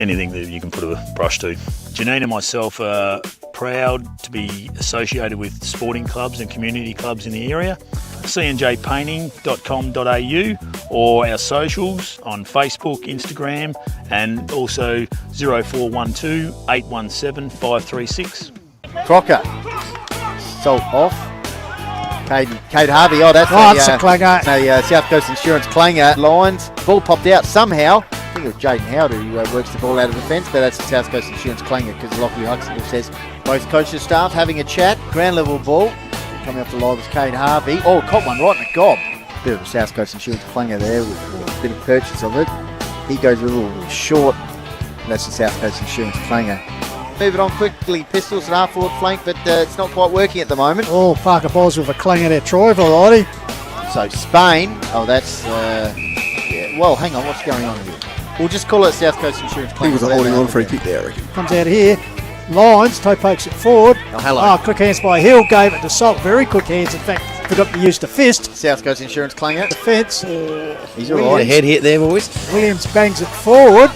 anything that you can put a brush to. Janine and myself are proud to be associated with sporting clubs and community clubs in the area. cnjpainting.com.au or our socials on Facebook, Instagram, and also 0412 817 536. Crocker. Salt off. Cade Harvey. Oh, that's a clanger. A South Coast Insurance clanger. Lines. Ball popped out somehow. I think it was Jaden Howard who works the ball out of the fence, but that's the South Coast Insurance clanger because Lockie Huxtable says both coaching staff having a chat. Ground level ball. Coming off the line was Cade Harvey. Oh, caught one right in the gob. Bit of a South Coast Insurance clanger there with a bit of purchase of it. He goes a little short. That's the South Coast Insurance clanger. Move it on quickly. Pistols and half forward flank, but it's not quite working at the moment. Oh, Parker Bowles with a clanger there, Troy, alrighty. So Spain. Oh, that's yeah. Well, hang on. What's going on here? We'll just call it South Coast Insurance clanger. He was holding on for a kick there, I reckon. Comes out of here. Lines, toe pokes it forward. Oh, hello. Oh, quick hands by Hill, gave it to Salt. Very quick hands. In fact, forgot to use the fist. South Coast Insurance clanger. Defence. He's all right. A head hit there, boys. Williams bangs it forward.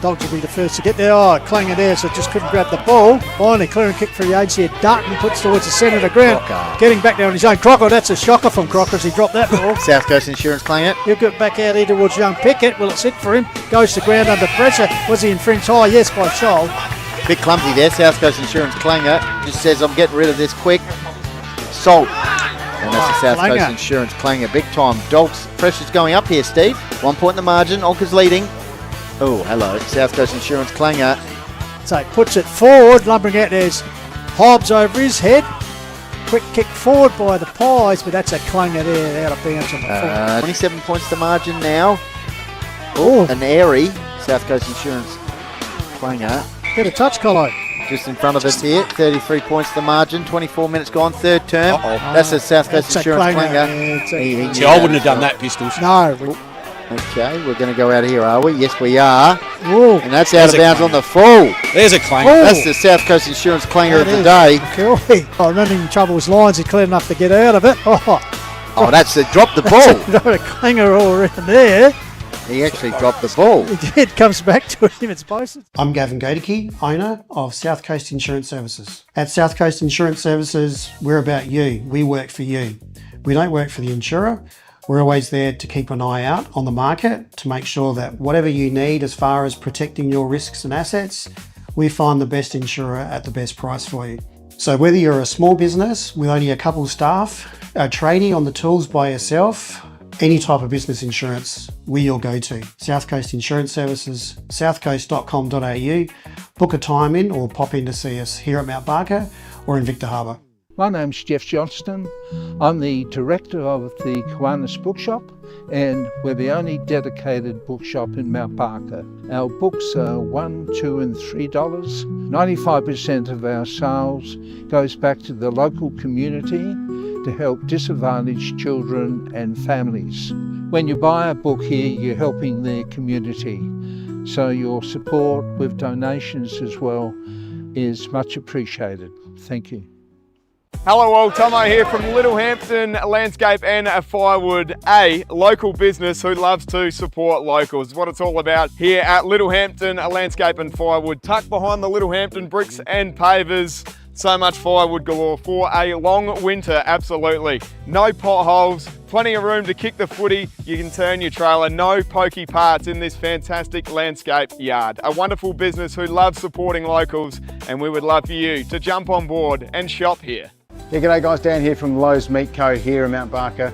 Dogs will be the first to get there. Oh, clanger there, so just couldn't grab the ball. Finally, clearing kick for the age here. Darton puts towards the centre of the ground. Crocker. Getting back there on his own. Crocker, that's a shocker from Crocker as he dropped that ball. South Coast Insurance clanger. He'll get back out here towards young Pickett. Will it sit for him? Goes to ground under pressure. Was he in French high? Yes, by Scholl. Bit clumsy there. South Coast Insurance clanger just says I'm getting rid of this quick. Salt. And that's the South Coast Insurance clanger. Big time. Dogs, pressure's going up here, Steve. 1 point in the margin. Onka's leading. Oh, hello. South Coast Insurance clanger. So he puts it forward. Lumbering out, there's Hobbs over his head. Quick kick forward by the Pies, but that's a clanger there out of bounds on the foot. 27 points to margin now. Oh, An airy South Coast Insurance clanger. get a touch, Colo. Just in front of us here. 33 points to the margin. 24 minutes gone. Third term. That's the South Coast That's a Insurance clanger. Yeah, See, I wouldn't have done that, Pistols. No. Okay, we're going to go out here, are we? Yes, we are. Whoa. And that's out of bounds on the full. There's a clanger. Oh. That's the South Coast Insurance clanger of the That day. is. Cool. Oh, running in trouble's lines. He's clear enough to get out of it. Oh, Oh, that's the drop the ball. not a clanger all around there. He actually dropped the ball. It comes back to him. It's posted. I'm Gavin Godeke, owner of South Coast Insurance Services. At South Coast Insurance Services, we're about you. We work for you. We don't work for the insurer. We're always there to keep an eye out on the market to make sure that whatever you need as far as protecting your risks and assets, we find the best insurer at the best price for you. So whether you're a small business with only a couple of staff, a tradie on the tools by yourself, any type of business insurance, we're your go-to. South Coast Insurance Services, southcoast.com.au. Book a time in or pop in to see us here at Mount Barker or in Victor Harbour. My name's Jeff Johnston. I'm the director of the Kiwanis Bookshop, and we're the only dedicated bookshop in Mount Barker. Our books are $1, $2 and $3. 95% of our sales goes back to the local community to help disadvantaged children and families. When you buy a book here, you're helping the community. So your support with donations as well is much appreciated. Thank you. Hello all, Tomo here from Littlehampton Landscape and Firewood, a local business who loves to support locals. What it's all about here at Littlehampton Landscape and Firewood, tucked behind the Littlehampton bricks and pavers. So much firewood galore for a long winter, absolutely. No potholes, plenty of room to kick the footy. You can turn your trailer, no pokey parts in this fantastic landscape yard. A wonderful business who loves supporting locals, and we would love for you to jump on board and shop here. Yeah, g'day guys, Dan here from Lowe's Meat Co here in Mount Barker.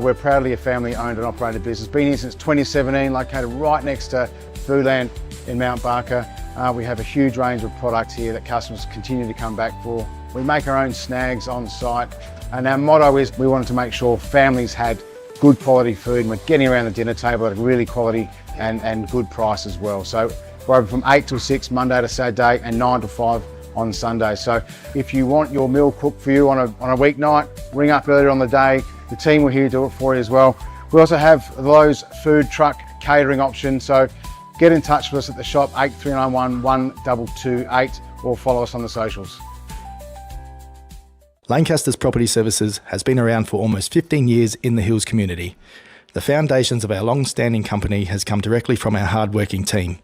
We're proudly a family owned and operated business. Been here since 2017, located right next to Foodland in Mount Barker. We have a huge range of products here that customers continue to come back for. We make our own snags on site, and our motto is we wanted to make sure families had good quality food and we're getting around the dinner table at a really quality and good price as well. So we're open from 8 till 6 Monday to Saturday and 9 to 5 on Sunday. So if you want your meal cooked for you on a weeknight, ring up earlier on the day. The team will here to do it for you as well. We also have those food truck catering options. So get in touch with us at the shop 8391 1228 or follow us on the socials. Lancaster's Property Services has been around for almost 15 years in the Hills community. The foundations of our long-standing company has come directly from our hard-working team.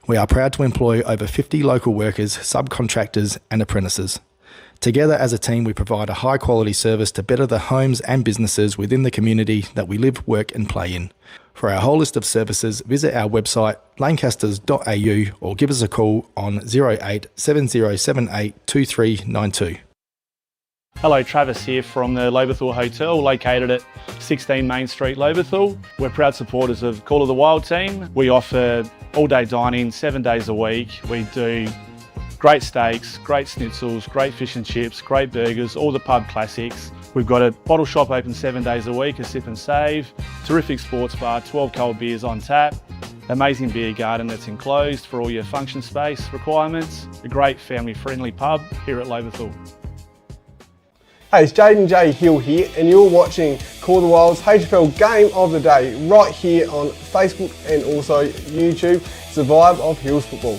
We are proud to employ over 50 local workers, subcontractors and apprentices. Together as a team, we provide a high quality service to better the homes and businesses within the community that we live, work and play in. For our whole list of services, visit our website lancasters.au or give us a call on 08 7078 2392. Hello, Travis here from the Loberthal Hotel, located at 16 Main Street, Loberthal. We're proud supporters of Call of the Wild team. We offer all-day dining, 7 days a week. We do great steaks, great schnitzels, great fish and chips, great burgers, all the pub classics. We've got a bottle shop open 7 days a week, a sip and save, terrific sports bar, 12 cold beers on tap, amazing beer garden that's enclosed for all your function space requirements, a great family-friendly pub here at Loberthal. Hey, it's Jaden J Hill here, and you're watching Call the Wild's HFL Game of the Day right here on Facebook and also YouTube. It's the vibe of Hills football.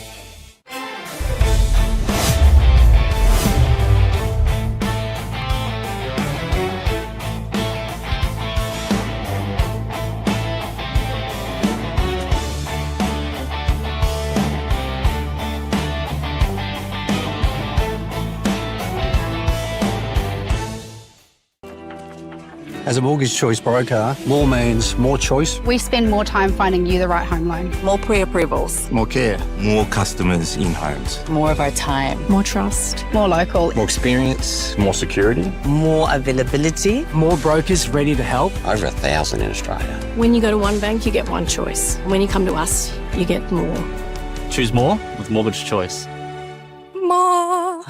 As a mortgage choice broker, more means more choice. We spend more time finding you the right home loan. More pre-approvals. More care. More customers in homes. More of our time. More trust. More local. More experience. More security. More availability. More brokers ready to help. Over 1,000 in Australia. When you go to one bank, you get one choice. When you come to us, you get more. Choose more with Mortgage Choice. More.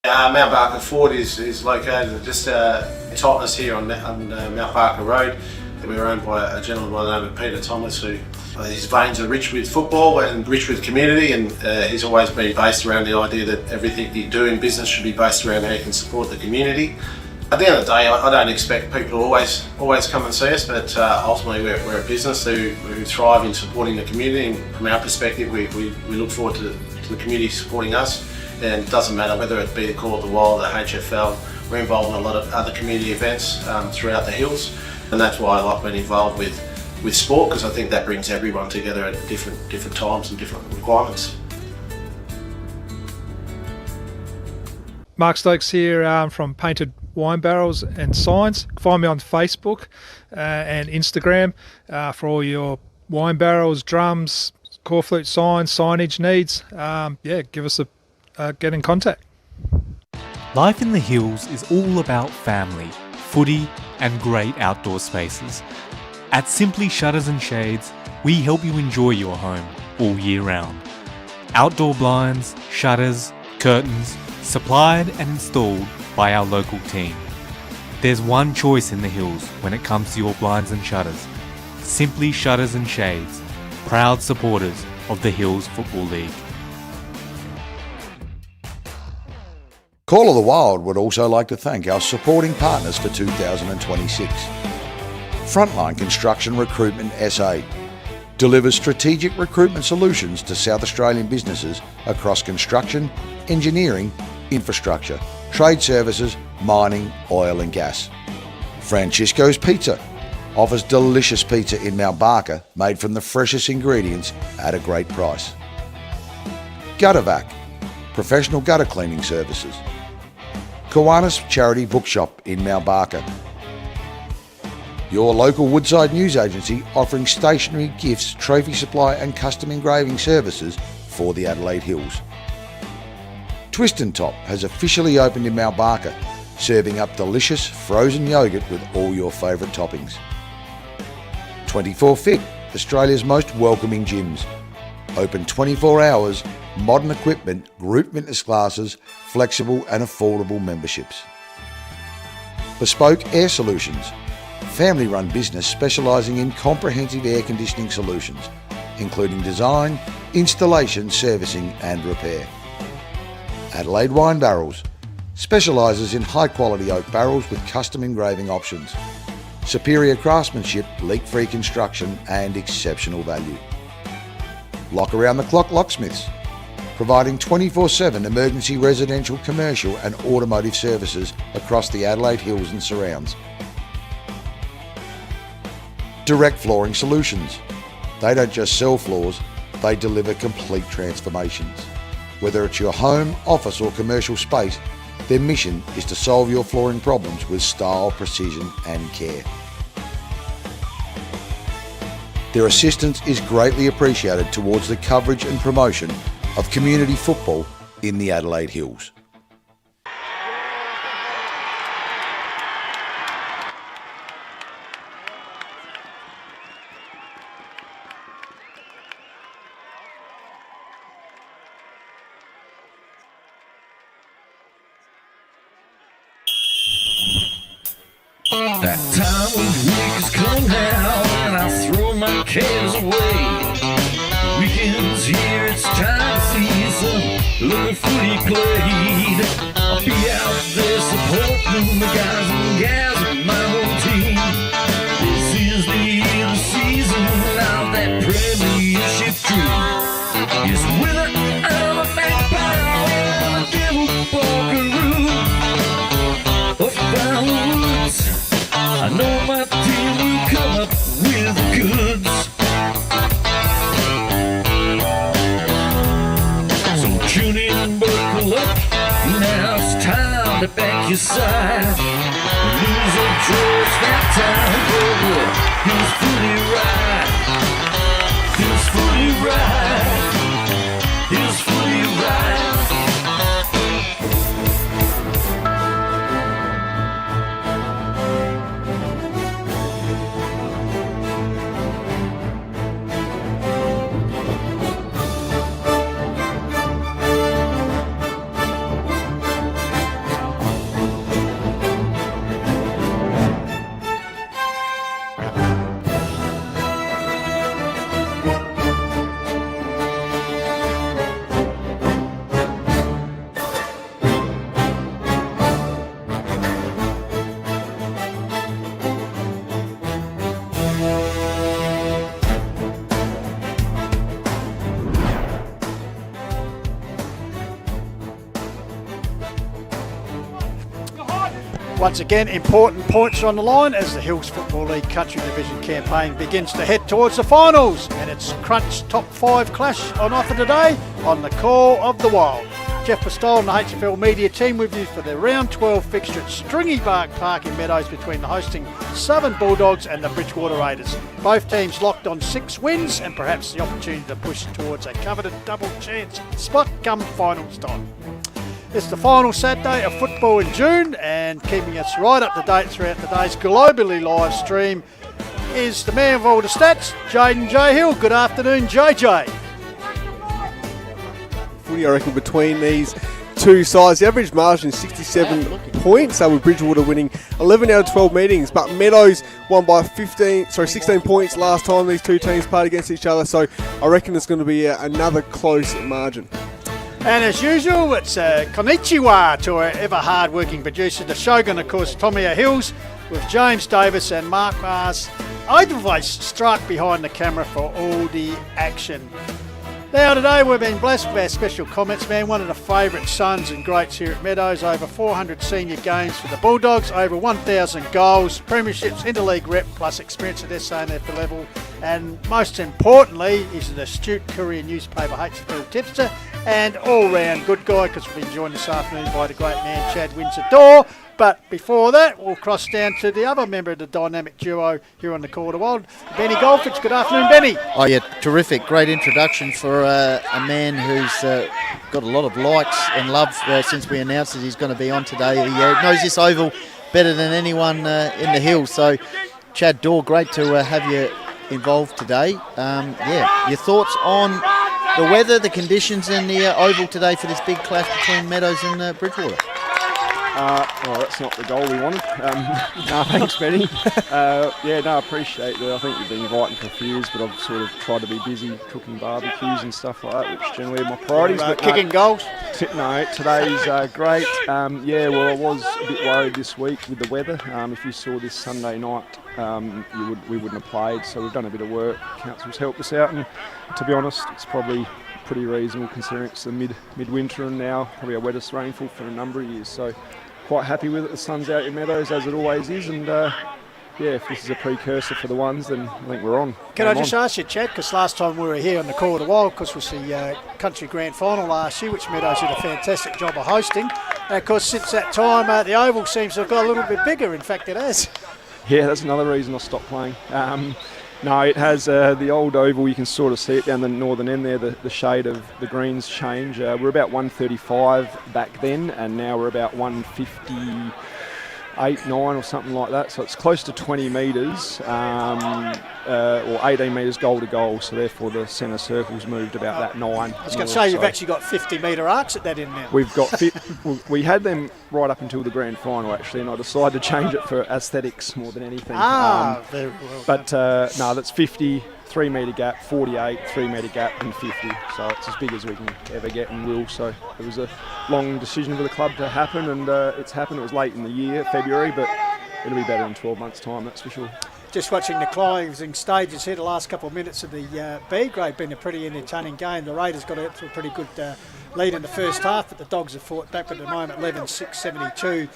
Mount Barker Ford is located just Totnes here on Mount Barker Road. We were owned by a gentleman by the name of Peter Thomas, who his veins are rich with football and rich with community, and he's always been based around the idea that everything you do in business should be based around how you can support the community. At the end of the day, I don't expect people to always come and see us, but ultimately we're a business who thrive in supporting the community, and from our perspective we look forward to the community supporting us. And it doesn't matter whether it be the Call of the Wild, the HFL, we're involved in a lot of other community events throughout the hills, and that's why I like being involved with sport, because I think that brings everyone together at different times and different requirements. Mark Stokes here from Painted Wine Barrels and Signs. Find me on Facebook and Instagram for all your wine barrels, drums, core flute signs, signage needs. Give us a get in contact. Life in the hills is all about family, footy and great outdoor spaces. At Simply Shutters and Shades, we help you enjoy your home all year round. Outdoor blinds, shutters, curtains, supplied and installed by our local team. There's one choice in the hills when it comes to your blinds and shutters. Simply Shutters and Shades, proud supporters of the Hills Football League. Call of the Wild would also like to thank our supporting partners for 2026. Frontline Construction Recruitment SA delivers strategic recruitment solutions to South Australian businesses across construction, engineering, infrastructure, trade services, mining, oil and gas. Francisco's Pizza offers delicious pizza in Mount Barker made from the freshest ingredients at a great price. Guttervac, professional gutter cleaning services. Kiwanis Charity Bookshop in Mount Barker. Your local Woodside news agency offering stationery, gifts, trophy supply and custom engraving services for the Adelaide Hills. Twist and Top has officially opened in Mount Barker, serving up delicious frozen yoghurt with all your favourite toppings. 24 Fit, Australia's most welcoming gyms. Open 24 hours, modern equipment, group fitness classes, flexible and affordable memberships. Bespoke Air Solutions, family-run business specialising in comprehensive air conditioning solutions, including design, installation, servicing and repair. Adelaide Wine Barrels, specialises in high-quality oak barrels with custom engraving options, superior craftsmanship, leak-free construction and exceptional value. Lock Around the Clock Locksmiths, providing 24/7 emergency residential, commercial and automotive services across the Adelaide Hills and surrounds. Direct Flooring Solutions, They don't just sell floors, they deliver complete transformations. Whether it's your home, office or commercial space, their mission is to solve your flooring problems with style, precision and care. Their assistance is greatly appreciated towards the coverage and promotion of community football in the Adelaide Hills. That time of week has come now, and I throw my cares away. The weekend's here, it's time to see some little footy played. I'll be out there supporting the guys and gals of my own team. This is the season of that premiership dream. It's winter out of a magpie and a devil buckaroo. Up by the woods, I know my team will come up with the goods. So tune in, buckle up, now it's time to back your side. Lose or draw, it's that time for the Hills Footy Ride. Hills Footy Ride. Hills Footy Ride. Once again, important points are on the line as the Hills Football League Country Division campaign begins to head towards the finals, and it's Crunch Top 5 clash on offer today on the Call of the Wild. Jeff Pistole and the HFL media team with you for the round 12 fixture at Stringybark Park in Meadows between the hosting Southern Bulldogs and the Bridgewater Raiders. Both teams locked on 6 wins and perhaps the opportunity to push towards a coveted double chance spot come finals time. It's the final Saturday of football in June, and keeping us right up to date throughout today's globally live stream is the man of all the stats, Jaden J. Hill. Good afternoon, JJ. Footy, I reckon, between these two sides. The average margin is 67 points, with Bridgewater winning 11 out of 12 meetings, but Meadows won by 16 points last time these two teams played against each other, so I reckon it's going to be another close margin. And as usual, it's konnichiwa to our ever hard-working producer, the Shogun, of course, Tommy Hills, with James Davis and Mark Mars, Edelweiss struck behind the camera for all the action. Now today we've been blessed with our special comments man, one of the favourite sons and greats here at Meadows, over 400 senior games for the Bulldogs, over 1,000 goals, premierships, interleague rep, plus experience at SANFL level, and most importantly, he's an astute Courier newspaper HFL tipster and all-round good guy, because we've been joined this afternoon by the great man Chad Windsor-Dorr. But before that, we'll cross down to the other member of the dynamic duo here on the Call of the Wild, Benny Goldfitch. Good afternoon, Benny. Oh yeah, terrific. Great introduction for a man who's got a lot of likes and love since we announced that he's going to be on today. He knows this oval better than anyone in the Hills. So, Chad Dorr, great to have you involved today. Your thoughts on the weather, the conditions in the oval today for this big clash between Meadows and Bridgewater? That's not the goal we wanted. No, thanks, Benny. I appreciate that. I think you've been inviting for a few years, but I've sort of tried to be busy cooking barbecues and stuff like that, which generally are my priorities. But kicking goals? Today's great. I was a bit worried this week with the weather. If you saw this Sunday night, we wouldn't have played, so we've done a bit of work. Council's helped us out, and to be honest, it's probably pretty reasonable considering it's the midwinter and now probably our wettest rainfall for a number of years. So quite happy with it. The sun's out in Meadows as it always is, and if this is a precursor for the ones, then I think we're on. Can I just ask you, Chad, because last time we were here on the Call of the Wild, because was the country grand final last year, which Meadows did a fantastic job of hosting. And of course, since that time, the oval seems to have got a little bit bigger. In fact, it has. Yeah, that's another reason I stopped playing. No, it has the old oval. You can sort of see it down the northern end there. The shade of the greens change. We're about 135 back then, and now we're about 158, 9 or something like that. So it's close to 20 metres, or 18 metres goal to goal. So therefore the centre circle's moved about that 9. I was going to say, you've actually got 50-metre arcs at that end now. We've got we had them right up until the grand final actually, and I decided to change it for aesthetics more than anything. Very well. But no, that's 50, 3-metre gap, 48, 3-metre gap, and 50. So it's as big as we can ever get and will. So it was a long decision for the club to happen, and it's happened. It was late in the year, February, but it'll be better in 12 months' time, that's for sure. Just watching the closing stages here, the last couple of minutes of the B grade, been a pretty entertaining game. The Raiders got out to a pretty good lead in the first half, but the Dogs have fought back. But at the moment, 11-6-72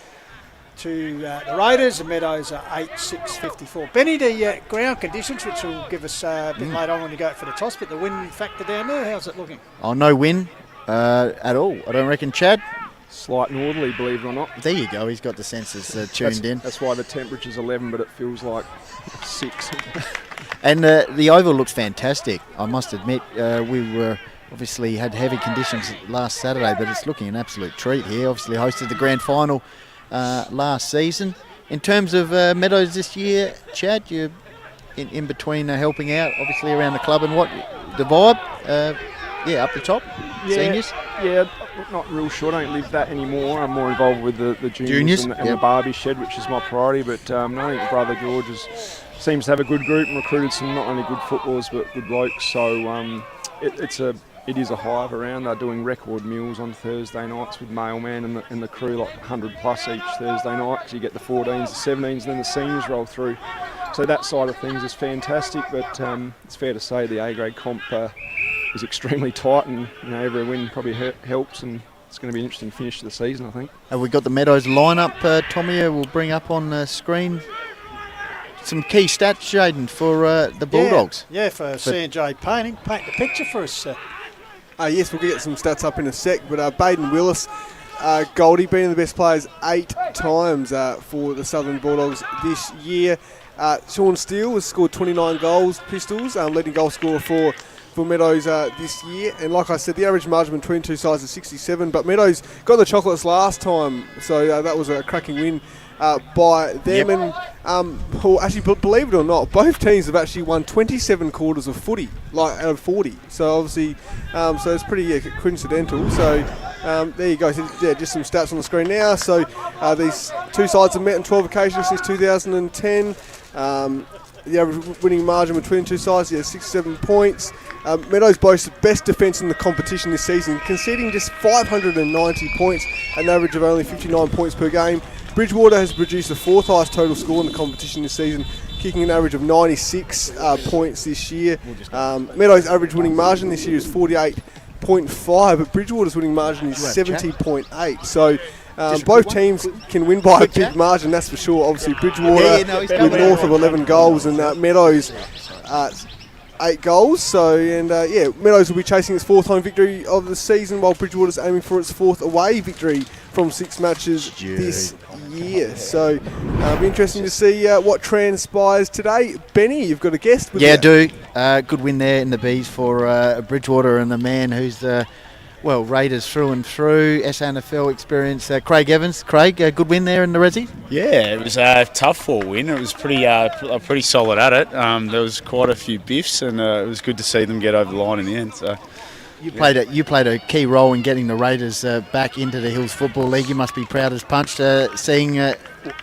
to the Raiders. The Meadows are 8-6-54. Benny, the ground conditions, which will give us a bit later on when you go for the toss, but the wind factor down there, how's it looking? Oh, no wind at all, I don't reckon, Chad. Slight northerly, believe it or not. There you go, he's got the sensors tuned in. That's why the temperature's 11, but it feels like 6. And the oval looks fantastic, I must admit. We were obviously had heavy conditions last Saturday, but it's looking an absolute treat here. Obviously hosted the grand final last season. In terms of Meadows this year, Chad, you're in between helping out, obviously, around the club, and what the vibe? Up the top, seniors? Yeah, not real sure. I don't live that anymore. I'm more involved with the juniors and the Barbie shed, which is my priority. But I think Brother George seems to have a good group and recruited some not only good footballers but good blokes. So it is a hive around. They're doing record meals on Thursday nights with Mailman and the crew, like 100 plus each Thursday night. Because you get the 14s, the 17s, and then the seniors roll through. So that side of things is fantastic. But it's fair to say the A-grade comp is extremely tight, and every win probably helps, and it's going to be an interesting finish to the season, I think. Have we got the Meadows lineup, Tommy? We'll bring up on the screen some key stats, Jaden, for the Bulldogs. Yeah, for C&J Paint the picture for us. Yes, we'll get some stats up in a sec, but Baden Willis, Goldie, being the best players 8 times for the Southern Bulldogs this year. Sean Steele has scored 29 goals, Pistols, leading goal scorer for Meadows this year. And like I said, the average margin between two sides is 67, but Meadows got the chocolates last time, so that was a cracking win by them. Yep. And actually, believe it or not, both teams have actually won 27 quarters of footy, out of 40. So obviously, so it's pretty coincidental. So there you go. So, just some stats on the screen now. So these two sides have met on 12 occasions since 2010. The average winning margin between two sides is 67 points. Meadows boasts the best defence in the competition this season, conceding just 590 points, an average of only 59 points per game. Bridgewater has produced the 4th highest total score in the competition this season, kicking an average of 96 points this year. Meadows' average winning margin this year is 48.5, but Bridgewater's winning margin is 70.8. So both teams can win by a big margin, that's for sure. Obviously, Bridgewater with north of 11 goals, and Meadows 8 goals. So, Meadows will be chasing its 4th home victory of the season, while Bridgewater's aiming for its 4th away victory from 6 matches this year. So, it'll be interesting to see what transpires today. Benny, you've got a guest with you. I do. Good win there in the Bees for Bridgewater, and the man who's Raiders through and through, SNFL experience, Craig Evans. Craig, a good win there in the Resi? Yeah, it was a tough 4 win. It was pretty solid at it. There was quite a few biffs, and it was good to see them get over the line in the end. So you played a key role in getting the Raiders back into the Hills Football League. You must be proud as punch seeing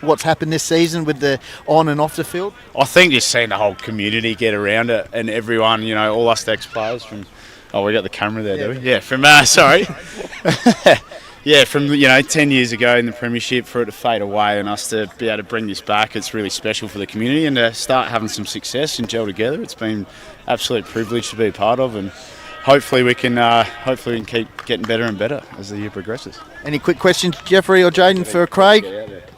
what's happened this season with the on and off the field. I think just seeing the whole community get around it, and everyone, all us ex-players from. Oh, we got the camera there, do we? Yeah, from sorry. Yeah, from 10 years ago in the Premiership, for it to fade away and us to be able to bring this back, it's really special for the community, and to start having some success and gel together. It's been absolute privilege to be a part of, and hopefully we can keep getting better and better as the year progresses. Any quick questions, Jeffrey or Jaden, for Craig?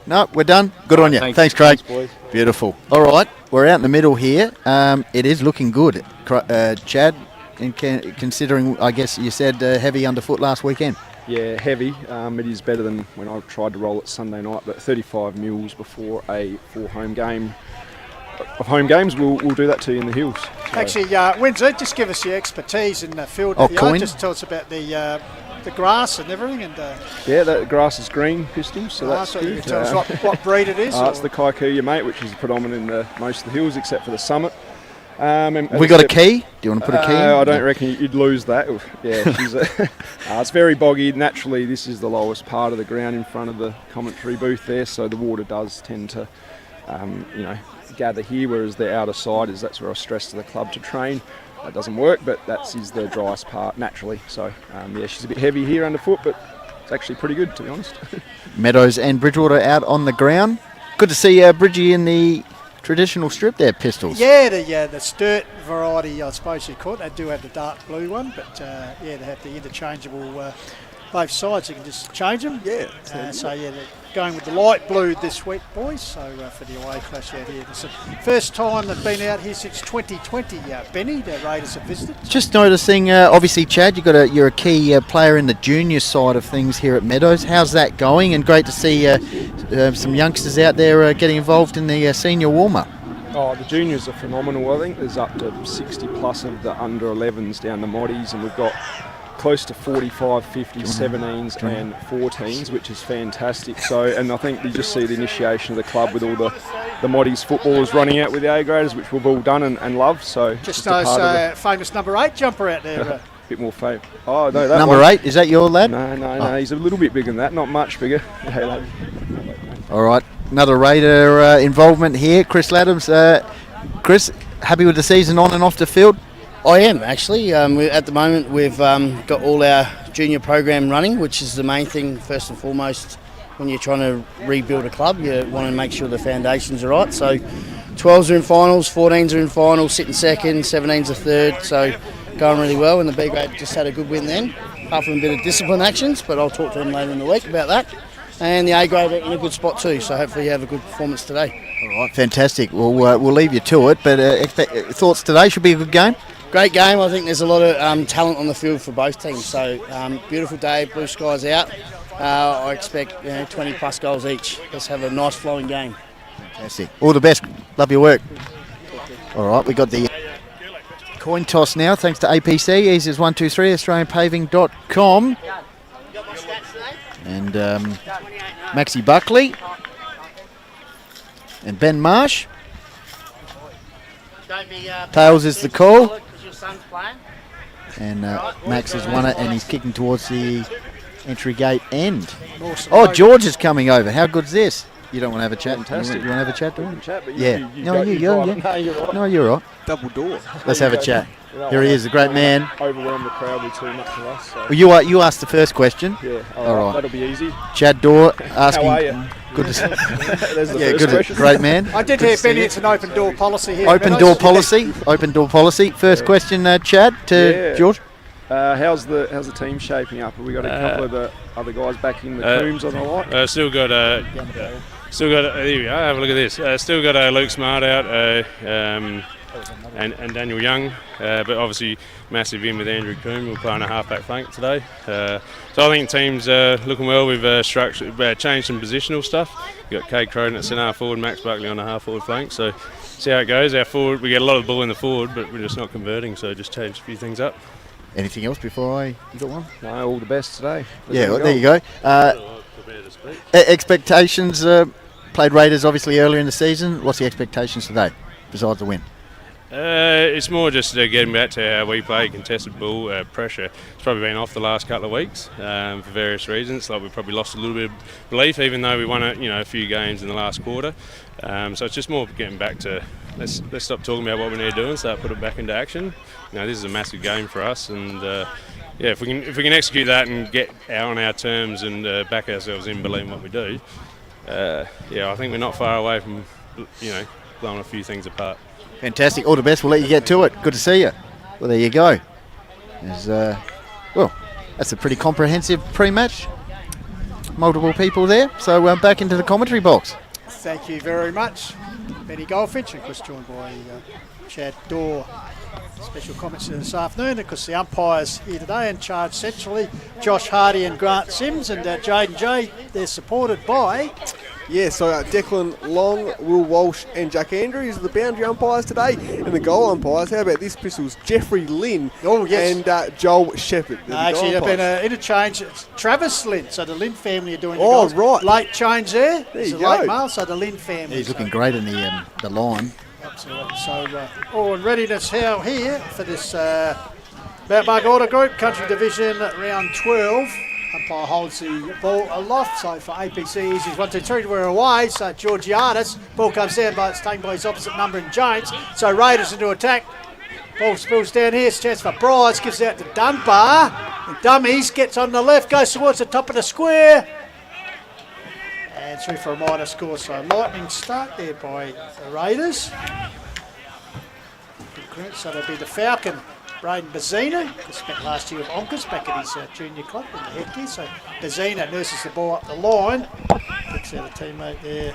No, we're done. Good on you. Thanks, Craig. Thanks, boys. Beautiful. All right, we're out in the middle here. It is looking good, Chad. Considering, I guess you said heavy underfoot last weekend. Yeah, heavy. It is better than when I tried to roll it Sunday night, but 35 mils before a 4 home games will do that to you in the hills. So. Actually, Windsor, just give us your expertise in the field. Just tell us about the grass and everything. And yeah, the grass is green, Pistols, so that's so good. you can tell us what breed it is. It's the Kaikuya, mate, which is predominant in most of the hills except for the summit. We got a key? Do you want to put a key in? I don't reckon you'd lose that. Yeah, it's very boggy. Naturally, this is the lowest part of the ground in front of the commentary booth there, so the water does tend to, gather here, whereas the outer side that's where I stress to the club to train. That doesn't work, but that is the driest part naturally. So, she's a bit heavy here underfoot, but it's actually pretty good, to be honest. Meadows and Bridgewater out on the ground. Good to see Bridgie in the traditional strip there, Pistols. Yeah, the Sturt variety, I suppose you call it. They do have the dark blue one, but they have the interchangeable both sides. You can just change them. Yeah. They're going with the light blue this week, boys. So for the away clash out here, it's the first time they've been out here since 2020. Benny, the Raiders have visited. Just noticing, obviously, Chad, you're a key player in the junior side of things here at Meadows. How's that going? And great to see some youngsters out there getting involved in the senior warm-up. Oh, the juniors are phenomenal. I think there's up to 60 plus of the under 11s down the moddies, and we've got close to 45, 50, 17s and 14s, which is fantastic. So, and I think you just see the initiation of the club with all the moddies footballers running out with the A-graders, which we've all done and love. So just those famous number 8 jumper out there. Bit more fame. Oh no, that number 8, is that your lad? No, he's a little bit bigger than that, not much bigger. All right, another Raider involvement here. Chris Laddams. Chris, happy with the season on and off the field? I am actually. At the moment, we've got all our junior program running, which is the main thing first and foremost when you're trying to rebuild a club. You want to make sure the foundations are right. So 12s are in finals, 14s are in finals, sitting second, 17s are third. So going really well, and the B grade just had a good win then, apart from a bit of discipline actions, but I'll talk to them later in the week about that. And the A grade are in a good spot too, so hopefully you have a good performance today. All right, fantastic. We'll leave you to it, but thoughts today? Should be a good game? Great game. I think there's a lot of talent on the field for both teams. So beautiful day, blue skies out. I expect 20 plus goals each. Let's have a nice flowing game. Fantastic. All the best. Love your work. All right, we got the coin toss now, thanks to APC. Easiest 123 AustralianPaving.com. And Maxie Buckley and Ben Marsh. Tails is the call. And Max has won it, and he's kicking towards the entry gate end. Oh, George is coming over. How good's this? You don't want to have a chat? Fantastic. You want to have a chat to him? But yeah. You're right. No, you're right. Double door. Let's have a chat. Here he is, the great man. Overwhelm the crowd with too much of us. So. Well, you asked the first question. Yeah, all right. That'll be easy. Chad Dorr asking. How are you? Good to see. There's the first question. Great man. I did hear, Benny, it's an open door policy here. Open door policy. Open door policy. First question, Chad, to George. How's the team shaping up? Have we got a couple of the other guys back in the Coombs on the light? Still got there we go. Have a look at this. Still got Luke Smart out and Daniel Young, but obviously massive in with Andrew Coombe. We'll play on a half-back flank today. So I think the team's looking well. We've changed some positional stuff. We've got Cade Croden at centre forward, Max Buckley on the half-forward flank. So see how it goes. Our forward, we get a lot of the ball in the forward, but we're just not converting. So just changed a few things up. Anything else before you got one? No, all the best today. There you go. Expectations, played Raiders obviously earlier in the season. What's the expectations today, besides the win? It's more just getting back to how we play, contested ball, pressure. It's probably been off the last couple of weeks for various reasons. Like we've probably lost a little bit of belief, even though we won a few games in the last quarter. So it's just more getting back to let's stop talking about what we need to do and start putting it back into action. This is a massive game for us, and if we can execute that and get on our terms and back ourselves in believing what we do, I think we're not far away from blowing a few things apart. Fantastic. All the best. We'll let you get to it. Good to see you. Well, there you go. That's a pretty comprehensive pre-match. multiple people there. So back into the commentary box. Thank you very much, Benny Goldfinch, and of course joined by Chad Dorr. Special comments this afternoon, because the umpires here today in charge centrally, Josh Hardy and Grant Sims, and Jaden J, they're supported by... Yeah, so Declan Long, Will Walsh and Jack Andrews are the boundary umpires today, and the goal umpires, how about this, Pistols? Jeffrey Lynn and Joel Shepherd. Actually, they've been interchanged. It's Travis Lynn, so the Lynn family are doing Oh, the right. late change there. There It's you a go. late male, so the Lynn family. He's looking great in the line. Absolutely. So, all in readiness now here for this Mount Barker Auto Group Country Division round 12. Umpire holds the ball aloft, so for APC Easy's 1, 2, 3, we're away. So Georgiadis, ball comes down, but it's taken by his opposite number in Jones. So Raiders into attack. Ball spills down here, it's a chance for Bryce, gives it out to Dunbar. And Dummies gets on the left, goes towards the top of the square. And through for a minor score, so lightning start there by the Raiders. So that'll be the Falcon, Braden Bazina, who spent last year with Onkers back at his junior club in the headgear. So Bazina nurses the ball up the line, kicks out a teammate there.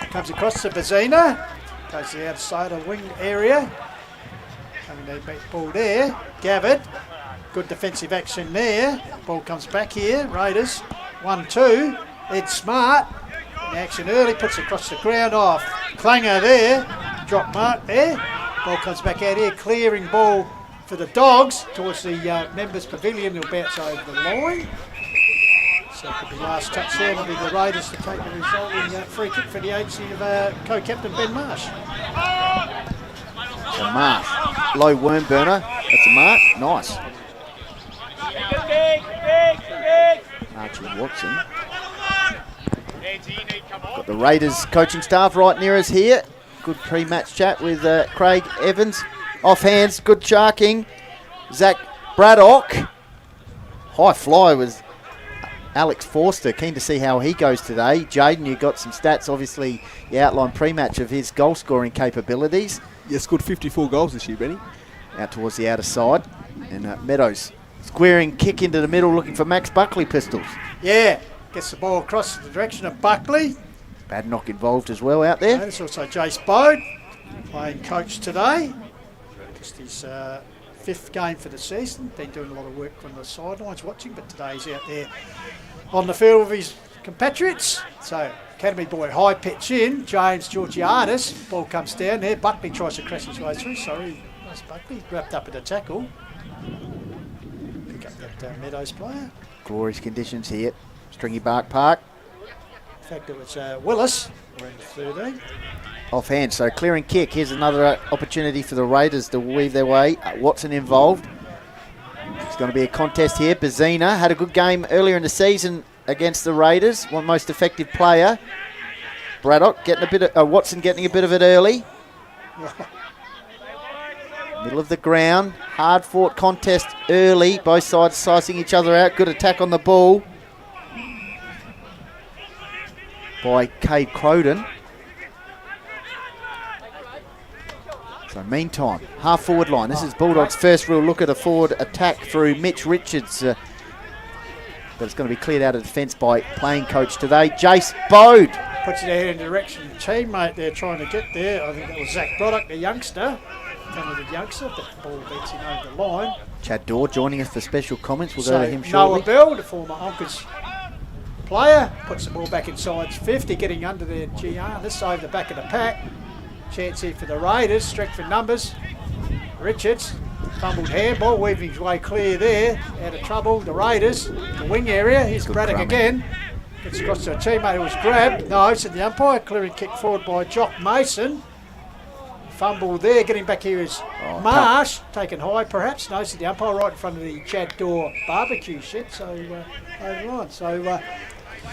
Comes across to Bazina, goes to the outside of wing area. Coming down, ball there. Gavitt, good defensive action there. Ball comes back here, Raiders, 1-2. Ed Smart, in action early, puts it across the ground off. Clanger there, drop mark there. Ball comes back out here, clearing ball for the Dogs towards the members' pavilion. They'll bounce over the line. So it could be last touch there. It'll be the Raiders to take the resulting free kick for the agency of co-captain Ben Marsh. So Marsh, low worm burner. That's a mark. Nice. Archie Watson. Got the Raiders coaching staff right near us here. Good pre-match chat with Craig Evans. Off hands, good sharking. Zach Braddock. High fly was Alex Forster. Keen to see how he goes today. Jaden, you got some stats. Obviously, you outlined pre-match of his goal-scoring capabilities. Yeah, scored 54 goals this year, Benny. Out towards the outer side. And Meadows squaring kick into the middle, looking for Max Buckley Pistols. Yeah, gets the ball across the direction of Buckley. Badnock involved as well out there. There's also Jace Bode, playing coach today. Just his 5th game for the season. Been doing a lot of work from the sidelines watching, but today he's out there on the field with his compatriots. So Academy boy high pitch in. James Georgiadis. Ball comes down there. Buckley tries to crash his way through. Sorry, that's Buckley. Wrapped up in a tackle. Pick up that Meadows player. Glorious conditions here. Stringybark Park. In fact, it was Willis, wearing 13. Offhand, so clearing kick. Here's another opportunity for the Raiders to weave their way. Watson involved. It's going to be a contest here. Bazina had a good game earlier in the season against the Raiders. One most effective player. Braddock getting a bit of, Watson getting a bit of it early. Middle of the ground. Hard fought contest early. Both sides sizing each other out. Good attack on the ball by Cade Croden. So meantime, half forward line. This is Bulldogs' first real look at a forward attack through Mitch Richards. But it's going to be cleared out of defence by playing coach today, Jace Bode. Puts it out in the direction of the teammate there trying to get there. I think that was Zach Braddock, the youngster. Talented youngster, but the ball beats him over the line. Chad Dorr joining us for special comments. We'll So go to him shortly. Noah Bell, the former Onkers player, puts the ball back inside 50, getting under their GR. This over the back of the pack. Chance here for the Raiders, strength in numbers. Richards, fumbled handball, weaving his way clear there. Out of trouble, the Raiders, the wing area. Here's Braddock again. Gets across to a teammate who was grabbed. No, said the umpire. Clearing kick forward by Jock Mason. Fumble there, getting back here is Marsh, taken high perhaps. No, said the umpire right in front of the Chad Dorr barbecue shed. So over on. So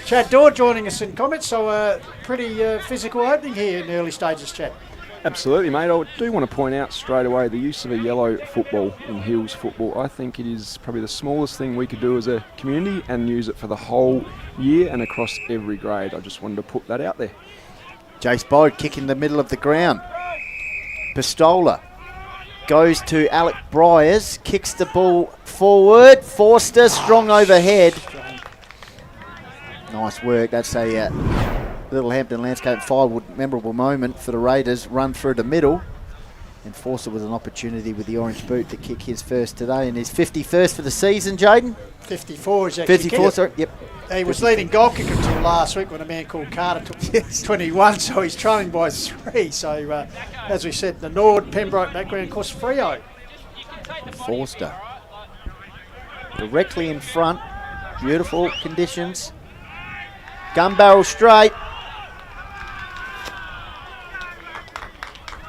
Chad Dorr joining us in comments. So pretty physical opening here in the early stages, Chad. Absolutely, mate. I do want to point out straight away the use of a yellow football in Hills football. I think it is probably the smallest thing we could do as a community and use it for the whole year and across every grade. I just wanted to put that out there. Jace Bode kick in the middle of the ground. Pistola goes to Alec Bryers, kicks the ball forward. Forster strong overhead. Nice work. That's a Littlehampton Landscape Firewood memorable moment for the Raiders. Run through the middle. And Forster with an opportunity with the orange boot to kick his first today. And his 51st for the season, Jaden? 54 is actually 54, sorry. Yep. He was leading goal kicker until last week when a man called Carter took 21, so he's trailing by 3. So, as we said, the Nord, Pembroke background, of course, Freo. Forster. Directly in front. Beautiful conditions. Gun barrel straight.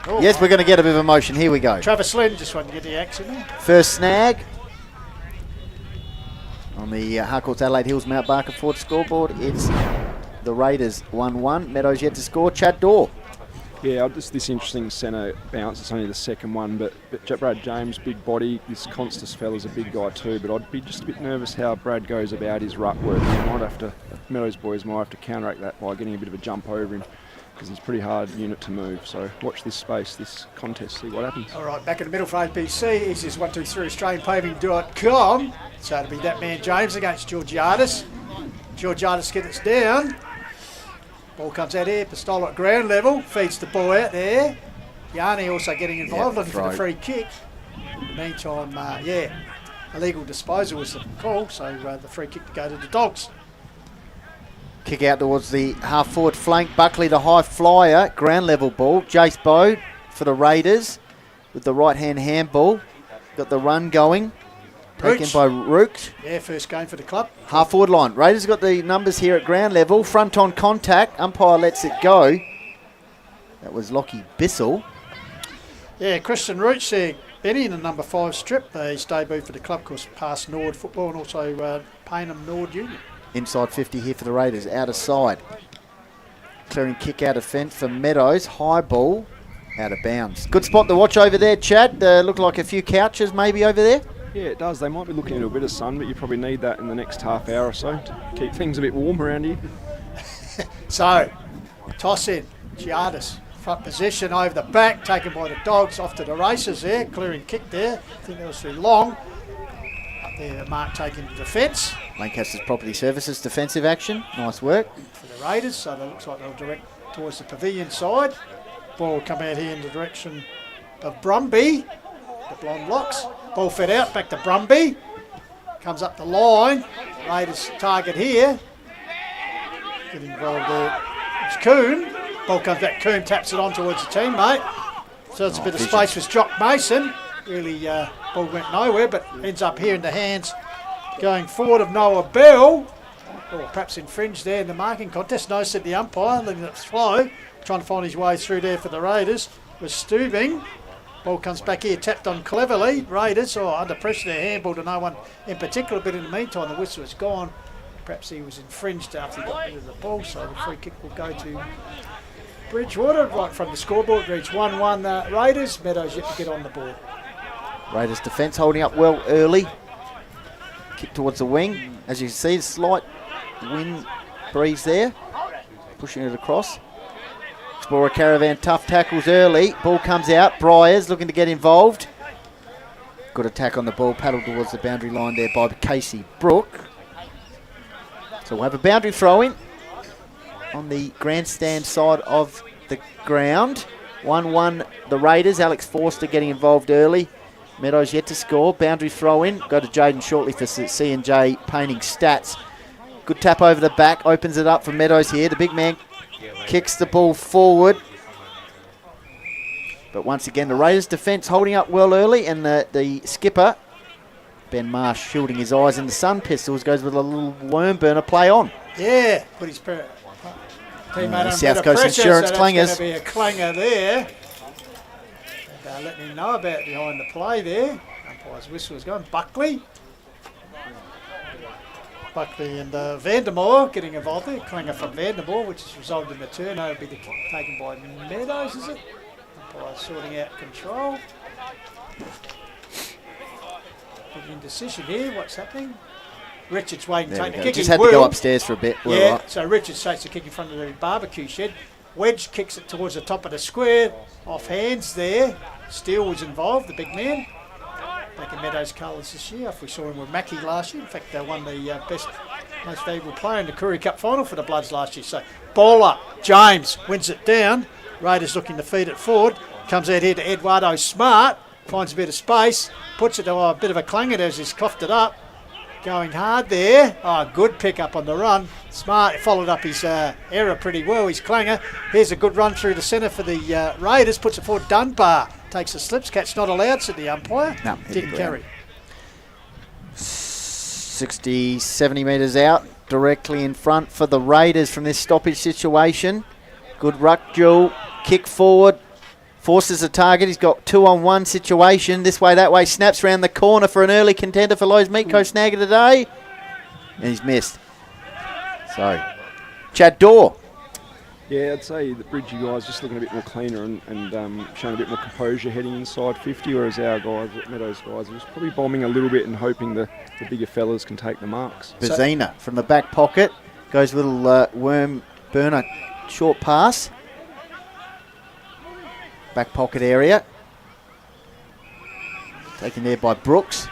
Oh, yes, we're going to get a bit of emotion. Here we go. Travis Lynn just wanted to get the action there. First snag on the Harcourt's Adelaide Hills Mount Barker Ford scoreboard. It's the Raiders 1-1. Meadows yet to score. Chad Dorr. Yeah, just this interesting centre bounce. It's only the second one, but Brad James, big body. This Constas fella's a big guy too, but I'd be just a bit nervous how Brad goes about his ruck work. Meadows boys might have to counteract that by getting a bit of a jump over him, because he's a pretty hard unit to move. So watch this space, this contest, see what happens. All right, back in the middle for ABC is his 123 AustralianPaving.com. So it'll be that man James against Georgiadis. Georgiadis gets it down. Ball comes out here, Pistola at ground level, feeds the ball out there. Yanni also getting involved, looking for the free kick. In the meantime, illegal disposal was the call, so the free kick to go to the Dogs. Kick out towards the half-forward flank. Buckley, the high flyer. Ground level ball. Jace Bode for the Raiders with the right-hand handball. Got the run going. Taken by Rooks. Yeah, first game for the club. Half-forward line. Raiders got the numbers here at ground level. Front on contact. Umpire lets it go. That was Lockie Bissell. Yeah, Christian Roots there. Benny in the number 5 strip. His debut for the club, of course, past Nord football and also Paynham Nord Union. Inside 50 here for the Raiders, out of side. Clearing kick out of fence for Meadows. High ball, out of bounds. Good spot to watch over there, Chad. Look like a few couches maybe over there. Yeah, it does. They might be looking into a bit of sun, but you probably need that in the next half hour or so to keep things a bit warm around here. So, toss in, Giardis. Front position over the back, taken by the Dogs, off to the races there. Clearing kick there. I think that was too long. There, Mark taking the defence. Lancaster's Property Services defensive action. Nice work. For the Raiders, so that looks like they'll direct towards the pavilion side. Ball will come out here in the direction of Brumby. The blonde locks. Ball fed out, back to Brumby. Comes up the line. Raiders target here. Getting involved there. It's Coon. Ball comes back. Coon taps it on towards the teammate. So it's a bit of space for Jock Mason. Really, ball went nowhere, but ends up here in the hands going forward of Noah Bell. Or perhaps infringed there in the marking contest. No, said the umpire, letting it flow. Trying to find his way through there for the Raiders. Was Stubing. Ball comes back here, tapped on cleverly. Raiders, under pressure there, handball to no one in particular, but in the meantime, the whistle is gone. Perhaps he was infringed after he got rid of the ball, so the free kick will go to Bridgewater, right from the scoreboard. Reach 1-1 Raiders. Meadows yet to get on the board. Raiders defence holding up well early. Kick towards the wing. As you can see, slight wind breeze there. Pushing it across. Explorer Caravan, tough tackles early. Ball comes out. Briers looking to get involved. Good attack on the ball. Paddled towards the boundary line there by Casey Brook. So we'll have a boundary throw in on the grandstand side of the ground. 1-1 the Raiders. Alex Forster getting involved early. Meadows yet to score. Boundary throw in. Go to Jaden shortly for C&J painting stats. Good tap over the back. Opens it up for Meadows here. The big man kicks the ball forward. But once again, the Raiders defence holding up well early. And the skipper, Ben Marsh, shielding his eyes in the sun pistols, goes with a little worm burner play on. Yeah, put his teammate under South Coast pressure, Insurance so clangers. That's going to be a clanger there. And letting him know about behind the play there. Umpire's whistle is going. Buckley and Vandermoor getting involved there. Clanger from Vandermoor, which has resulted in the turnover be taken by Meadows, is it? Umpire sorting out control. Big indecision here. What's happening? Richards waiting to take the kick. Just had to go upstairs for a bit. Yeah, right. So Richards takes the kick in front of the barbecue shed. Wedge kicks it towards the top of the square. Off hands there. Steele was involved, the big man. Back in Meadows colours this year. If we saw him with Mackie last year. In fact, they won the best most valuable player in the Koori Cup final for the Bloods last year. So bowler James wins it down. Raiders looking to feed it forward. Comes out here to Eduardo Smart. Finds a bit of space. Puts it to a bit of a clanger as he's coughed it up. Going hard there. Oh, good pick up on the run. Smart followed up his error pretty well, his clanger. Here's a good run through the centre for the Raiders. Puts it forward. Dunbar takes a slips. Catch not allowed, said the umpire. No, didn't carry. 60, 70 metres out, directly in front for the Raiders from this stoppage situation. Good ruck duel, kick forward, forces a target. He's got 2-on-1 situation. This way, that way, snaps round the corner for an early contender for Lowe's Meatco snagger today. And he's missed. So, Chad Dorr. Yeah, I'd say the Bridgie guys just looking a bit more cleaner and showing a bit more composure heading inside 50, whereas our guys, Meadows guys, are just probably bombing a little bit and hoping the bigger fellas can take the marks. Bazina from the back pocket. Goes a little worm burner short pass. Back pocket area. Taken there by Brooks.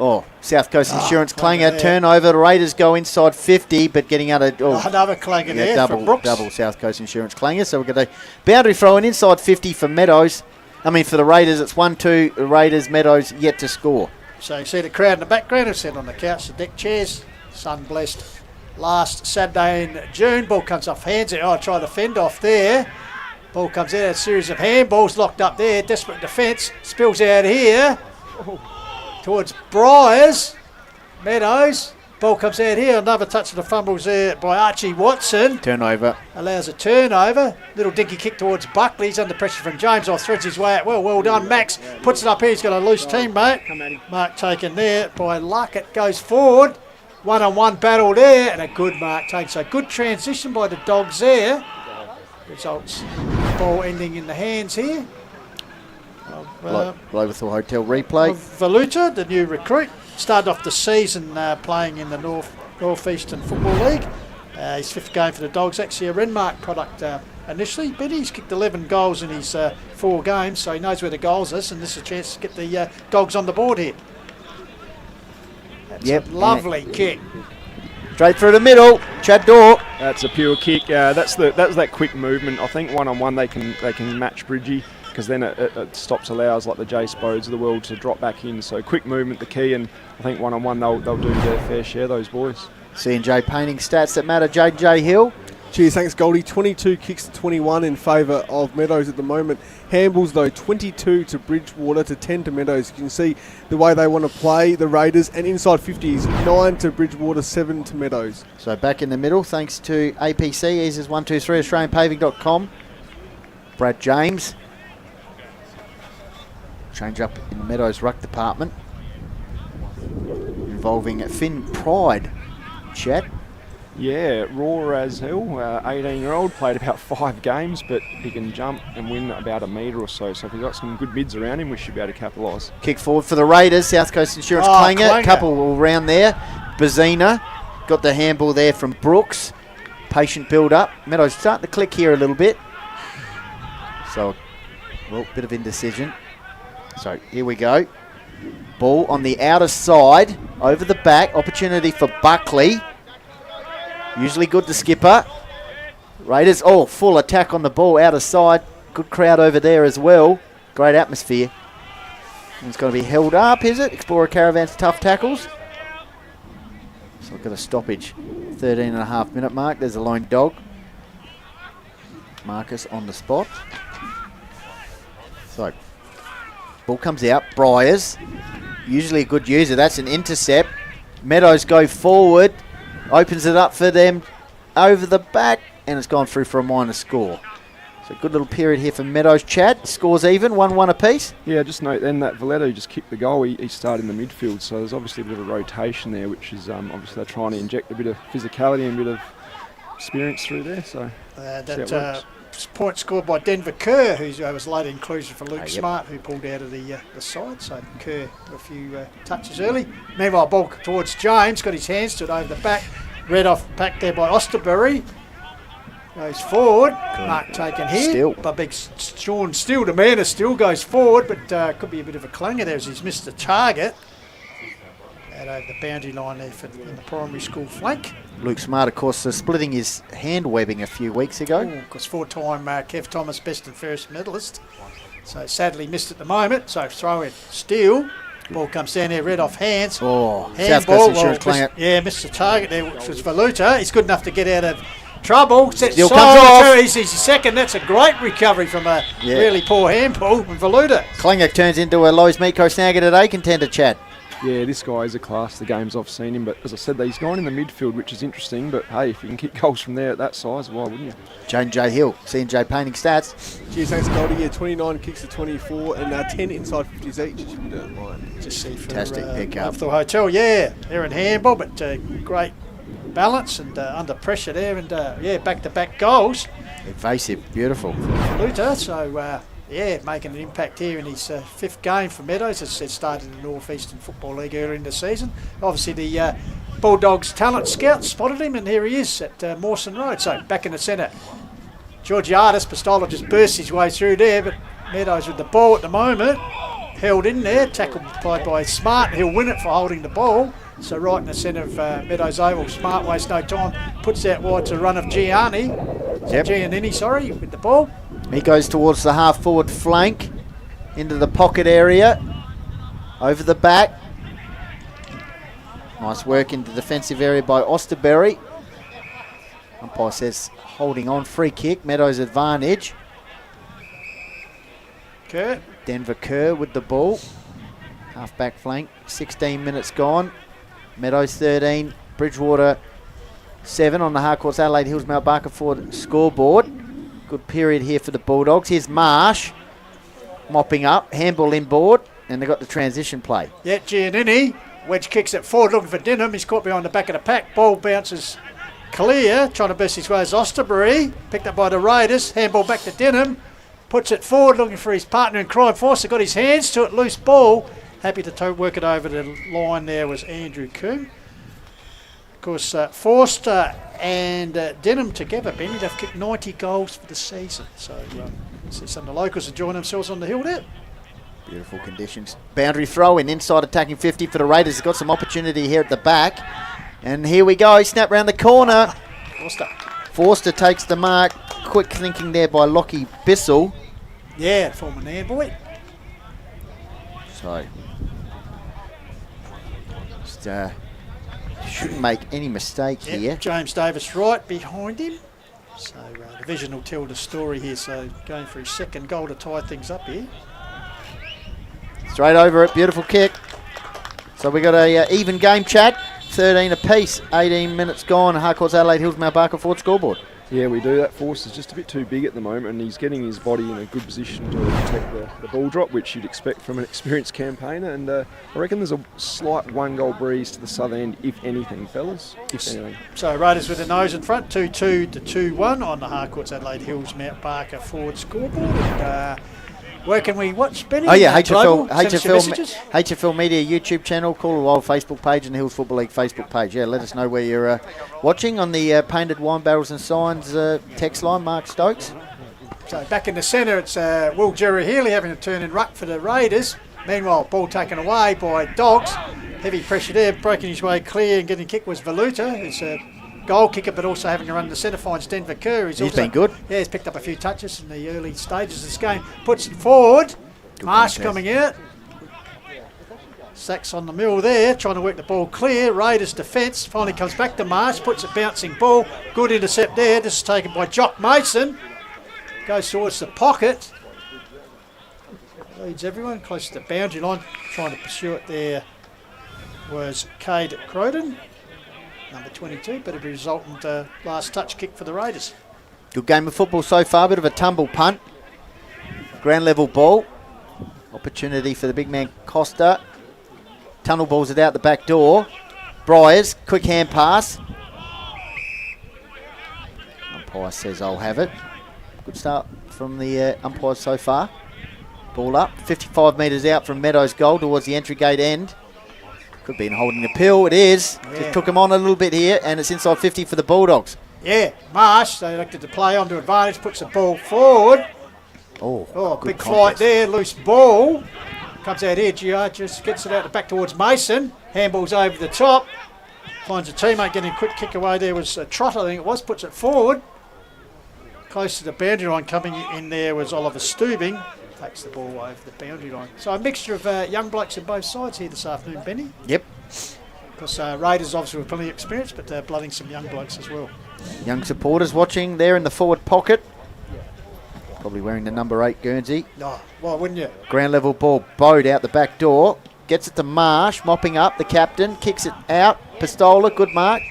Oh, South Coast Insurance clanger. Turnover. The Raiders go inside 50, but getting out of... another clanger there for Brooks. Double South Coast Insurance clanger. So we're going to boundary throw in inside 50 for Meadows. I mean, for the Raiders, it's 1-2. The Raiders, Meadows yet to score. So you see the crowd in the background have sat on the couch, the deck chairs. Sun blessed last Saturday in June. Ball comes off hands. Try to fend off there. Ball comes out, a series of handballs locked up there. Desperate defence. Spills out here. Towards Briars. Meadows. Ball comes out here. Another touch of the fumbles there by Archie Watson. Turnover. Allows a turnover. Little dinky kick towards Buckley. He's under pressure from James. Threads his way out. Well done. Max puts it up here. He's got a loose teammate. Mark taken there by Luck. It goes forward. 1-on-1 battle there. And a good mark taken. So good transition by the Dogs there. Results. Ball ending in the hands here. Gloverthal Hotel replay. Valuta, the new recruit, started off the season playing in the North-Eastern Football League. His fifth game for the Dogs, actually a Renmark product initially, but he's kicked 11 goals in his 4 games, so he knows where the goals is, and this is a chance to get the Dogs on the board here. That's a lovely kick. Straight through the middle, Chad Dorr. That's a pure kick. That's that quick movement. I think 1-on-1 they can match Bridgie, because then it allows like the J Spodes of the world to drop back in. So quick movement, the key, and I think 1-on-1 they'll do their fair share, those boys. C&J painting stats that matter. JJ Hill. Cheers, thanks Goldie. 22 kicks to 21 in favour of Meadows at the moment. Handballs though, 22 to Bridgewater to 10 to Meadows. You can see the way they want to play the Raiders, and inside 50s, 9 to Bridgewater, 7 to Meadows. So back in the middle, thanks to APC, Eases 123, AustralianPaving.com. Brad James. Change up in the Meadows ruck department. Involving Finn Pride. Chad. Yeah, raw as hell. 18-year-old, played about 5 games, but he can jump and win about a metre or so. So if we've got some good mids around him, we should be able to capitalise. Kick forward for the Raiders. South Coast Insurance clanger. Couple all round there. Bazina got the handball there from Brooks. Patient build up. Meadows starting to click here a little bit. So, bit of indecision. So here we go. Ball on the outer side, over the back. Opportunity for Buckley. Usually good to skipper. Raiders, full attack on the ball, outer side. Good crowd over there as well. Great atmosphere. And it's going to be held up, is it? Explorer Caravan's tough tackles. So we've got a stoppage. 13.5 minute mark. There's a lone dog. Marcus on the spot. So, ball comes out. Briars. Usually a good user. That's an intercept. Meadows go forward. Opens it up for them over the back, and it's gone through for a minor score. So good little period here for Meadows. Chad, scores even, 1-1 apiece. Yeah, just note then that Valetto just kicked the goal. He started in the midfield, so there's obviously a bit of a rotation there, which is obviously they're trying to inject a bit of physicality and a bit of experience through there. So that point scored by Denver Kerr, who was late inclusion for Luke Smart, who pulled out of the side. So Kerr with a few touches early. Meanwhile, ball towards James, got his hands to it over the back. Read off back there by Osterbury. Goes forward. Mark taken here. Still. But big Sean Still, the man of Still, goes forward, but could be a bit of a clanger there as he's missed the target. Out over the boundary line there in the primary school flank. Luke Smart, of course, splitting his hand webbing a few weeks ago. Because 4-time Kev Thomas best and fairest medalist. So sadly missed at the moment. So throw in still. Ball comes down there, red off hands. Oh, South Coast Insurance Clanger. Missed the target there, which was Valuta. He's good enough to get out of trouble. Still comes off. He's second. That's a great recovery from a really poor handball from Valuta. Clanger turns into a Lowe's Meco Snagger today contender, Chad. Yeah, this guy is a class, the games I've seen him, but as I said, he's gone in the midfield, which is interesting, but hey, if you can kick goals from there at that size, why wouldn't you? Jane J. Hill, C&J painting stats. GSA's goal to 29 kicks to 24 and 10 inside 50s each, if you don't mind. Just see for Fantastic pickup. off the hotel, they're in handball, but great balance and under pressure there, and back-to-back goals. Evasive, beautiful. Luther, so making an impact here in his fifth game for Meadows. As I said, started in the North Eastern Football League earlier in the season. Obviously the Bulldogs talent scout spotted him, and here he is at Mawson Road. So back in the centre, Georgiadis. Pistola just burst his way through there, but Meadows with the ball at the moment. Held in there, tackle played by Smart. He'll win it for holding the ball. So right in the centre of Meadows Oval, Smart wastes no time, puts out wide to run of Giannini, with the ball. He goes towards the half-forward flank, into the pocket area, over the back. Nice work into the defensive area by Osterberry. Umpire says holding on, free kick, Meadows advantage. Kerr. Denver Kerr with the ball. Half-back flank, 16 minutes gone. Meadows 13, Bridgewater 7 on the Harcourts Adelaide Hills Mount Barker Ford scoreboard. Good period here for the Bulldogs. Here's Marsh mopping up, handball inboard, and they've got the transition play. Yeah, Giannini, wedge kicks it forward looking for Denham. He's caught behind the back of the pack. Ball bounces clear, trying to burst his way as Osterbury. Picked up by the Raiders, handball back to Denham. Puts it forward looking for his partner in crime. Forster got his hands to it, loose ball. Happy to work it over the line there was Andrew Coombe. Of course, Forster and Denham together, Benny, they've kicked 90 goals for the season. So see some of the locals enjoying themselves on the hill there. Beautiful conditions. Boundary throw in, inside attacking 50 for the Raiders. They've got some opportunity here at the back. And here we go, snap round the corner. Forster takes the mark. Quick thinking there by Lockie Bissell. Yeah, former Nairne boy. So, just shouldn't make any mistake here. James Davis right behind him. So the vision will tell the story here. So going for his second goal to tie things up here. Straight over it, beautiful kick. So we got a even game, chat. 13 apiece, 18 minutes gone. Harcourts Adelaide Hills Mount Barker Ford scoreboard. Yeah, we do. That force is just a bit too big at the moment, and he's getting his body in a good position to protect the ball drop, which you'd expect from an experienced campaigner. And I reckon there's a slight 1-goal breeze to the southern end, if anything, fellas. If anything. So Raiders with the nose in front, 2-2 to 2-1 on the Harcourts Adelaide Hills Mount Barker Ford scoreboard. And, where can we watch, Benny? Oh yeah, HFL Media YouTube channel, Call Wild Facebook page, and the Hills Football League Facebook page. Yeah, let us know where you're watching on the Painted Wine Barrels and Signs text line. Mark Stokes. So back in the centre, it's Will Jerry Healy having a turn in ruck for the Raiders. Meanwhile, ball taken away by Dogs. Heavy pressure there, breaking his way clear and getting kicked was Valuta. It's a goal kicker, but also having to run the centre, finds Denver Kerr. He's been good. Yeah, he's picked up a few touches in the early stages of this game. Puts it forward. Good Marsh contest. Coming out. Sacks on the middle there, trying to work the ball clear. Raiders defence finally comes back to Marsh, puts a bouncing ball. Good intercept there. This is taken by Jock Mason. Goes towards the pocket. Leads everyone close to the boundary line. Trying to pursue it there was Cade Croden. Number 22, but a resultant last touch kick for the Raiders. Good game of football so far, bit of a tumble punt. Ground level ball. Opportunity for the big man Costa. Tunnel balls it out the back door. Briers, quick hand pass. Umpire says I'll have it. Good start from the umpires so far. Ball up, 55 metres out from Meadows' goal towards the entry gate end. Could be in holding appeal. It is. Yeah. Just took him on a little bit here, and it's inside 50 for the Bulldogs. Yeah, Marsh, they elected to play onto advantage, puts the ball forward. Oh, big flight there, loose ball. Comes out here, GR just gets it out the back towards Mason. Handball's over the top. Finds a teammate getting a quick kick away. There was a Trot, I think it was, puts it forward. Close to the boundary line coming in there was Oliver Stubing. Takes the ball over the boundary line. So a mixture of young blokes on both sides here this afternoon, Benny. Yep. Because Raiders obviously with plenty of experience, but blooding some young blokes as well. Young supporters watching there in the forward pocket. Probably wearing the number 8 Guernsey. Oh, why wouldn't you? Ground level ball, Bode out the back door. Gets it to Marsh, mopping up, the captain. Kicks it out. Pistola, good mark.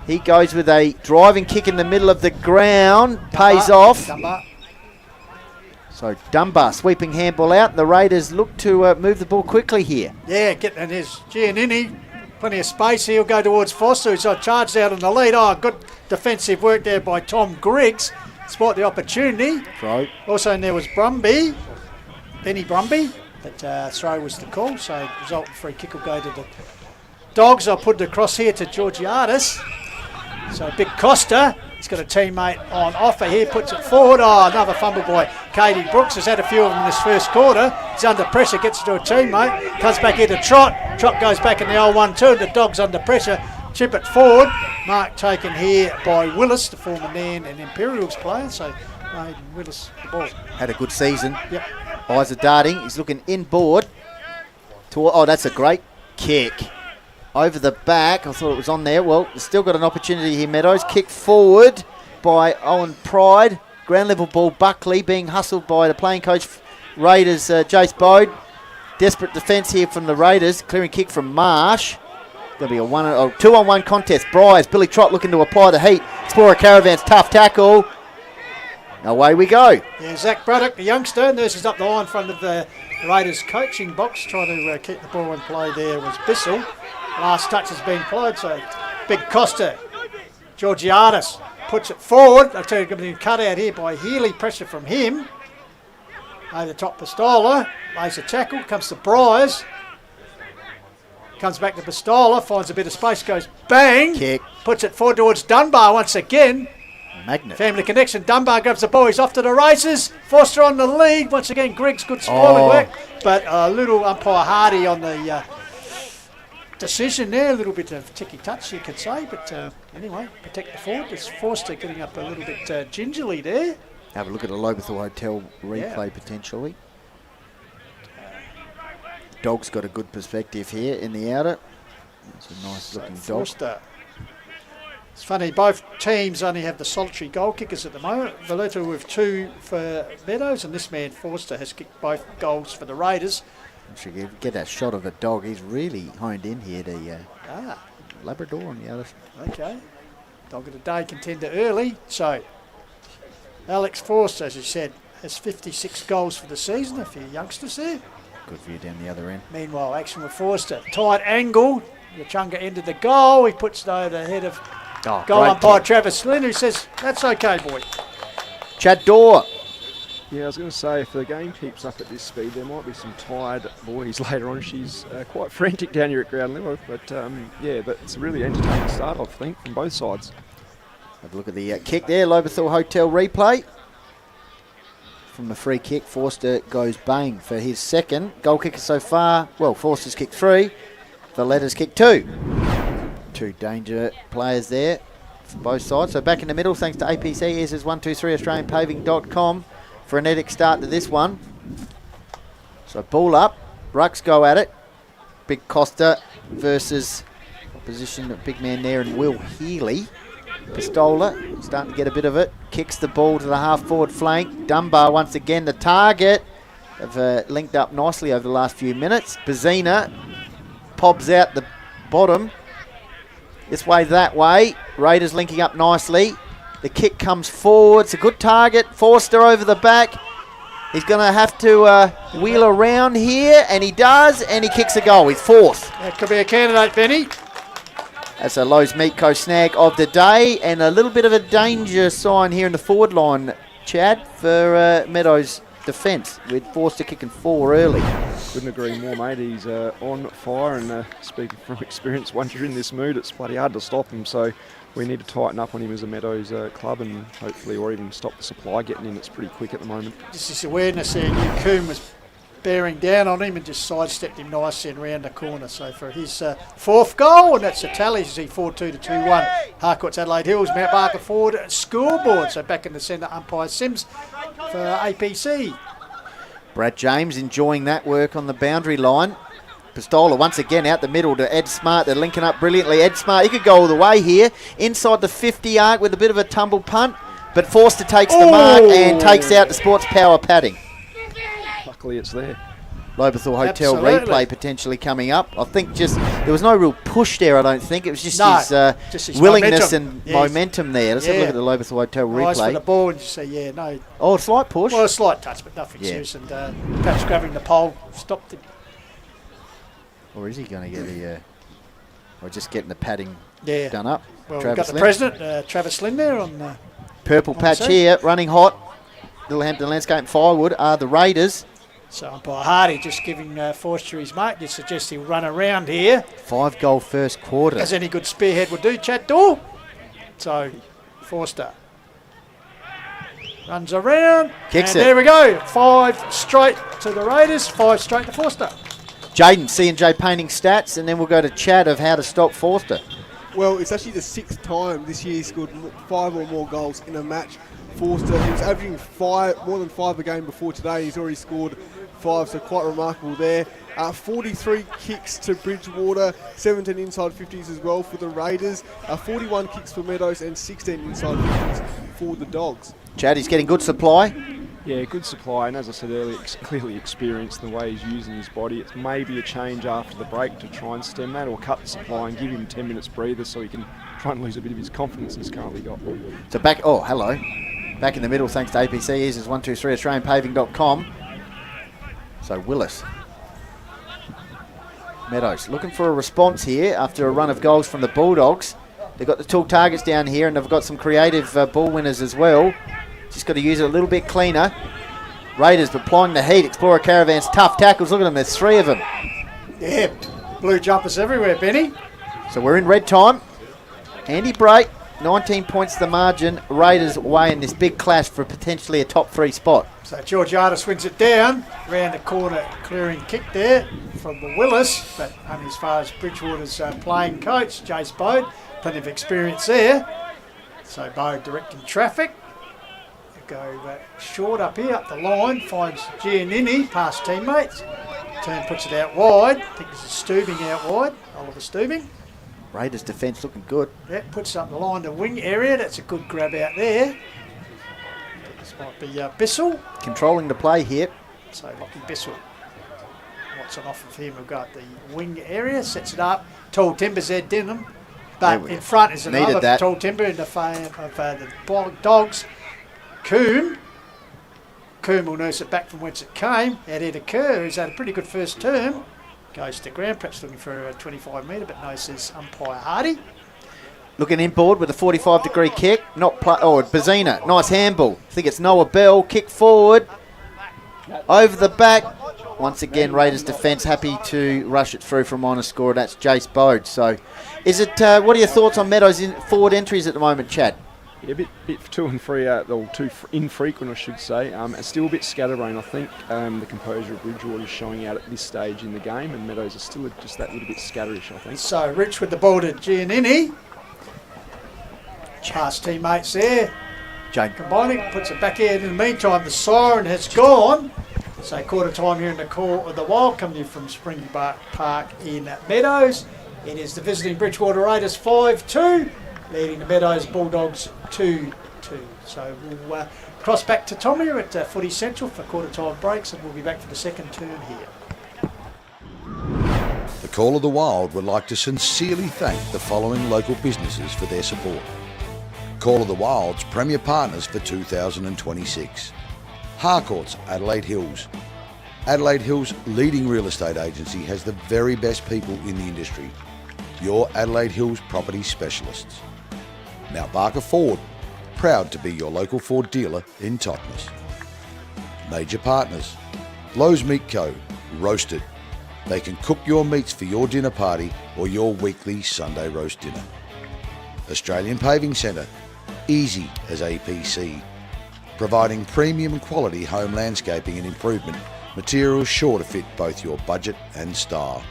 He goes with a driving kick in the middle of the ground. Pays off. Dunbar. So Dunbar sweeping handball out. The Raiders look to move the ball quickly here. Yeah, and there's Giannini. Plenty of space. He'll go towards Foster, who's charged out on the lead. Oh, good defensive work there by Tom Griggs. Spot the opportunity. Throw. Also in there was Brumby. Benny Brumby. But throw was the call. So resultant free kick will go to the Dogs. I'll put it across here to Georgiadis. So Big Costa. He's got a teammate on offer here, puts it forward. Oh, another fumble by Katie Brooks. Has had a few of them in this first quarter. He's under pressure, gets it to a teammate. Comes back here to Trot. Trot goes back in the old 1-2. The Dogs under pressure. Chip it forward. Mark taken here by Willis, the former Nairne and Imperials player. So Hayden Willis, the ball. Had a good season. Yep. Eyes are darting. He's looking inboard. Oh, that's a great kick. Over the back. I thought it was on there. Well, still got an opportunity here, Meadows. Kick forward by Owen Pride. Ground level ball, Buckley being hustled by the playing coach Raiders, Jace Bode. Desperate defence here from the Raiders. Clearing kick from Marsh. Going to be a 2-on-1 contest. Bryce, Billy Trott looking to apply the heat. Explorer Caravan's tough tackle. Away we go. Yeah, Zach Braddock, the youngster, nurses up the line in front of the Raiders coaching box. Trying to keep the ball in play there was Bissell. Last touch has been applied, so Big Costa. Georgiadis puts it forward. I tell you, going to be cut out here by Healy. Pressure from him. Over the top, Pistola. Lays a tackle. Comes to Bryce. Comes back to Pistola. Finds a bit of space. Goes bang. Kick. Puts it forward towards Dunbar once again. Magnet. Family connection. Dunbar grabs the ball. He's off to the races. Foster on the lead. Once again, Griggs, good spoiling work. But a little umpire Hardy on the decision there. A little bit of ticky touch, you could say. But anyway, protect the forward. It's Forster getting up a little bit gingerly there. Have a look at a Lobethal Hotel replay potentially. Dog's got a good perspective here in the outer. It's a nice looking dog. Forster. It's funny, both teams only have the solitary goal kickers at the moment. Valletta with 2 for Meadows, and this man Forster has kicked both goals for the Raiders. Should get that shot of the dog. He's really honed in here. The Labrador on the other side. Okay. Dog of the day contender early. So, Alex Forster, as you said, has 56 goals for the season. A few youngsters there. Good view down the other end. Meanwhile, action with Forster. Tight angle. Yachunga ended the goal. He puts it over the head of goal umpire Travis Lynn, who says, that's okay, boy. Chad Dorr. Yeah, I was going to say, if the game keeps up at this speed, there might be some tired boys later on. She's quite frantic down here at ground level, but yeah, but it's a really entertaining start, I think, from both sides. Have a look at the kick there, Lobethal Hotel replay. From the free kick, Forster goes bang for his second. Goal kicker so far, well, Forster's kicked 3, Valletta's kicked 2. 2 danger players there for both sides. So back in the middle, thanks to APC, here's 123 AustralianPaving.com. Frenetic start to this one. So ball up, Rucks go at it. Big Costa versus opposition, big man there, and Will Healy. Pistola starting to get a bit of it. Kicks the ball to the half-forward flank. Dunbar once again the target. Have linked up nicely over the last few minutes. Bazina pobs out the bottom. This way, that way. Raiders linking up nicely. The kick comes forward. It's a good target. Forster over the back. He's going to have to wheel around here, and he does, and he kicks a goal. He's 4th. That could be a candidate, Benny. That's a Lowe's Meatco snag of the day, and a little bit of a danger sign here in the forward line, Chad, for Meadows' defence, with Forster kicking 4 early. Couldn't agree more, mate. He's on fire, and speaking from experience, once you're in this mood, it's bloody hard to stop him. So we need to tighten up on him as a Meadows club, and hopefully, or even stop the supply getting in. It's pretty quick at the moment. Just this awareness there. New Coombe was bearing down on him and just sidestepped him nicely and round the corner. So for his fourth goal, and that's a tally. You see 4-2 to 2-1. Harcourt's Adelaide Hills, Mount Barker forward scoreboard. So back in the centre, umpire Sims for APC. Brad James enjoying that work on the boundary line. Pistola once again out the middle to Ed Smart. They're linking up brilliantly. Ed Smart, he could go all the way here. Inside the 50 arc with a bit of a tumble punt. But Forster takes the mark and takes out the Sports Power padding. Luckily it's there. Loberthal Hotel Absolutely. replay potentially coming up. I think just there was no real push there, I don't think. It was just his willingness momentum. and momentum there. Let's have a look at the Loberthal Hotel Nice for replay. the ball and you say, yeah, no. Oh, a slight push. Well, a slight touch, but nothing serious. And perhaps grabbing the pole stopped it. Or is he going to get or just getting the padding Yeah. done up? Well, Travis we've got the Lynn. president, Travis Lynn, there on Purple on patch the here, running hot. Littlehampton Landscape and Firewood are the Raiders. So umpire Hardy just giving Forster his mark. Just suggests he'll run around here. 5-goal first quarter. As any good spearhead would do, Chad Dorr. So Forster runs around. Kicks and it. There we go. 5 straight to the Raiders, 5 straight to Forster. Jaden, C&J painting stats, and then we'll go to Chad of how to stop Forster. Well, it's actually the 6th time this year he scored 5 or more goals in a match. Forster, he was averaging more than 5 a game before today. He's already scored 5, so quite remarkable there. 43 kicks to Bridgewater, 17 inside 50s as well for the Raiders, 41 kicks for Meadows and 16 inside 50s for the Dogs. Chad, he's getting good supply. Yeah, good supply, and as I said earlier, clearly experienced in the way he's using his body. It's maybe a change after the break to try and stem that, or cut the supply and give him 10 minutes breather so he can try and lose a bit of his confidence he's currently got. So back, oh, hello. Back in the middle, thanks to APC, is 123 AustralianPaving.com. So Willis. Meadows looking for a response here after a run of goals from the Bulldogs. They've got the tall targets down here and they've got some creative ball winners as well. Just got to use it a little bit cleaner. Raiders applying the heat. Explorer Caravans, tough tackles. Look at them, there's 3 of them. Yeah, blue jumpers everywhere, Benny. So we're in red time. Handy break. 19 points the margin. Raiders away in this big clash for potentially a top 3 spot. So Georgiadis wins it down. Round the corner, clearing kick there from Willis. But only as far as Bridgewater's playing coach, Jace Bode. Plenty of experience there. So Bode directing traffic. Go short up here, up the line, finds Giannini, past teammates. Turn puts it out wide. I think this is Stubing out wide, Oliver Stubing. Raiders defence looking good. Yeah, puts up the line to wing area. That's a good grab out there. This might be Bissell. Controlling the play here. So Lockie Bissell. What's on off of him? We've got the wing area, sets it up. Tall Timbers there, Denham. But in front is another tall timber in the frame of the Dogs. Coombe will nurse it back from whence it came. Out here to Kerr, who's had a pretty good first term. Goes to ground, perhaps looking for a 25 metre, but no, says umpire Hardy. Looking inboard with a 45-degree kick. Bazina, nice handball. I think it's Noah Bell, kick forward. Over the back. Once again, Raiders defence happy to rush it through for a minor scorer. That's Jace Bode. So, is it? What are your thoughts on Meadows' forward entries at the moment, Chad? Yeah, a bit 2 and 3, or too infrequent, I should say. It's still a bit scatterbrained. I think the composure of Bridgewater is showing out at this stage in the game, and Meadows is still just that little bit scatterish, I think. So Rich with the ball to Giannini. Past teammates there. Jane. Combining, puts it back here. In the meantime, the siren has gone. So quarter time here in the Court of the Wild, coming in from Springybark Park in Meadows. It is the visiting Bridgewater Raiders 5-2. Leading the Meadows Bulldogs 2-2. So we'll cross back to Tommy at Footy Central for quarter time breaks, and we'll be back for the second term here. The Call of the Wild would like to sincerely thank the following local businesses for their support. Call of the Wild's premier partners for 2026. Harcourt's Adelaide Hills. Adelaide Hills' leading real estate agency has the very best people in the industry. Your Adelaide Hills property specialists. Mount Barker Ford, proud to be your local Ford dealer in Totnes. Major partners, Lowe's Meat Co, roasted. They can cook your meats for your dinner party or your weekly Sunday roast dinner. Australian Paving Centre, easy as APC, providing premium quality home landscaping and improvement Materials sure to fit both your budget and style.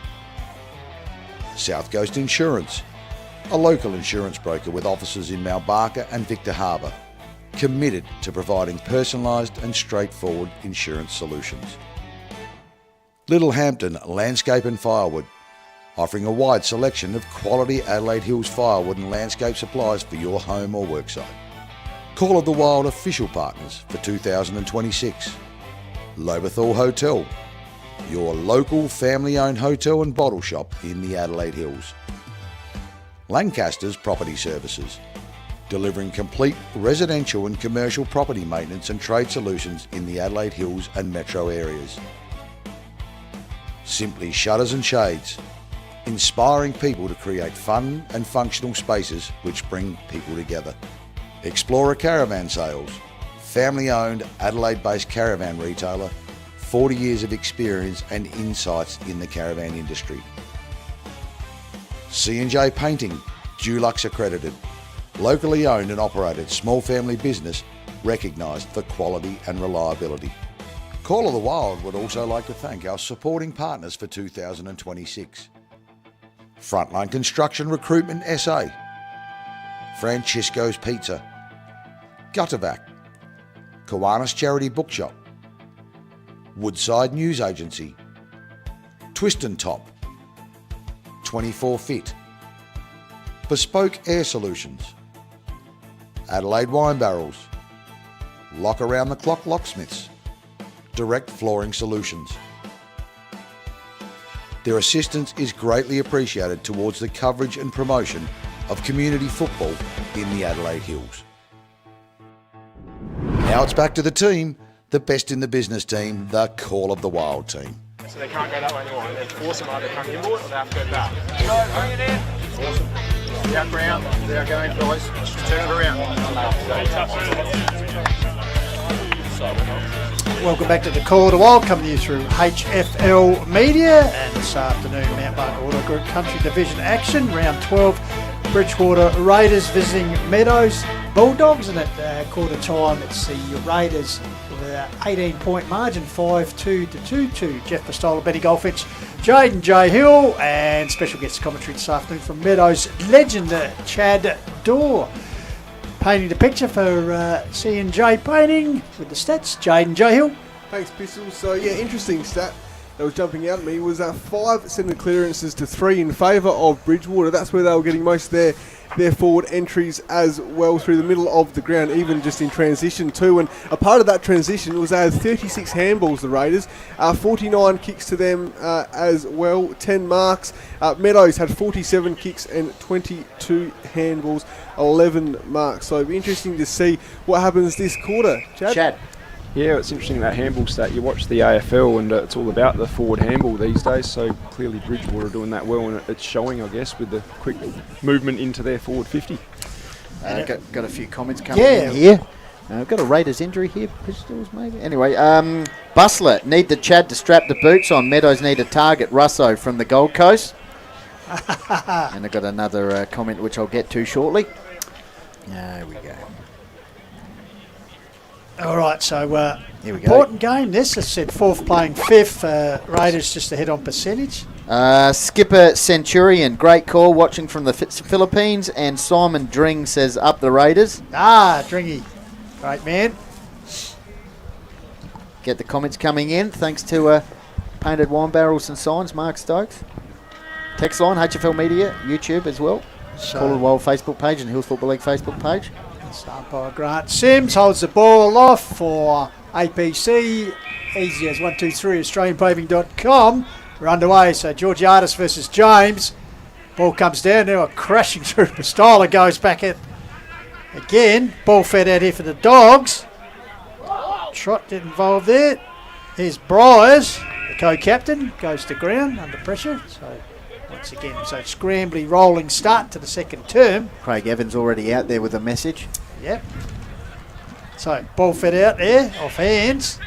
South Coast Insurance, a local insurance broker with offices in Mount Barker and Victor Harbour, committed to providing personalised and straightforward insurance solutions. Littlehampton Landscape and Firewood, offering a wide selection of quality Adelaide Hills firewood and landscape supplies for your home or worksite. Call of the Wild official partners for 2026. Loberthal Hotel, your local family-owned hotel and bottle shop in the Adelaide Hills. Lancaster's Property Services, delivering complete residential and commercial property maintenance and trade solutions in the Adelaide Hills and metro areas. Simply Shutters and Shades, inspiring people to create fun and functional spaces which bring people together. Explorer Caravan Sales, family-owned Adelaide-based caravan retailer, 40 years of experience and insights in the caravan industry. C&J Painting, Dulux accredited, locally owned and operated small family business recognised for quality and reliability. Call of the Wild would also like to thank our supporting partners for 2026. Frontline Construction Recruitment SA, Francisco's Pizza, Guttervac, Kiwanis Charity Bookshop, Woodside News Agency, Twist and Top, 24 Fit, Bespoke Air Solutions, Adelaide Wine Barrels, Lock Around the Clock Locksmiths, Direct Flooring Solutions. Their assistance is greatly appreciated towards the coverage and promotion of community football in the Adelaide Hills. Now it's back to the team, the best in the business team, the Call of the Wild team. So they can't go that way anymore. And then force them either come inboard or they have to go back. Go, bring it in. Force them. Out ground. They're going, guys. Just turn it around. Welcome back to the Call of the Wild, coming to you through HFL Media. And this afternoon, Mount Barker Auto Group Country Division action, round 12. Bridgewater Raiders visiting Meadows Bulldogs, and at quarter time it's the Raiders with an 18-point margin, 5-2 to 2-2. Jeff Pistola, Benny Goldfinch, Jaden J. Hill, and special guest commentary this afternoon from Meadows legend Chad Dorr. Painting the picture for C&J Painting with the stats, Jaden J. Hill. Thanks, Pistol. So, yeah, interesting stat that was jumping out at me was 5 centre clearances to 3 in favour of Bridgewater. That's where they were getting most of their forward entries as well through the middle of the ground, even just in transition too. And a part of that transition was they had 36 handballs, the Raiders, 49 kicks to them as well, 10 marks. Meadows had 47 kicks and 22 handballs, 11 marks. So it'll be interesting to see what happens this quarter. Chad? Yeah, it's interesting that handball stat. You watch the AFL and it's all about the forward handball these days, so clearly Bridgewater are doing that well, and it's showing, I guess, with the quick movement into their forward 50. Got a few comments coming in here. We've got a Raiders injury here, Pistols maybe. Anyway, Bustler, need the Chad to strap the boots on. Meadows need to target Russo from the Gold Coast. And I've got another comment which I'll get to shortly. There we go. All right, so here we go. Important game this. As said, fourth playing fifth. Raiders just ahead on percentage. Skipper Centurion, great call, watching from the Philippines. And Simon Dring says, up the Raiders. Dringy, great man. Get the comments coming in. Thanks to Painted Wine Barrels and Signs, Mark Stokes. Text line, HFL Media, YouTube as well. Call of the Wild Facebook page and Hills Football League Facebook page. Start by Grant Sims, holds the ball off for APC. Easy as 123 AustralianPaving.com. We're underway, so Georgiadis versus James. Ball comes down, now crashing through. Pistola goes back at again. Ball fed out here for the Dogs. Trot get involved there. Here's Bryers, the co-captain, goes to ground under pressure. So once again, so scrambly rolling start to the second term. Craig Evans already out there with a message. Yep. So ball fed out there, off hands.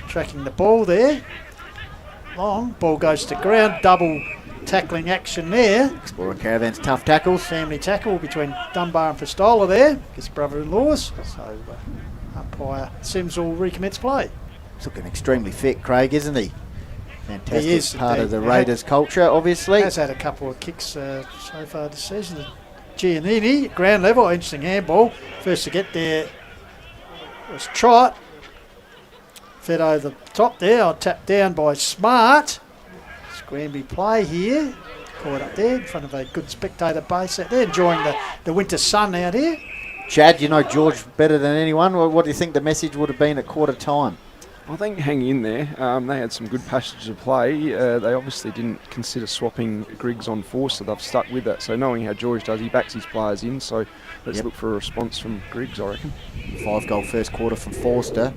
Tracking the ball there. Long, ball goes to ground, double tackling action there. Explorer Caravan's tough tackles. Family tackle between Dunbar and Pistola there. His brother-in-laws. So umpire Sims will recommence play. He's looking extremely fit, Craig, isn't he? Fantastic. He is, part indeed. of the Raiders culture, obviously. Has had a couple of kicks so far this season. Giannini, ground level, interesting handball. First to get there was Trott. Fed over the top there, tapped down by Smart. Scramby play here. Caught up there in front of a good spectator base out there, enjoying the winter sun out here. Chad, you know George better than anyone. What do you think the message would have been at quarter time? I think hang in there. They had some good passages of play. They obviously didn't consider swapping Griggs on Forster. They've stuck with that. So knowing how George does, he backs his players in. So let's look for a response from Griggs, I reckon. 5-goal first quarter from Forster.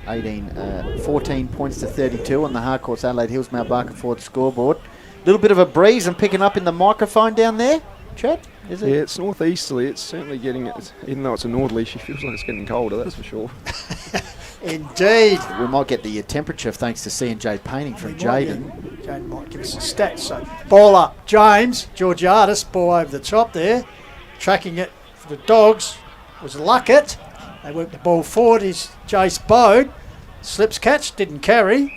14 points to 32 on the Harcourts Adelaide Hills Mount Barker Ford scoreboard. A little bit of a breeze and picking up in the microphone down there, Chad, is it? Yeah, it's northeasterly. It's certainly getting it. Even though it's a northerly, she feels like it's getting colder, that's for sure. Indeed. We might get the temperature thanks to C&J painting from Jaden. Jaden might give us some stats. So ball up, James, Georgiadis, ball over the top there. Tracking it for the Dogs was Luckett. They work the ball forward, is Jace Bode. Slips catch, didn't carry.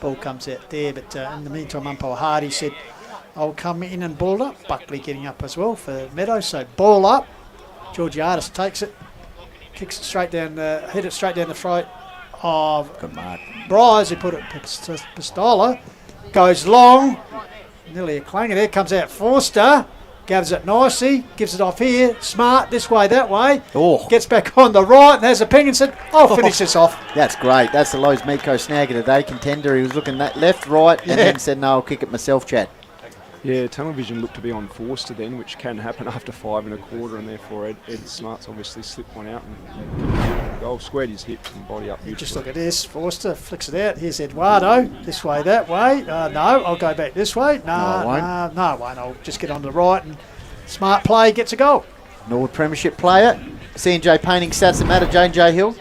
Ball comes out there, but in the meantime, umpire Hardy said, I'll come in and ball up. Buckley getting up as well for Meadows, so ball up. Georgiadis takes it, kicks it straight down, hit it straight down the throat of Bryce, who put it Pistola. Goes long, nearly a clanger there, comes out Forster. Gathers it nicely, gives it off here. Smart, this way, that way. Oh. Gets back on the right and has a ping and said, I'll finish this off. That's great. That's the Lowe's Miko snag of the day. Contender, he was looking that left, right, and then said, no, I'll kick it myself, Chad. Yeah, tunnel vision looked to be on Forster then, which can happen after 5 1/4, and therefore Ed Smart's obviously slipped one out and goal, squared his hips and body up. Just look at this. Forster flicks it out. Here's Eduardo. This way, that way. No, I'll go back this way. No, I won't. I'll just get on the right and smart play gets a goal. Norwood Premiership player. C&J painting stats that matter. J&J Hill.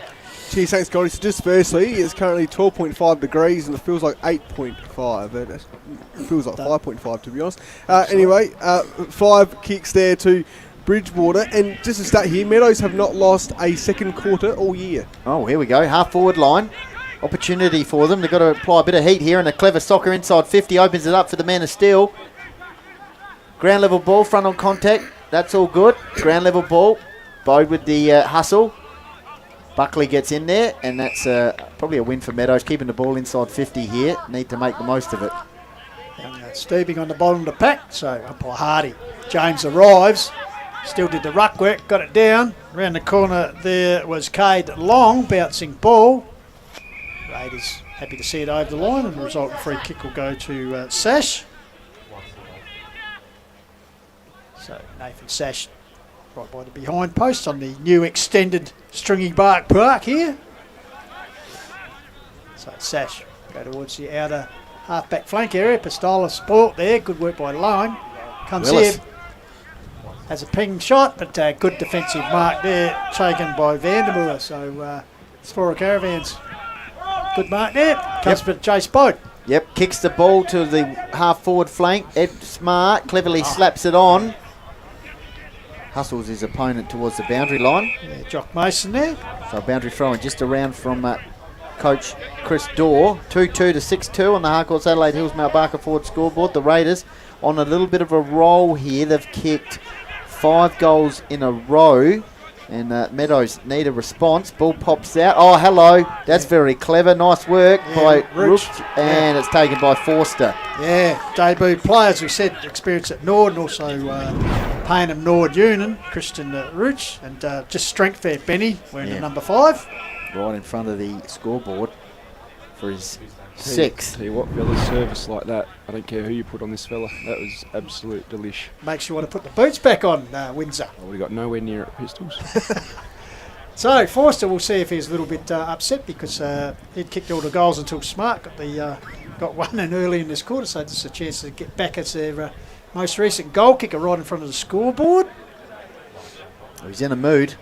Geez, thanks, Scotty. So just firstly, it's currently 12.5 degrees and it feels like 8.5. It feels like 5.5 to be honest. Anyway, 5 kicks there to Bridgewater. And just to start here, Meadows have not lost a second quarter all year. Oh, here we go. Half forward line. Opportunity for them. They've got to apply a bit of heat here, and a clever soccer inside 50 opens it up for the man of steel. Ground level ball, front on contact. That's all good. Ground level ball. Bode with the hustle. Buckley gets in there, and that's probably a win for Meadows. Keeping the ball inside 50 here. Need to make the most of it. Steeping on the bottom of the pack, so umpire Hardy. James arrives. Still did the ruck work, got it down. Around the corner there was Cade Long, bouncing ball. Raiders happy to see it over the line, and the resultant free kick will go to Sash. So Nathan Sash right by the behind post on the new extended Stringybark Park here. So Sash go towards the outer half-back flank area. Pistola sport there, good work by Lone. Comes Willis. here, has a ping shot, but good defensive mark there, taken by Vandermoor. So it's for Caravans. Good mark there. Comes for Jace Bode. Yep, kicks the ball to the half-forward flank. Ed Smart cleverly slaps it on. Hustles his opponent towards the boundary line. Yeah, Jock Mason there. So boundary throwing just around from Coach Chris Dorr. 2-2 to 6-2 on the Harcourts Adelaide Hills Mount Barker Ford scoreboard. The Raiders on a little bit of a roll here. They've kicked 5 goals in a row. And Meadows need a response. Ball pops out. Oh, hello. That's very clever. Nice work by Rook. And it's taken by Forster. Yeah, debut players, we said, experience at Nord, and also Paynham Nord Union, Christian Rooch, and just strength there, Benny, wearing the number 5. Right in front of the scoreboard for his 6th. Tell you what, fellas, service like that, I don't care who you put on this fella, that was absolute delish. Makes you want to put the boots back on, Windsor. Well, we got nowhere near it, Pistols. So Forster, we'll see if he's a little bit upset because he'd kicked all the goals until Smart got one in early in this quarter, so this is a chance to get back as their most recent goal kicker right in front of the scoreboard. He's in a mood.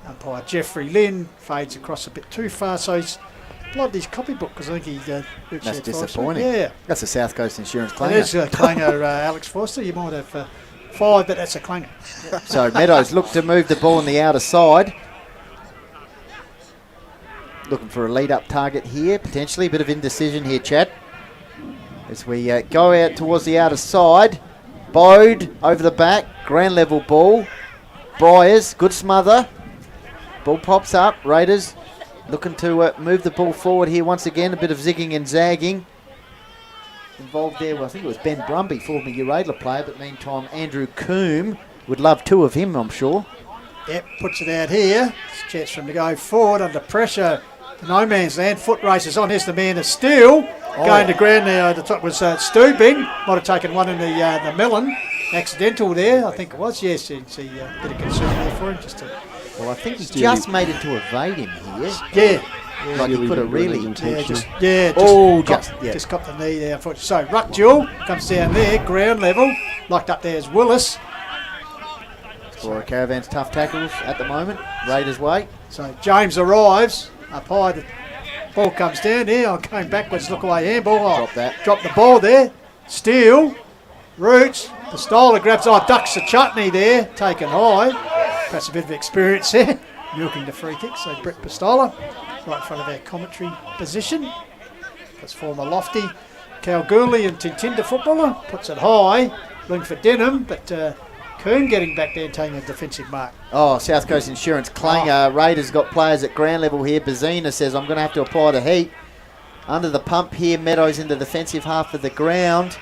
Umpire Jeffrey Lynn fades across a bit too far, so he's blocked his copybook because I think he... That's disappointing. Yeah. That's a South Coast Insurance clanger. It is clanger Alex Forster. You might have 5, but that's a clanger. So Meadows look to move the ball on the outer side. Looking for a lead-up target here, potentially. A bit of indecision here, Chad. As we go out towards the outer side. Bode over the back, ground level ball. Briars, good smother. Ball pops up, Raiders looking to move the ball forward here once again. A bit of zigging and zagging involved there. Well, I think it was Ben Brumby, former Uradler player, but meantime Andrew Coombe would love 2 of him, I'm sure. Yep, puts it out here. It's a chance for him to go forward under pressure. No man's land, foot races on. Here's the man of steel. Going to ground now. The top was stooping. Might have taken one in the melon. Accidental there, I think it was. Yes, it's a bit of concern there for him. Well, I think he's just made it to evade him here. Yeah. Like he could have really... Just copped the knee there, unfortunately. So, ruck duel comes down there, ground level. Locked up there is Willis. Explorer Caravan's tough tackles at the moment. Raiders' way. So, James arrives up high. The ball comes down there. I'm going backwards, look away handball. Drop that. Drop the ball there. Steele. Roots. Pistola grabs, ducks the chutney there. Taken high. Perhaps a bit of experience there. Milking the free kick. So, Brett Pistola. Right in front of our commentary position. That's former Lofty, Kalgoorlie and Tintinda footballer. Puts it high, looking for Denham, but Coombe getting back there and taking a defensive mark. Oh, South Coast Insurance clanger. Raiders got players at ground level here. Bazina says, I'm going to have to apply the heat. Under the pump here, Meadows in the defensive half of the ground.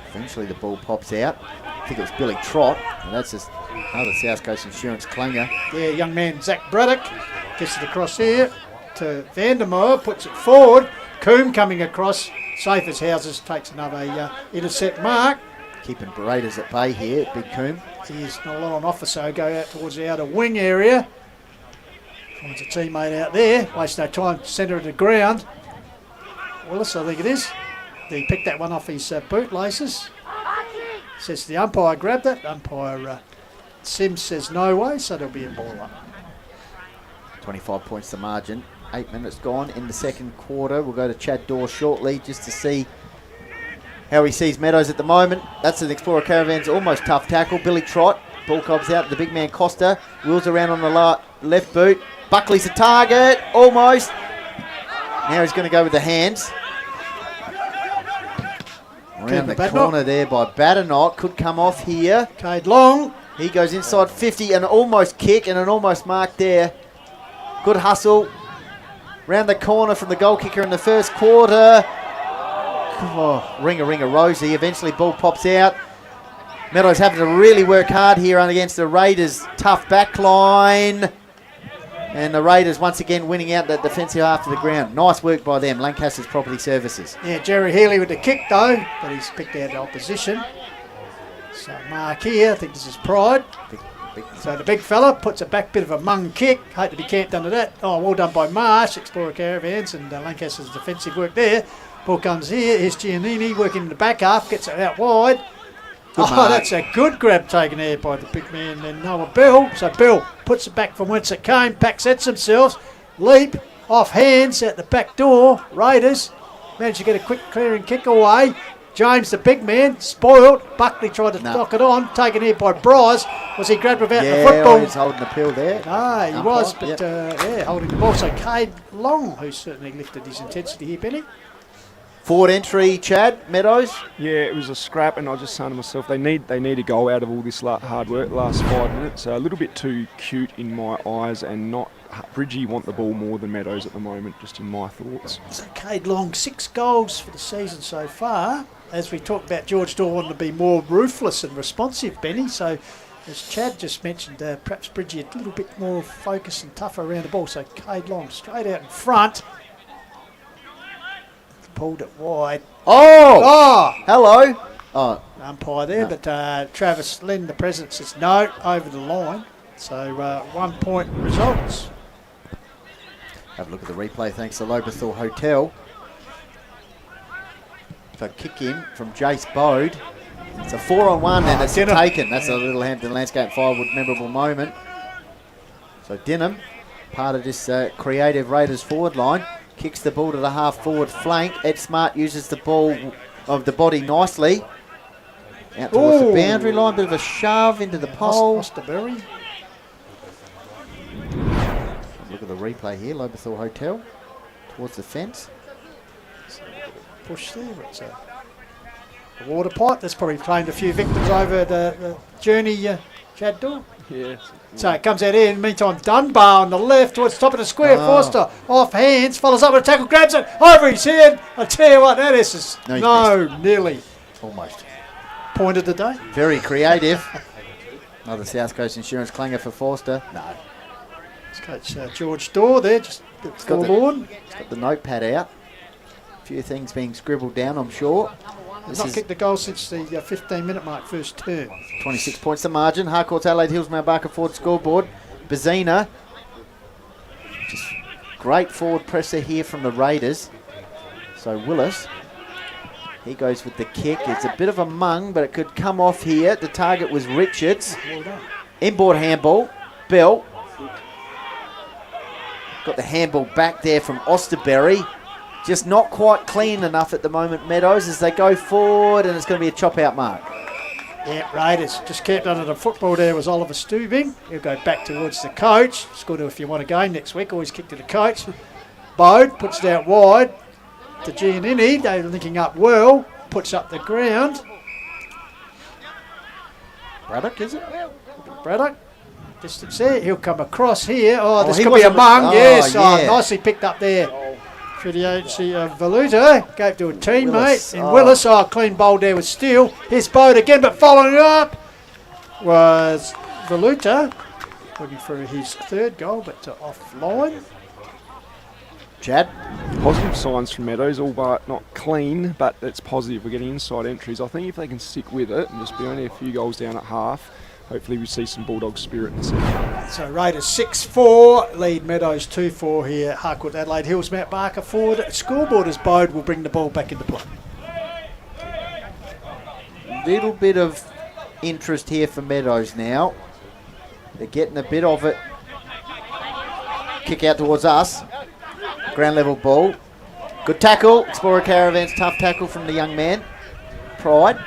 Eventually the ball pops out. I think it was Billy Trott. And that's just another South Coast Insurance clanger. Yeah, young man Zach Braddock gets it across here to Vandermeer, puts it forward. Coombe coming across, safe as houses, takes another intercept mark. Keeping Raiders at bay here, Big Coombe. He is not a lot on offer, so go out towards the outer wing area. Finds a teammate out there, wastes no time, centre of the ground. Willis, I think it is. He picked that one off his bootlaces. Says the umpire grabbed it. Umpire Sims says no way, so there'll be a ball up. 25 points the margin. 8 minutes gone in the second quarter. We'll go to Chad Dawes shortly just to see how he sees Meadows at the moment. That's an Explorer Caravan's almost tough tackle. Billy Trott. Ball cobs out. The big man Costa wheels around on the left boot. Buckley's a target. Almost. Now he's going to go with the hands. Around the corner there by Badenoch. Could come off here. Cade Long. He goes inside 50 and almost kick and an almost mark there. Good hustle. Round the corner from the goal kicker in the first quarter. Oh, ringer, Rosie. Eventually ball pops out. Meadows having to really work hard here against the Raiders' tough back line. And the Raiders once again winning out that defensive half of the ground. Nice work by them, Lancaster's Property Services. Yeah, Jerry Healy with the kick though, but he's picked out the opposition. So mark here, I think this is Pride. So the big fella puts it back, bit of a mung kick. Hope to be camped under that. Oh, well done by Marsh, Explorer Caravans, and Lancaster's defensive work there. Ball comes here, here's Giannini working in the back half, gets it out wide. Good mark. That's a good grab taken there by the big man, then Noah Bell. So Bell puts it back from whence it came, pack sets themselves, leap, off hands at the back door. Raiders managed to get a quick clearing kick away. James, the big man, spoiled. Buckley tried to knock it on, taken here by Bryce. Was he grabbed without the football? Yeah, he was holding the pill there. No, he was, but holding the ball. So Cade Long, who certainly lifted his intensity here, Benny. Forward entry, Chad, Meadows. Yeah, it was a scrap, and I was just saying to myself, they need a goal out of all this hard work last 5 minutes. A little bit too cute in my eyes, and not Bridgie want the ball more than Meadows at the moment, just in my thoughts. So Cade Long, 6 goals for the season so far. As we talked about, George Daw wanted to be more ruthless and responsive, Benny. So, as Chad just mentioned, perhaps Bridgie a little bit more focused and tougher around the ball. So Cade Long straight out in front. Pulled it wide. Oh! Hello. Oh, umpire there, no. But Travis Lynn, the president, says no, over the line. So 1 point results. Have a look at the replay thanks to Lobethal Hotel. So kick in from Jace Bode. It's a 4-on-1 and it's taken. That's a Little Hampton Landscape Firewood memorable moment. So Denham, part of this creative Raiders forward line, kicks the ball to the half forward flank. Ed Smart uses the ball of the body nicely. Out towards the boundary line, bit of a shove into the pole. Osterberry. Look at the replay here, Lobethal Hotel, towards the fence. Push there, it's a water pipe. That's probably claimed a few victims over the journey, Chad Dorr. Yeah. So it comes out here. In the meantime, Dunbar on the left towards the top of the square. Forster off hands, follows up with a tackle, grabs it over his head. I tell you what, that is nearly almost point of the day. Very creative. Another South Coast Insurance clanger for Forster. No. It's Coach George Dorr there, just forlorn. He's got the notepad out. A few things being scribbled down, I'm sure. He's not kicked the goal since the 15-minute mark, first term. 26 points the margin. Harcourt's Adelaide Hills Mount Barker forward scoreboard. Bazina. Just great forward presser here from the Raiders. So Willis, he goes with the kick. It's a bit of a mung, but it could come off here. The target was Richards. Inboard handball. Bell. Got the handball back there from Osterberry. Just not quite clean enough at the moment, Meadows, as they go forward, and it's going to be a chop-out mark. Yeah, Raiders just kept under the football there was Oliver Stubing. He'll go back towards the coach. It's good if you want a game next week, always kick to the coach. Bode puts it out wide to Giannini. They're linking up well. Puts up the ground. Braddock, is it? Braddock. Distance there. He'll come across here. Oh, this could be a mung. Yes, nicely picked up there. For the agency of Valuta, gave to a teammate in Willis. Clean bowl there with Steele. Here's Bode again, but following it up was Valuta, looking for his third goal, but offline. Chad? Positive signs from Meadows, all but not clean, but it's positive. We're getting inside entries. I think if they can stick with it and just be only a few goals down at half, hopefully we see some Bulldog spirit in the second. So Raiders 6-4, lead Meadows 2-4 here. Harcourt Adelaide Hills, Mount Barker forward. Scoreboard as Bode will bring the ball back into play. Little bit of interest here for Meadows now. They're getting a bit of it. Kick out towards us. Ground level ball. Good tackle. Explorer Caravan's tough tackle from the young man. Pride.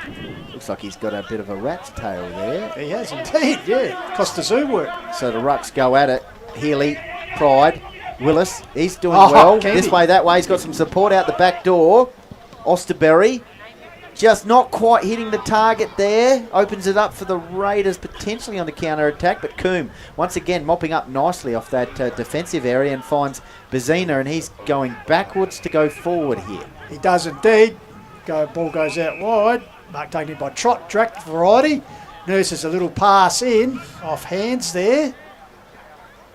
Looks like he's got a bit of a rat's tail there. He has indeed, yeah. Costa Zoo work. So the Rucks go at it. Healy, Pride, Willis. He's doing well. Candy. This way, that way. He's got some support out the back door. Osterberry. Just not quite hitting the target there. Opens it up for the Raiders potentially on the counter-attack. But Coombe, once again, mopping up nicely off that defensive area and finds Bazina, and he's going backwards to go forward here. He does indeed. Ball goes out wide. Mark taken in by Trot, direct variety. Nurses a little pass in, off hands there.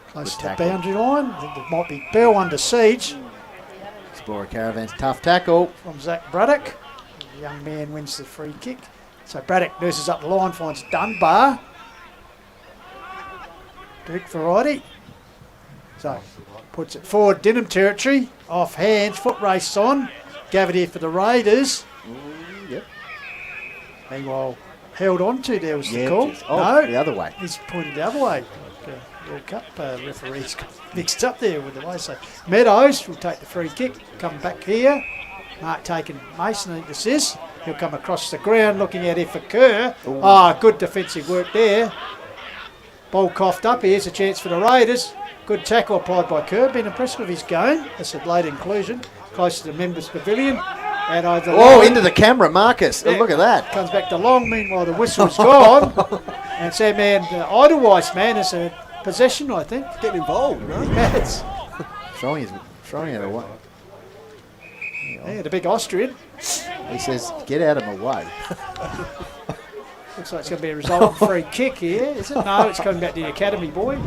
Close to the boundary line. I think it might be Bell under siege. Explorer Caravan's tough tackle. From Zach Braddock. The young man wins the free kick. So Braddock nurses up the line, finds Dunbar. Direct variety. So puts it forward, Denham territory. Off hands, foot race on. Gathered here for the Raiders. Yep. Meanwhile, held on to there was the call. No, the other way. He's pointed the other way. World Cup referees got mixed up there with the way. So Meadows will take the free kick, come back here. Mark taking Mason, I think this is. He'll come across the ground looking at it for Kerr. Good defensive work there. Ball coughed up. Here's a chance for the Raiders. Good tackle applied by Kerr. Been impressed with his game. That's a late inclusion. Close to the members' pavilion. And over the line. Into the camera, Marcus. Yeah, look at that. Comes back to Long. Meanwhile, the whistle's gone. And so, man, Edelweiss, man, is a possession, I think. Getting involved, right? Yes. Throwing it away. Yeah, the big Austrian. He says, get out of my way. Looks like it's going to be a resultant free kick here, is it? No, it's coming back to the academy boy.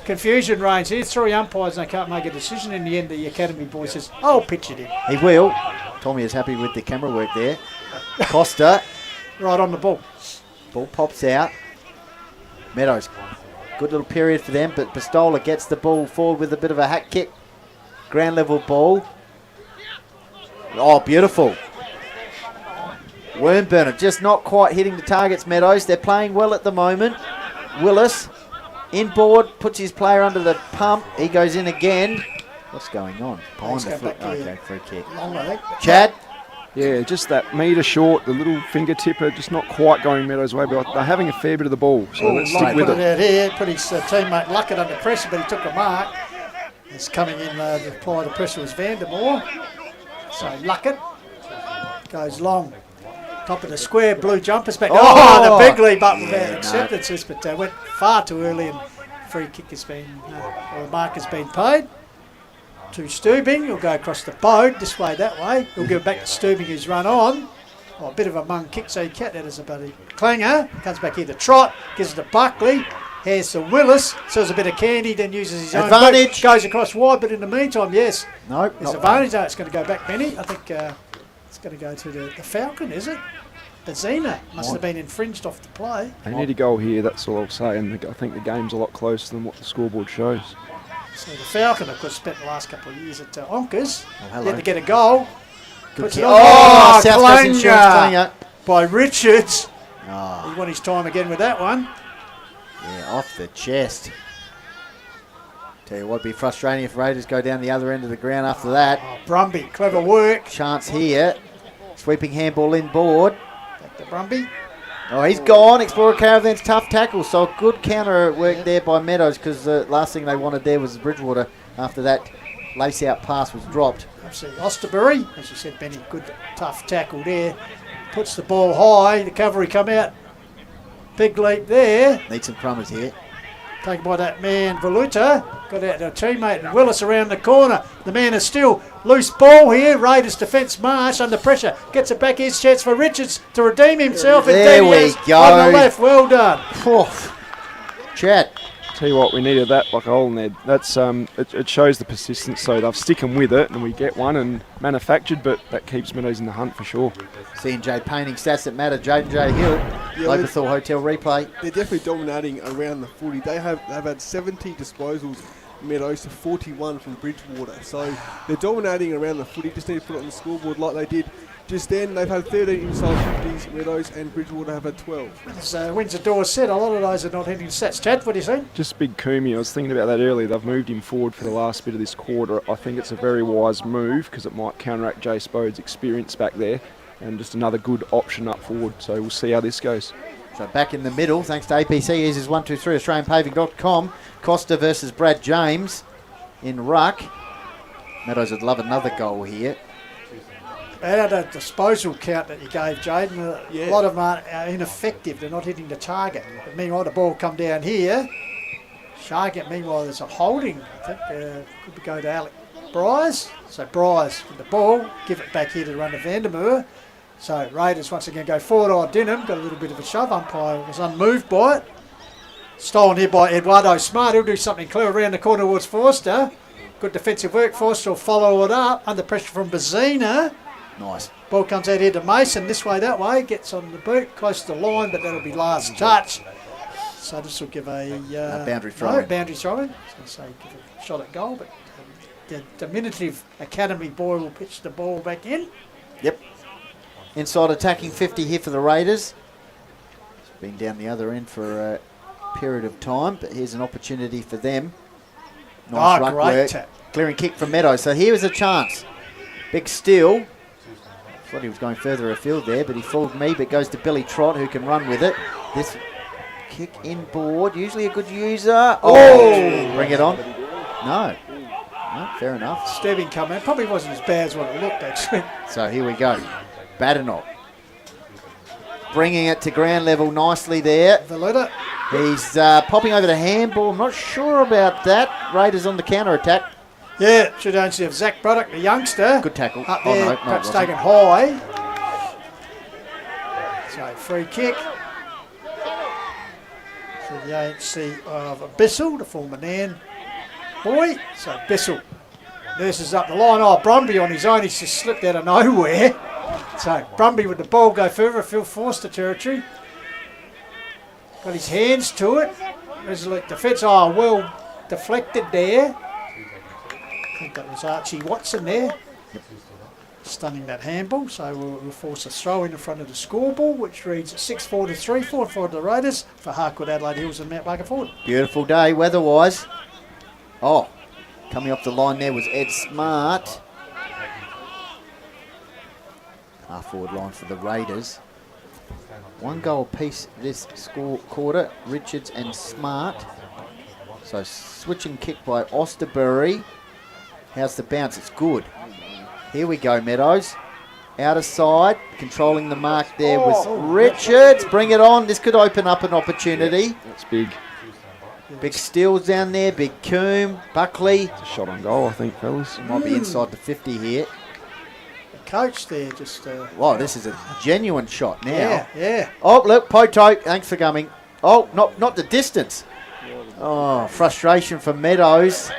Confusion reigns here. 3 umpires and they can't make a decision. In the end, the academy boy says, I'll pitch it in. He will. Tommy is happy with the camera work there. Costa. Right on the ball. Ball pops out. Meadows. Good little period for them, but Pistola gets the ball forward with a bit of a hack kick. Ground level ball. Oh, beautiful. Wormburner just not quite hitting the targets, Meadows. They're playing well at the moment. Willis, inboard, puts his player under the pump. He goes in again. What's going on? Let's Behind the go foot. back here. Okay, free kick. Long, I think. Chad? Yeah, just that metre short, the little finger tipper, just not quite going Meadows' way, but they're having a fair bit of the ball, so let's stick with put it. it out here, put his teammate Luckett under pressure, but he took a mark. He's coming in to apply the pressure was Vandermoor. So Luckett goes long. Top of the square, blue jumpers back. Oh, the big lead, but without acceptances, but went far too early and free kick has been, or the mark has been paid. To Stubing, he'll go across the boat, this way, that way. He'll give it back to Stubing, who's run on. Oh, a bit of a mung kick, so he can't, that is a buddy. Clanger comes back here to Trot, gives it to Buckley. Here's to Willis, sells a bit of candy, then uses his own advantage. boat, goes across wide, but in the meantime, yes. No, it's advantage. No, it's going to go back, Benny. I think it's going to go to the Falcon, is it? Bazina must have been infringed off the play. They need a goal here, that's all I'll say, and I think the game's a lot closer than what the scoreboard shows. So the Falcon, of course, spent the last couple of years at Onkers. hello. Yet to get a goal. Good Puts kick. it on. Oh, South Coast Clanger Insurance Clanger. by Richards. Oh. He won his time again with that one. Yeah, off the chest. Tell you what, it'd be frustrating if Raiders go down the other end of the ground after that. Brumby, clever work. Chance here. Sweeping handball inboard. Back to Brumby. Oh, he's gone. Explorer Caravan's tough tackle. So a good counter work there by Meadows, because the last thing they wanted there was Bridgewater after that lace-out pass was dropped. Absolutely. Osterbury, as you said, Benny, good tough tackle there. Puts the ball high. The cavalry come out. Big leap there. Need some crummers here. Taken by that man, Valuta. Got out to a teammate, and Willis around the corner. The man is still loose ball here. Raiders defence march under pressure. Gets it back. Here's chance for Richards to redeem himself. There we go. On the left. Well done. Chad. Tell you what, we needed that like a hole in there. That's it shows the persistence, so they've sticking with it, and we get one and manufactured, but that keeps Meadows in the hunt for sure. C&J painting stats that matter. Jaden J. Hill, Loberthal Hotel replay. They're definitely dominating around the footy. They've had 70 disposals, Meadows, to 41 from Bridgewater. So they're dominating around the footy. Just need to put it on the scoreboard like they did just then. They've had 13 inside 50s, Meadows, and Bridgewater have had 12. So Windsor Dawes said a lot of those are not hitting stats. Chad, what do you think? Just big Kumi. I was thinking about that earlier. They've moved him forward for the last bit of this quarter. I think it's a very wise move because it might counteract Jay Spode's experience back there, and just another good option up forward. So we'll see how this goes. So back in the middle, thanks to APC, here's his 123 AustralianPaving.com. Costa versus Brad James in ruck. Meadows would love another goal here. Out of the disposal count that you gave, Jaden, a lot of them are ineffective. They're not hitting the target. But meanwhile, the ball come down here. Shargett, meanwhile, there's a holding. I think could go to Alec Bryce. So Bryce with the ball, give it back here to run to Vandermeer. So Raiders once again go forward on Denham. Got a little bit of a shove. Umpire was unmoved by it. Stolen here by Eduardo Smart. He'll do something clever around the corner towards Forster. Good defensive work. Forster will follow it up. Under pressure from Bazina. Nice. Ball comes out here to Mason. This way, that way. Gets on the boot. Close to the line, but that'll be last touch. So this will give a... boundary throw. No, boundary throw. I was going to say give a shot at goal, but the diminutive academy boy will pitch the ball back in. Yep. Inside attacking 50 here for the Raiders. It's been down the other end for a period of time, but here's an opportunity for them. Nice ruck work. Tap. Clearing kick from Meadows. So here was a chance. Big steal. Thought he was going further afield there, but he fooled me, but goes to Billy Trott, who can run with it. This kick inboard, usually a good user. Oh! Bring it on. No. No, fair enough. Stebbing come in. Probably wasn't as bad as what it looked, actually. So here we go. Badenoch. Bringing it to ground level nicely there. Valuta. He's popping over the handball. I'm not sure about that. Raiders on the counter attack. Yeah, should only have Zach Braddock, the youngster. Good tackle. Up there, no, perhaps taken high. So free kick. So the ANC of Bissell, the former Nairne boy. So Bissell nurses up the line. Oh, Brumby on his own. He's just slipped out of nowhere. So Brumby with the ball go further. Phil Forster territory. Got his hands to it. Resolute defence. Oh, well deflected there. I think that was Archie Watson there. Stunning that handball. So we'll force a throw in front of the scoreboard, which reads 6-4 to 3-4 for the Raiders for Harcourt, Adelaide Hills and Mount Barker Ford. Beautiful day weather-wise. Oh, Coming off the line there was Ed Smart. Half forward line for the Raiders. 1 goal apiece this quarter, Richards and Smart. So switching kick by Osterbury. How's the bounce? It's good. Here we go, Meadows. Outer side, controlling the mark there was Richards. Bring it on. This could open up an opportunity. That's big. Big Steels down there, Big Coombe, Buckley. It's a shot on goal, I think, fellas. Might be inside the 50 here. The coach there just... Wow, this is a genuine shot now. Yeah, yeah. Oh, look, Poto, thanks for coming. Oh, not the distance. Oh, frustration for Meadows.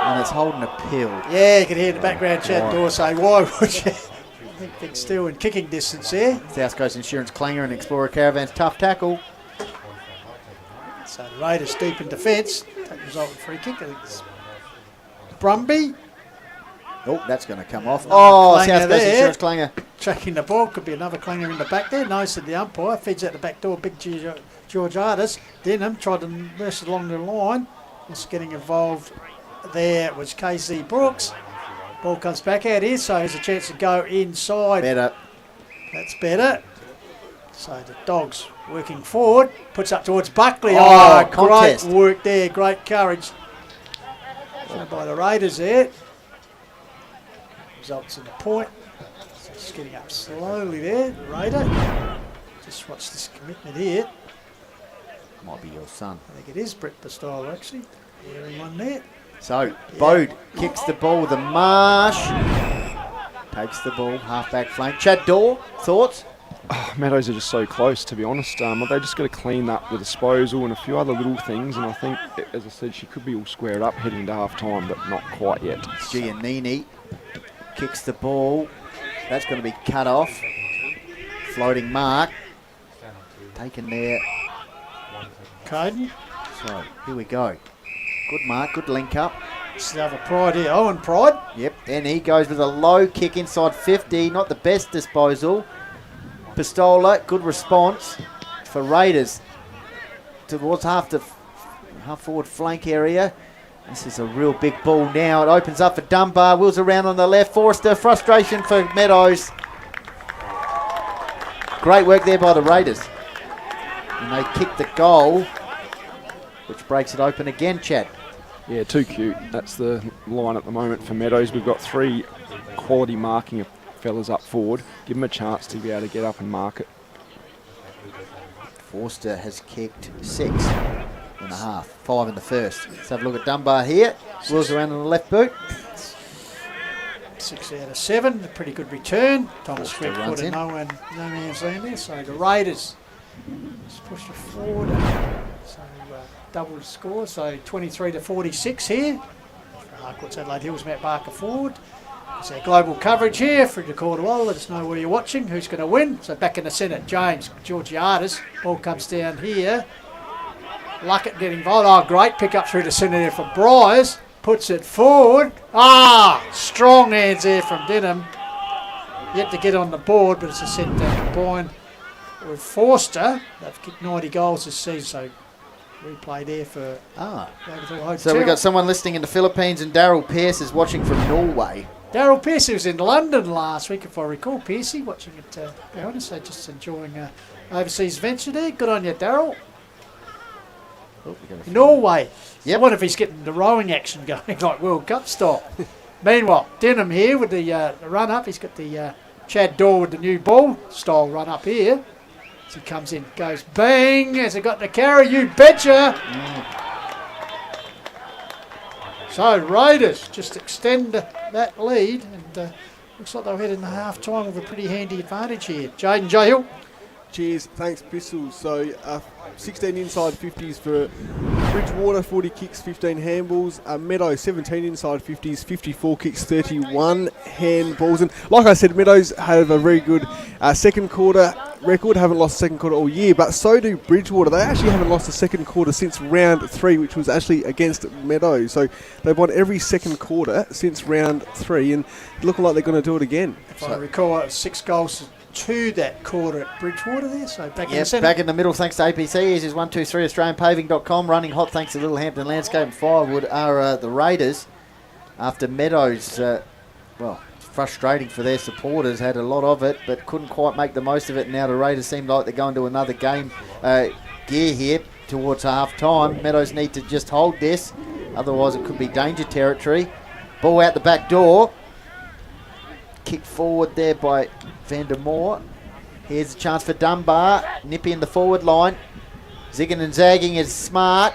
And it's holding a pill. Yeah, you can hear in the background Chad Dorr say, why would you? I think Big still in kicking distance there. South Coast Insurance Clanger and Explorer Caravans, tough tackle. So the Raiders deep in defence. Take the result free kick. I think it's Brumby. Oh, that's going to come off. Oh, Clanger South Coast there. Insurance Clanger. Tracking the ball. Could be another Clanger in the back there. Nice at the umpire. Feeds out the back door. Big George Artis. Denham tried to nurse along the line. Just getting involved there was KC Brooks. Ball comes back out here, so there's a chance to go inside. Better. That's better. So the Dogs working forward. Puts up towards Buckley. Contest. Great work there. Great courage. By the Raiders there. Results in the point. So just getting up slowly there. Raider. Just watch this commitment here. Might be your son. I think it is Brett Pistole actually. Everyone there. So, Bode kicks the ball with a Marsh. Takes the ball, half-back flank. Chad Dorr, thoughts? Meadows are just so close, to be honest. They just got to clean up the disposal and a few other little things. And I think, as I said, she could be all squared up heading to half-time, but not quite yet. Giannini kicks the ball. That's going to be cut off. Floating mark. Taken there. Coden. So, here we go. Good mark, good link up. This is the other Pride here. Owen Pride. Yep, and he goes with a low kick inside 50. Not the best disposal. Pistola, good response for Raiders. Towards half forward flank area. This is a real big ball now. It opens up for Dunbar. Wheels around on the left. Forrester, frustration for Meadows. Great work there by the Raiders. And they kick the goal, which breaks it open again, Chad. Yeah, too cute. That's the line at the moment for Meadows. We've got 3 quality marking fellas up forward. Give them a chance to be able to get up and mark it. Forster has kicked 6.5, 5 in the first. Let's have a look at Dunbar here. Wheels around on the left boot. 6 out of 7. A pretty good return. Thomas Forster Fred runs put in. no man's land there. So the Raiders just pushed it forward. So double the score. So 23 to 46 here. Harcourt's Adelaide Hills, Matt Barker forward. It's our global coverage here. Through the quarter wall. Let us know where you're watching. Who's going to win? So back in the centre, James Georgiadis. Ball comes down here. Luckett getting involved. Oh, great pick up through the centre there for Bryce. Puts it forward. Strong hands there from Denham. Yet to get on the board, but it's a centre combined with Forster. They've kicked 90 goals this season, so replay there for So we've got someone listening in the Philippines, and Daryl Pearce is watching from Norway. Daryl Pearcey was in London last week, if I recall. Pearcey watching it, be honest, so just enjoying overseas venture there. Good on you, Daryl. Norway. Yep. I wonder if he's getting the rowing action going, like World Cup style. Meanwhile, Denham here with the run up. He's got the Chad Dorr with the new ball style run up here. As he comes in, goes bang. Has it got the carry? You betcha. So Raiders just extend that lead, and looks like they'll head in the half time with a pretty handy advantage here. Jaden Jahill. Cheers, thanks Pistols. So 16 inside 50s for Bridgewater, 40 kicks, 15 handballs. Meadows, 17 inside 50s, 54 kicks, 31 handballs. And like I said, Meadows have a very good second quarter record, haven't lost a second quarter all year, but so do Bridgewater. They actually haven't lost a second quarter since round 3, which was actually against Meadows. So they've won every second quarter since round 3, and looking like they're going to do it again. If I recall, it was 6 goals to to that quarter at Bridgewater there. So back in the Yep, centre. back in the middle thanks to APC. Here's his 123 AustralianPaving.com. Running hot thanks to Littlehampton Landscape and Firewood are the Raiders. After Meadows, frustrating for their supporters, had a lot of it, but couldn't quite make the most of it. Now the Raiders seem like they're going to another game gear here towards half-time. Meadows need to just hold this, otherwise it could be danger territory. Ball out the back door. Kick forward there by Vandermoor. Here's a chance for Dunbar. Nippy in the forward line. Zigging and zagging is smart.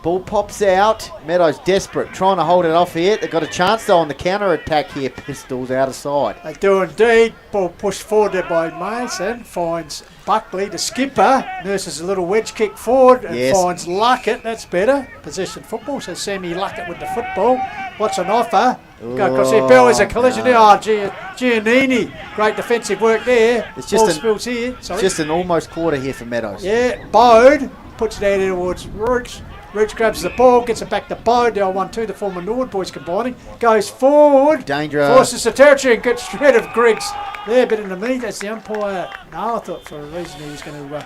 Ball pops out. Meadows desperate, trying to hold it off here. They've got a chance though on the counter-attack here. Pistols out of side. They do indeed. Ball pushed forward there by Mason. Finds Buckley, the skipper. Nurses a little wedge kick forward and finds Luckett. That's better. Possession football. So Sammy Luckett with the football. What's an offer? Go across here. Bell is a collision there. Giannini. Great defensive work there. It's just Ball spills here. It's just an almost quarter here for Meadows. Yeah, Bode puts it out towards Roots. Roots grabs the ball, gets it back to Bode. The 1-2, the former Nord boys combining. Goes forward. Dangerous. Forces the territory and gets rid of Griggs. There, bit in the meat. That's the umpire. No, I thought for a reason he was going to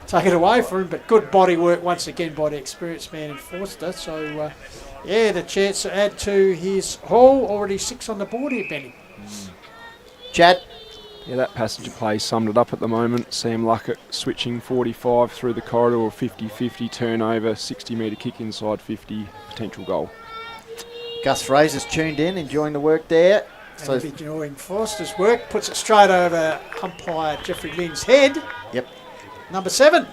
take it away from him. But good body work once again by the experienced man in Forster. So, the chance to add to his haul. Already 6 on the board here, Benny. Chad. Yeah, that passenger play summed it up at the moment. Sam Luckett switching 45 through the corridor, 50-50 turnover, 60-metre kick inside 50, potential goal. Gus Fraser's tuned in, enjoying the work there. So enjoying Forster's work. Puts it straight over umpire Jeffrey Lynn's head. Yep. Number 7.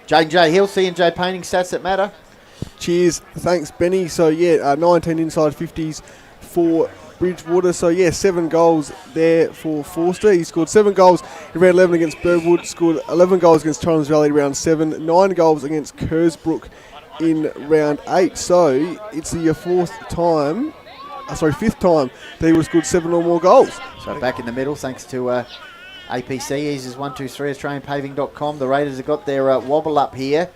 J&J Hill, C&J Painting stats that matter. Cheers. Thanks, Benny. So, 19 inside 50s for Bridgewater. So, 7 goals there for Forster. He scored 7 goals in round 11 against Birdwood, scored 11 goals against Torrens Valley round 7, 9 goals against Kersbrook in round 8. So, it's the fifth time that he would have scored 7 or more goals. So, back in the middle, thanks to APC. Eases 123 AustralianPaving.com. The Raiders have got their wobble up here.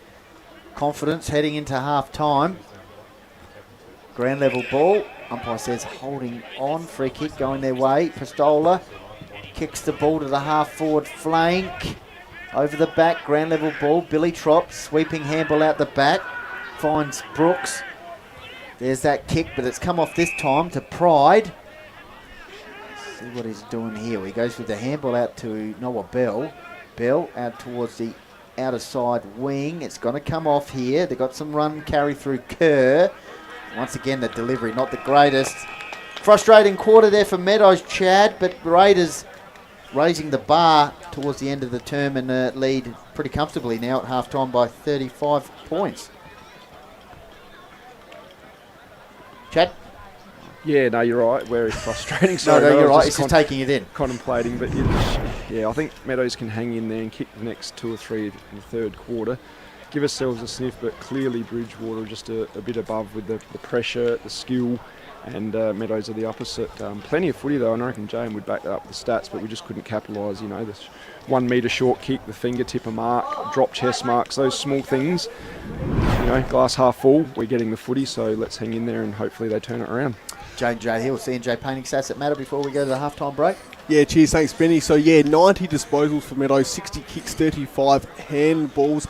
Confidence heading into half-time. Ground level ball. Umpire says holding on. Free kick going their way. Pistola kicks the ball to the half-forward flank. Over the back, ground level ball. Billy Trop, sweeping handball out the back. Finds Brooks. There's that kick, but it's come off this time to Pride. Let's see what he's doing here. He goes with the handball out to Noah Bell. Bell out towards the outer side wing. It's going to come off here. They've got some run carry through Kerr. Once again, the delivery not the greatest. Frustrating quarter there for Meadows, Chad, but Raiders raising the bar towards the end of the term and lead pretty comfortably now at half-time by 35 points. Chad? Yeah, no, you're right. Very frustrating. No, you're right. It's just taking it in. Contemplating, but I think Meadows can hang in there and kick the next 2 or 3 in the third quarter. Give ourselves a sniff, but clearly Bridgewater just a bit above with the pressure, the skill, and Meadows are the opposite. Plenty of footy though, and I reckon Jane would back that up with the stats, but we just couldn't capitalise. This 1 metre short kick, the fingertip mark, drop chest marks, those small things. Glass half full, we're getting the footy, so let's hang in there and hopefully they turn it around. J&J Hill, C&J Painting stats that matter before we go to the half-time break. Yeah, cheers, thanks, Benny. So, 90 disposals for Meadows, 60 kicks, 35 handballs.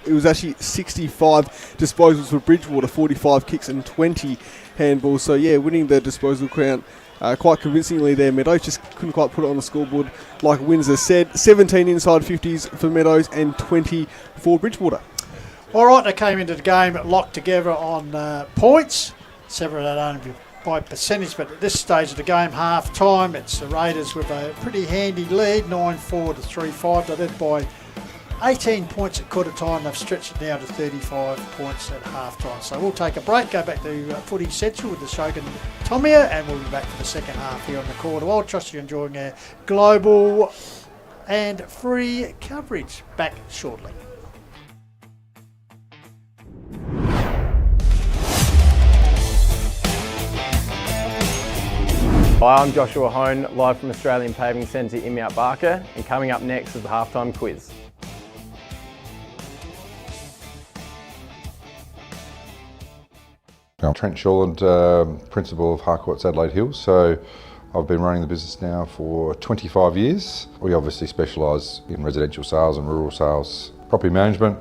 It was actually 65 disposals for Bridgewater, 45 kicks and 20 handballs. So, winning the disposal crown quite convincingly there. Meadows just couldn't quite put it on the scoreboard like Windsor said. 17 inside 50s for Meadows and 20 for Bridgewater. All right, they came into the game locked together on points. Several of that only by percentage, but at this stage of the game, half time, it's the Raiders with a pretty handy lead, 9-4 to 3-5. They're led by 18 points at quarter time. They've stretched it now to 35 points at half time. So we'll take a break, go back to Footy Central with the Shogun Tomia, and we'll be back for the second half here on the quarter. Well, trust you're enjoying our global and free coverage. Back shortly. Hi, I'm Joshua Hone, live from Australian Paving Centre in Mount Barker, and coming up next is the halftime quiz. I'm Trent Shawland, Principal of Harcourt's Adelaide Hills. So I've been running the business now for 25 years. We obviously specialise in residential sales and rural sales, property management,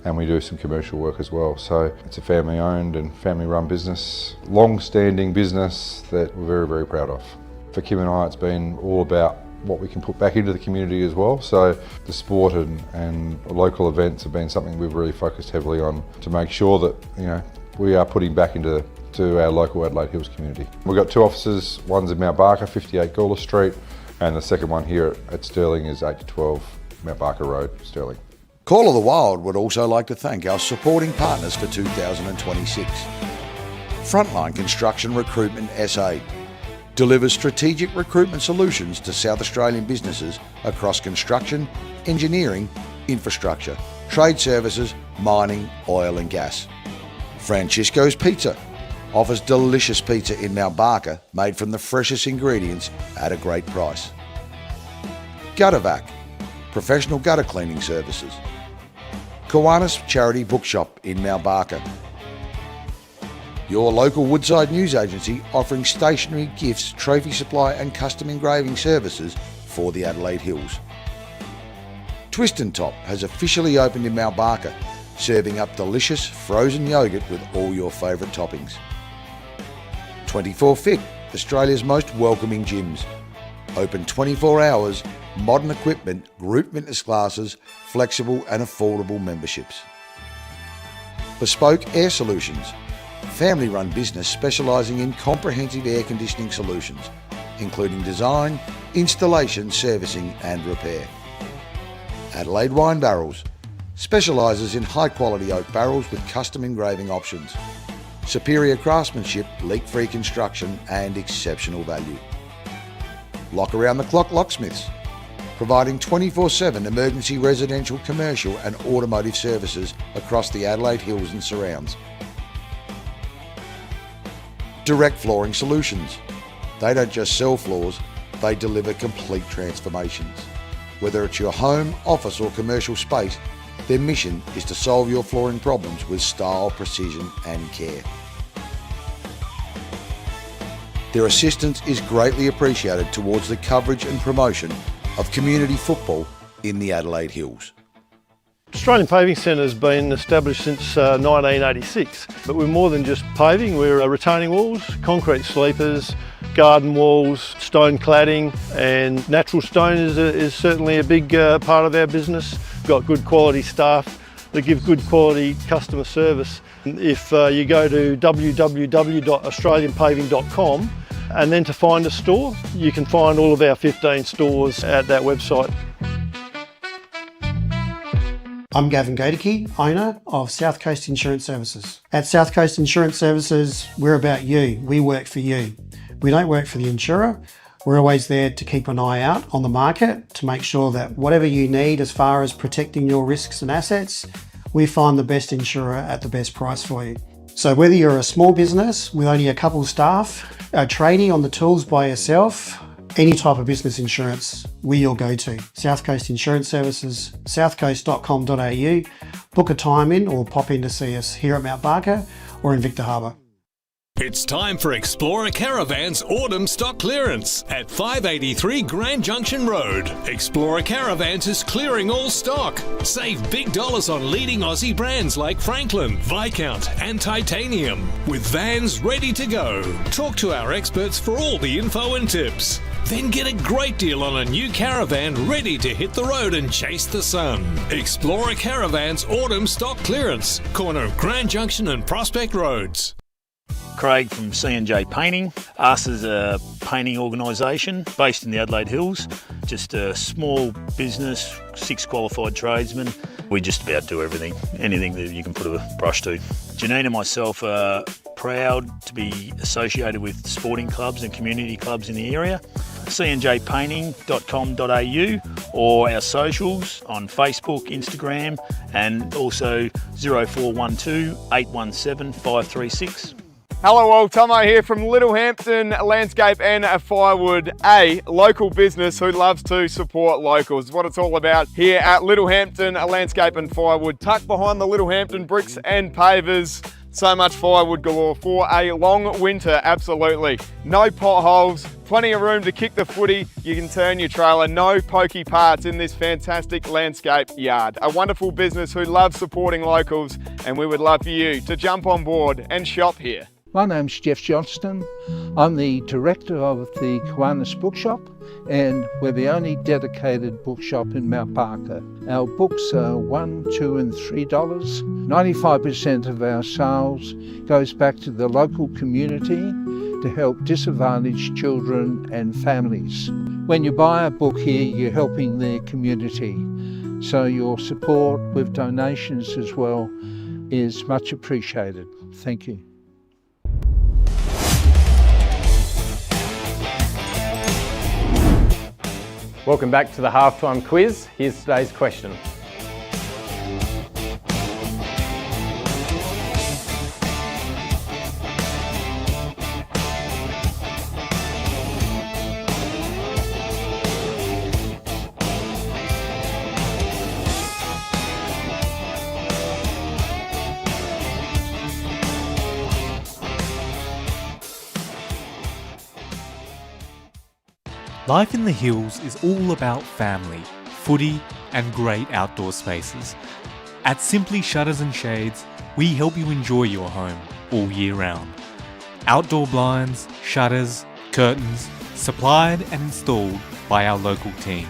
and we do some commercial work as well. So it's a family owned and family run business, long-standing business that we're very, very proud of. For Kim and I, it's been all about what we can put back into the community as well. So the sport and local events have been something we've really focused heavily on to make sure that we are putting back into our local Adelaide Hills community. We've got 2 offices, one's in Mount Barker, 58 Gawler Street, and the second one here at Stirling is 8 to 12 Mount Barker Road, Stirling. Call of the Wild would also like to thank our supporting partners for 2026. Frontline Construction Recruitment SA delivers strategic recruitment solutions to South Australian businesses across construction, engineering, infrastructure, trade services, mining, oil and gas. Francisco's Pizza offers delicious pizza in Mount Barker made from the freshest ingredients at a great price. Guttervac, professional gutter cleaning services. Kiwanis Charity Bookshop in Mount Barker. Your local Woodside news agency offering stationery, gifts, trophy supply and custom engraving services for the Adelaide Hills. Twist and Top has officially opened in Mount Barker, serving up delicious frozen yoghurt with all your favourite toppings. 24 Fit, Australia's most welcoming gyms. Open 24 hours, modern equipment, group fitness classes, flexible and affordable memberships. Bespoke Air Solutions, family-run business specialising in comprehensive air conditioning solutions, including design, installation, servicing and repair. Adelaide Wine Barrels, specialises in high-quality oak barrels with custom engraving options, superior craftsmanship, leak-free construction and exceptional value. Lock Around the Clock Locksmiths, providing 24/7 emergency residential, commercial and automotive services across the Adelaide Hills and surrounds. Direct Flooring Solutions. They don't just sell floors, they deliver complete transformations. Whether it's your home, office or commercial space, their mission is to solve your flooring problems with style, precision and care. Their assistance is greatly appreciated towards the coverage and promotion of community football in the Adelaide Hills. Australian Paving Centre has been established since 1986, but we're more than just paving. We're retaining walls, concrete sleepers, garden walls, stone cladding, and natural stone is certainly a big part of our business. We've got good quality staff that give good quality customer service. If you go to www.australianpaving.com and then to find a store, you can find all of our 15 stores at that website. I'm Gavin Gadicke, owner of South Coast Insurance Services. At South Coast Insurance Services, we're about you. We work for you. We don't work for the insurer. We're always there to keep an eye out on the market to make sure that whatever you need as far as protecting your risks and assets, we find the best insurer at the best price for you. So whether you're a small business with only a couple of staff, a tradie on the tools by yourself, any type of business insurance, we're your go-to. South Coast Insurance Services, southcoast.com.au. Book a time in or pop in to see us here at Mount Barker or in Victor Harbour. It's time for Explorer Caravans Autumn Stock Clearance at 583 Grand Junction Road. Explorer Caravans is clearing all stock. Save big dollars on leading Aussie brands like Franklin, Viscount and Titanium, with vans ready to go. Talk to our experts for all the info and tips. Then get a great deal on a new caravan ready to hit the road and chase the sun. Explorer Caravans Autumn Stock Clearance, corner of Grand Junction and Prospect Roads. Craig from C&J Painting. Us is a painting organisation based in the Adelaide Hills. Just a small business, 6 qualified tradesmen. We just about do everything, anything that you can put a brush to. Janine and myself are proud to be associated with sporting clubs and community clubs in the area. cnjpainting.com.au or our socials on Facebook, Instagram and also 0412 817 536. Hello all, Tomo here from Littlehampton Landscape and Firewood, a local business who loves to support locals. What it's all about here at Littlehampton Landscape and Firewood, tucked behind the Littlehampton Bricks and Pavers. So much firewood galore for a long winter, absolutely. No potholes, plenty of room to kick the footy. You can turn your trailer, no pokey parts in this fantastic landscape yard. A wonderful business who loves supporting locals, and we would love for you to jump on board and shop here. My name's Jeff Johnston. I'm the director of the Kiwanis Bookshop, and we're the only dedicated bookshop in Mount Barker. Our books are $1, $2 and $3. 95% of our sales goes back to the local community to help disadvantaged children and families. When you buy a book here, you're helping the community. So your support with donations as well is much appreciated. Thank you. Welcome back to the halftime quiz. Here's today's question. Life in the Hills is all about family, footy and great outdoor spaces. At Simply Shutters and Shades, we help you enjoy your home all year round. Outdoor blinds, shutters, curtains, supplied and installed by our local team.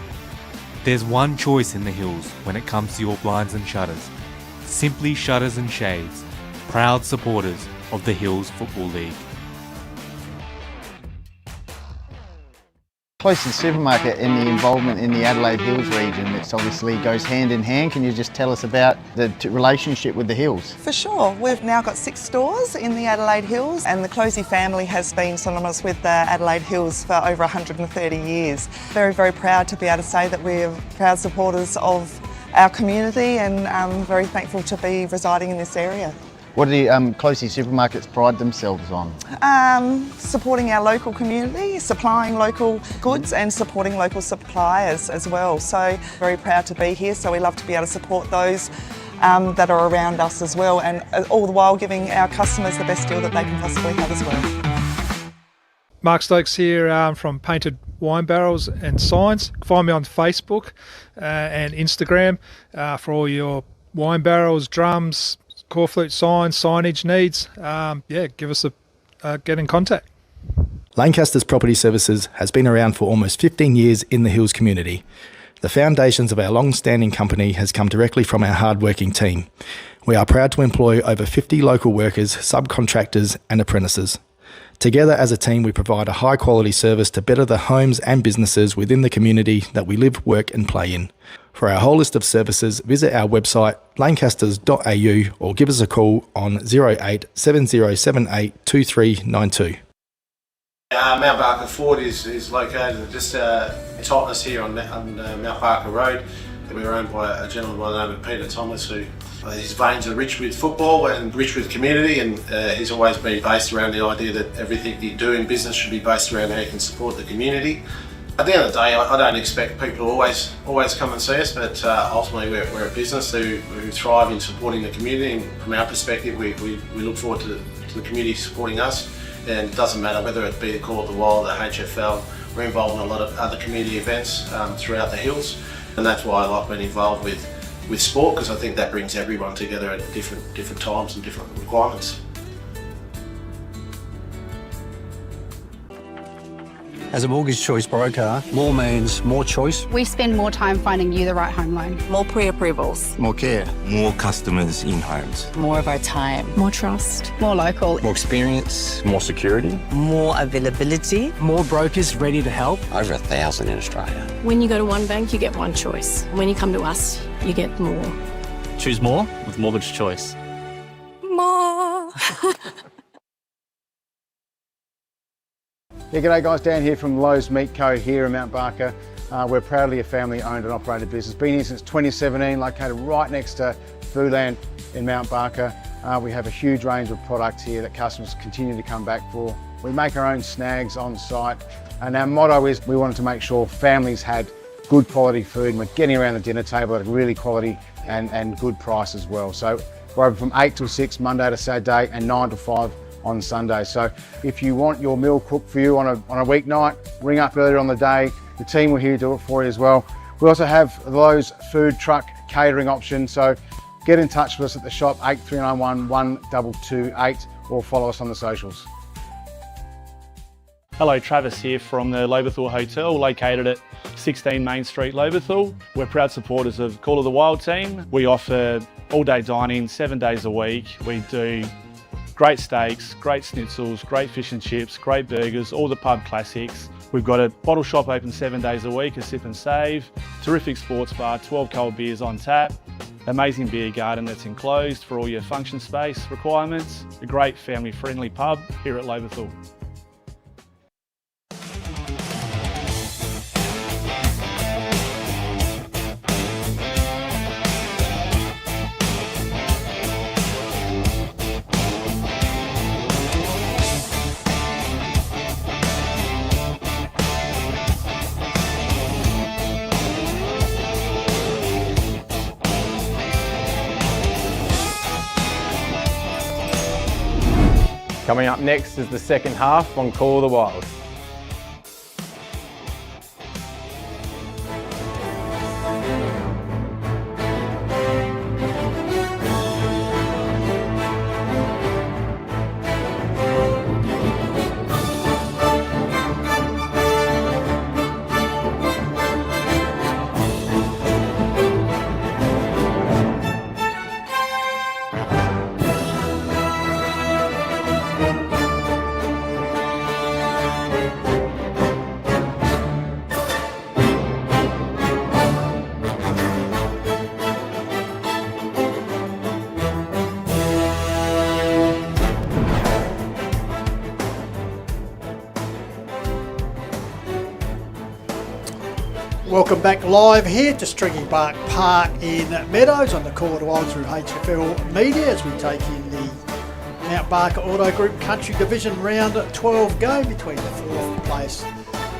There's one choice in the Hills when it comes to your blinds and shutters. Simply Shutters and Shades, proud supporters of the Hills Football League. Cloyston Supermarket and the involvement in the Adelaide Hills region, it obviously goes hand in hand. Can you just tell us about the relationship with the Hills? For sure. We've now got 6 stores in the Adelaide Hills, and the Closey family has been synonymous with the Adelaide Hills for over 130 years. Very, very proud to be able to say that we're proud supporters of our community, and very thankful to be residing in this area. What do the Closey supermarkets pride themselves on? Supporting our local community, supplying local goods and supporting local suppliers as well. So very proud to be here, so we love to be able to support those that are around us as well, and all the while giving our customers the best deal that they can possibly have as well. Mark Stokes here from Painted Wine Barrels and Signs. Find me on Facebook and Instagram for all your wine barrels, drums, corflute signs, signage needs. Give us get in contact. Lancaster's Property Services has been around for almost 15 years in the Hills community. The foundations of our long-standing company has come directly from our hard-working team. We are proud to employ over 50 local workers, subcontractors and apprentices. Together as a team, we provide a high-quality service to better the homes and businesses within the community that we live, work and play in. For our whole list of services, visit our website lancasters.au or give us a call on 08 7078 2392. Mount Barker Ford is located just Totnes here on Mount Barker Road. We were owned by a gentleman by the name of Peter Thomas, who his veins are rich with football and rich with community, and he's always been based around the idea that everything you do in business should be based around how you can support the community. At the end of the day, I don't expect people to always come and see us, but ultimately we're a business who thrive in supporting the community, and from our perspective we look forward to the community supporting us, and it doesn't matter whether it be the Call of the Wild, the HFL. We're involved in a lot of other community events throughout the Hills, and that's why I like being involved with sport, because I think that brings everyone together at different times and different requirements. As a mortgage choice broker, more means more choice. We spend more time finding you the right home loan. More pre-approvals. More care. More customers in homes. More of our time. More trust. More local. More experience. More security. More availability. More brokers ready to help. Over 1,000 in Australia. When you go to one bank, you get one choice. When you come to us, you get more. Choose more with Mortgage Choice. More. Yeah, g'day guys, Dan here from Lowe's Meat Co here in Mount Barker. We're proudly a family owned and operated business. Been here since 2017, located right next to Foodland in Mount Barker. We have a huge range of products here that customers continue to come back for. We make our own snags on site, and our motto is we wanted to make sure families had good quality food, and we're getting around the dinner table at a really quality and good price as well. So We're open from 8 till 6 Monday to Saturday and 9 to 5 on Sunday. So if you want your meal cooked for you on a weeknight, ring up earlier on the day. The team will here do it for you as well. We also have those food truck catering options. So get in touch with us at the shop 8391 1228 or follow us on the socials. Hello, Travis here from the Loberthal Hotel, located at 16 Main Street, Loberthal. We're proud supporters of Call of the Wild team. We offer all-day dining, 7 days a week. We do great steaks, great schnitzels, great fish and chips, great burgers, all the pub classics. We've got a bottle shop open 7 days a week, a sip and save, terrific sports bar, 12 cold beers on tap, amazing beer garden that's enclosed for all your function space requirements, a great family-friendly pub here at Loberthal. Coming up next is the second half on Call of the Wild. Welcome back live here to Stringybark Park in Meadows on the Call of the Wild through HFL Media as we take in the Mount Barker Auto Group Country Division Round 12 game between the 4th place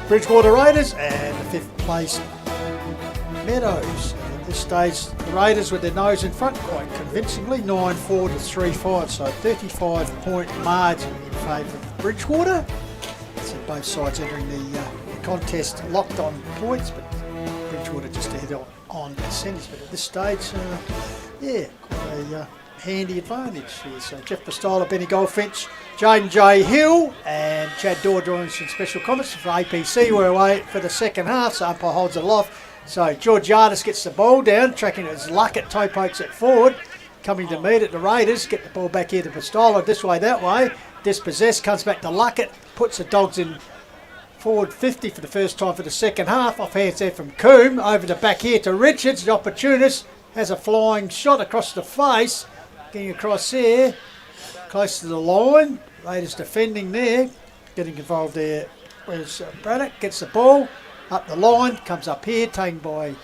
Bridgewater Raiders and the 5th place Meadows. At this stage, the Raiders with their nose in front quite convincingly, 9-4 to 3-5, so 35-point margin in favour of Bridgewater. So both sides entering the contest locked on points, but Bridgewater just ahead on percentage. But at this stage, quite a handy advantage here. So Jeff Pistola, Benny Goldfinch, Jaden J. Hill and Chad Dorr drawing some special comments for APC. We're away for the second half, so umpire holds it aloft. So George Yardis gets the ball down, tracking it as Luckett toe pokes it forward. Coming to meet it, the Raiders get the ball back here to Pistola, this way, that way. Dispossessed, comes back to Luckett, puts the Dogs in forward 50 for the first time for the second half. Off hands there from Coombe. Over the back here to Richards. The opportunist has a flying shot across the face. Getting across there. Close to the line. Raiders defending there. Getting involved there. Where's Braddock? Gets the ball. Up the line. Comes up here. Taken by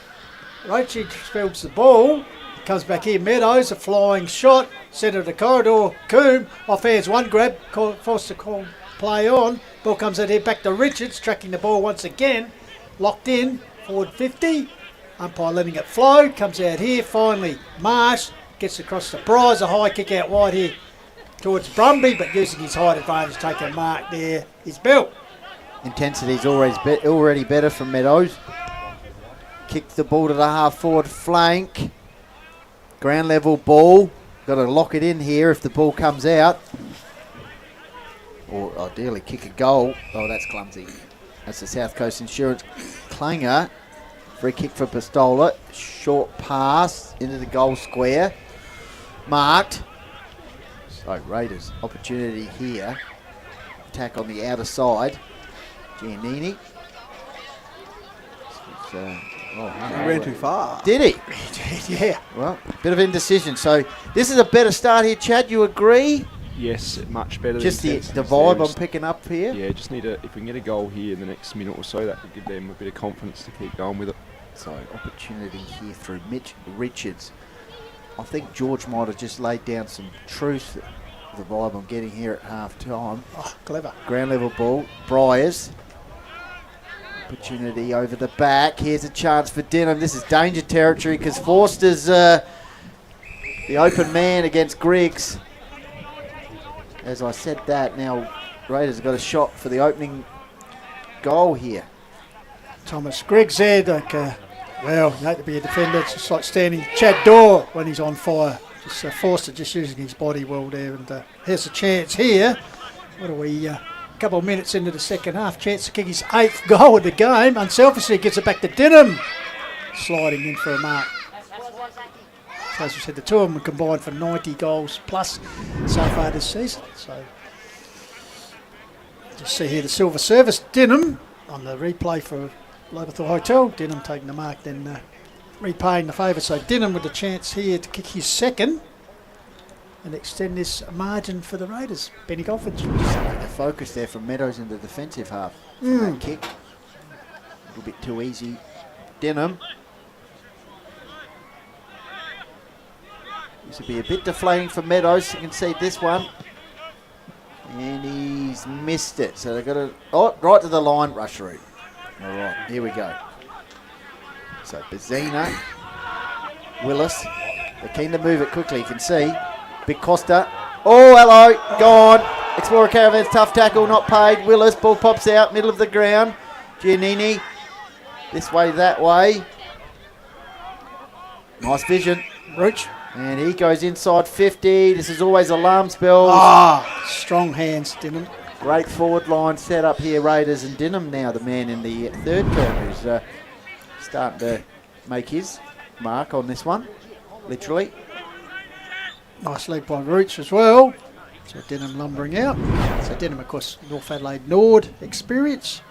Roche. Spills the ball. Comes back here. Meadows. A flying shot. Centre of the corridor. Coombe. Off hands. One grab. Forced to call play on. Ball comes out here back to Richards, tracking the ball once again. Locked in, forward 50. Umpire letting it flow. Comes out here, finally Marsh gets across the prize. A high kick out wide here towards Brumby, but using his height advantage, taking a mark there. His belt. Intensity's already better from Meadows. Kicks the ball to the half forward flank. Ground level ball. Got to lock it in here if the ball comes out. Or ideally kick a goal. Oh, that's clumsy. That's the South Coast Insurance clanger. Free kick for Pistola. Short pass into the goal square. Marked. So Raiders opportunity here. Attack on the outer side. Giannini. He ran too far. Did he? He did, yeah. Well, bit of indecision. So this is a better start here, Chad. You agree? Yes, much better. Just the vibe I'm picking up here. Yeah, just need if we can get a goal here in the next minute or so, that could give them a bit of confidence to keep going with it. So opportunity here through Mitch Richards. I think George might have just laid down some truth. The vibe I'm getting here at half time. Oh, clever. Ground level ball. Briers. Opportunity over the back. Here's a chance for Denham. This is danger territory because Forster's The open man against Griggs. As I said that, now Raiders have got a shot for the opening goal here. Thomas Griggs there, like, well, you hate to be a defender. It's just like standing Chad Dorr when he's on fire. Just Forster just using his body well there. And here's a chance here. What are we, a couple of minutes into the second half. Chance to kick his 8th goal of the game. Unselfishly gets it back to Denham. Sliding in for a mark. So as we said, the two of them combined for 90 goals plus so far this season. So just see here the silver service. Denham on the replay for Loberthal Hotel. Denham taking the mark, then repaying the favour. So Denham with the chance here to kick his 2nd and extend this margin for the Raiders. Benny Goldfinch. The focus there from Meadows in the defensive half. That kick. A little bit too easy. Denham. This will be a bit deflating for Meadows. You can see this one. And he's missed it. So they've got to... Oh, right to the line, rush route. All right, here we go. So Bazina, Willis. They're keen to move it quickly, you can see. Big Costa. Oh, hello, gone. Explorer Caravan's tough tackle, not paid. Willis, ball pops out, middle of the ground. Giannini, this way, that way. Nice vision. Roach. And he goes inside 50. This is always alarm spells. Strong hands, Denham. Great forward line set up here, Raiders, and Denham now the man in the 3rd term who's starting to make his mark on this one, literally. Nice leg by Roots as well. So Denham lumbering out. So Denham, of course, North Adelaide Nord experience.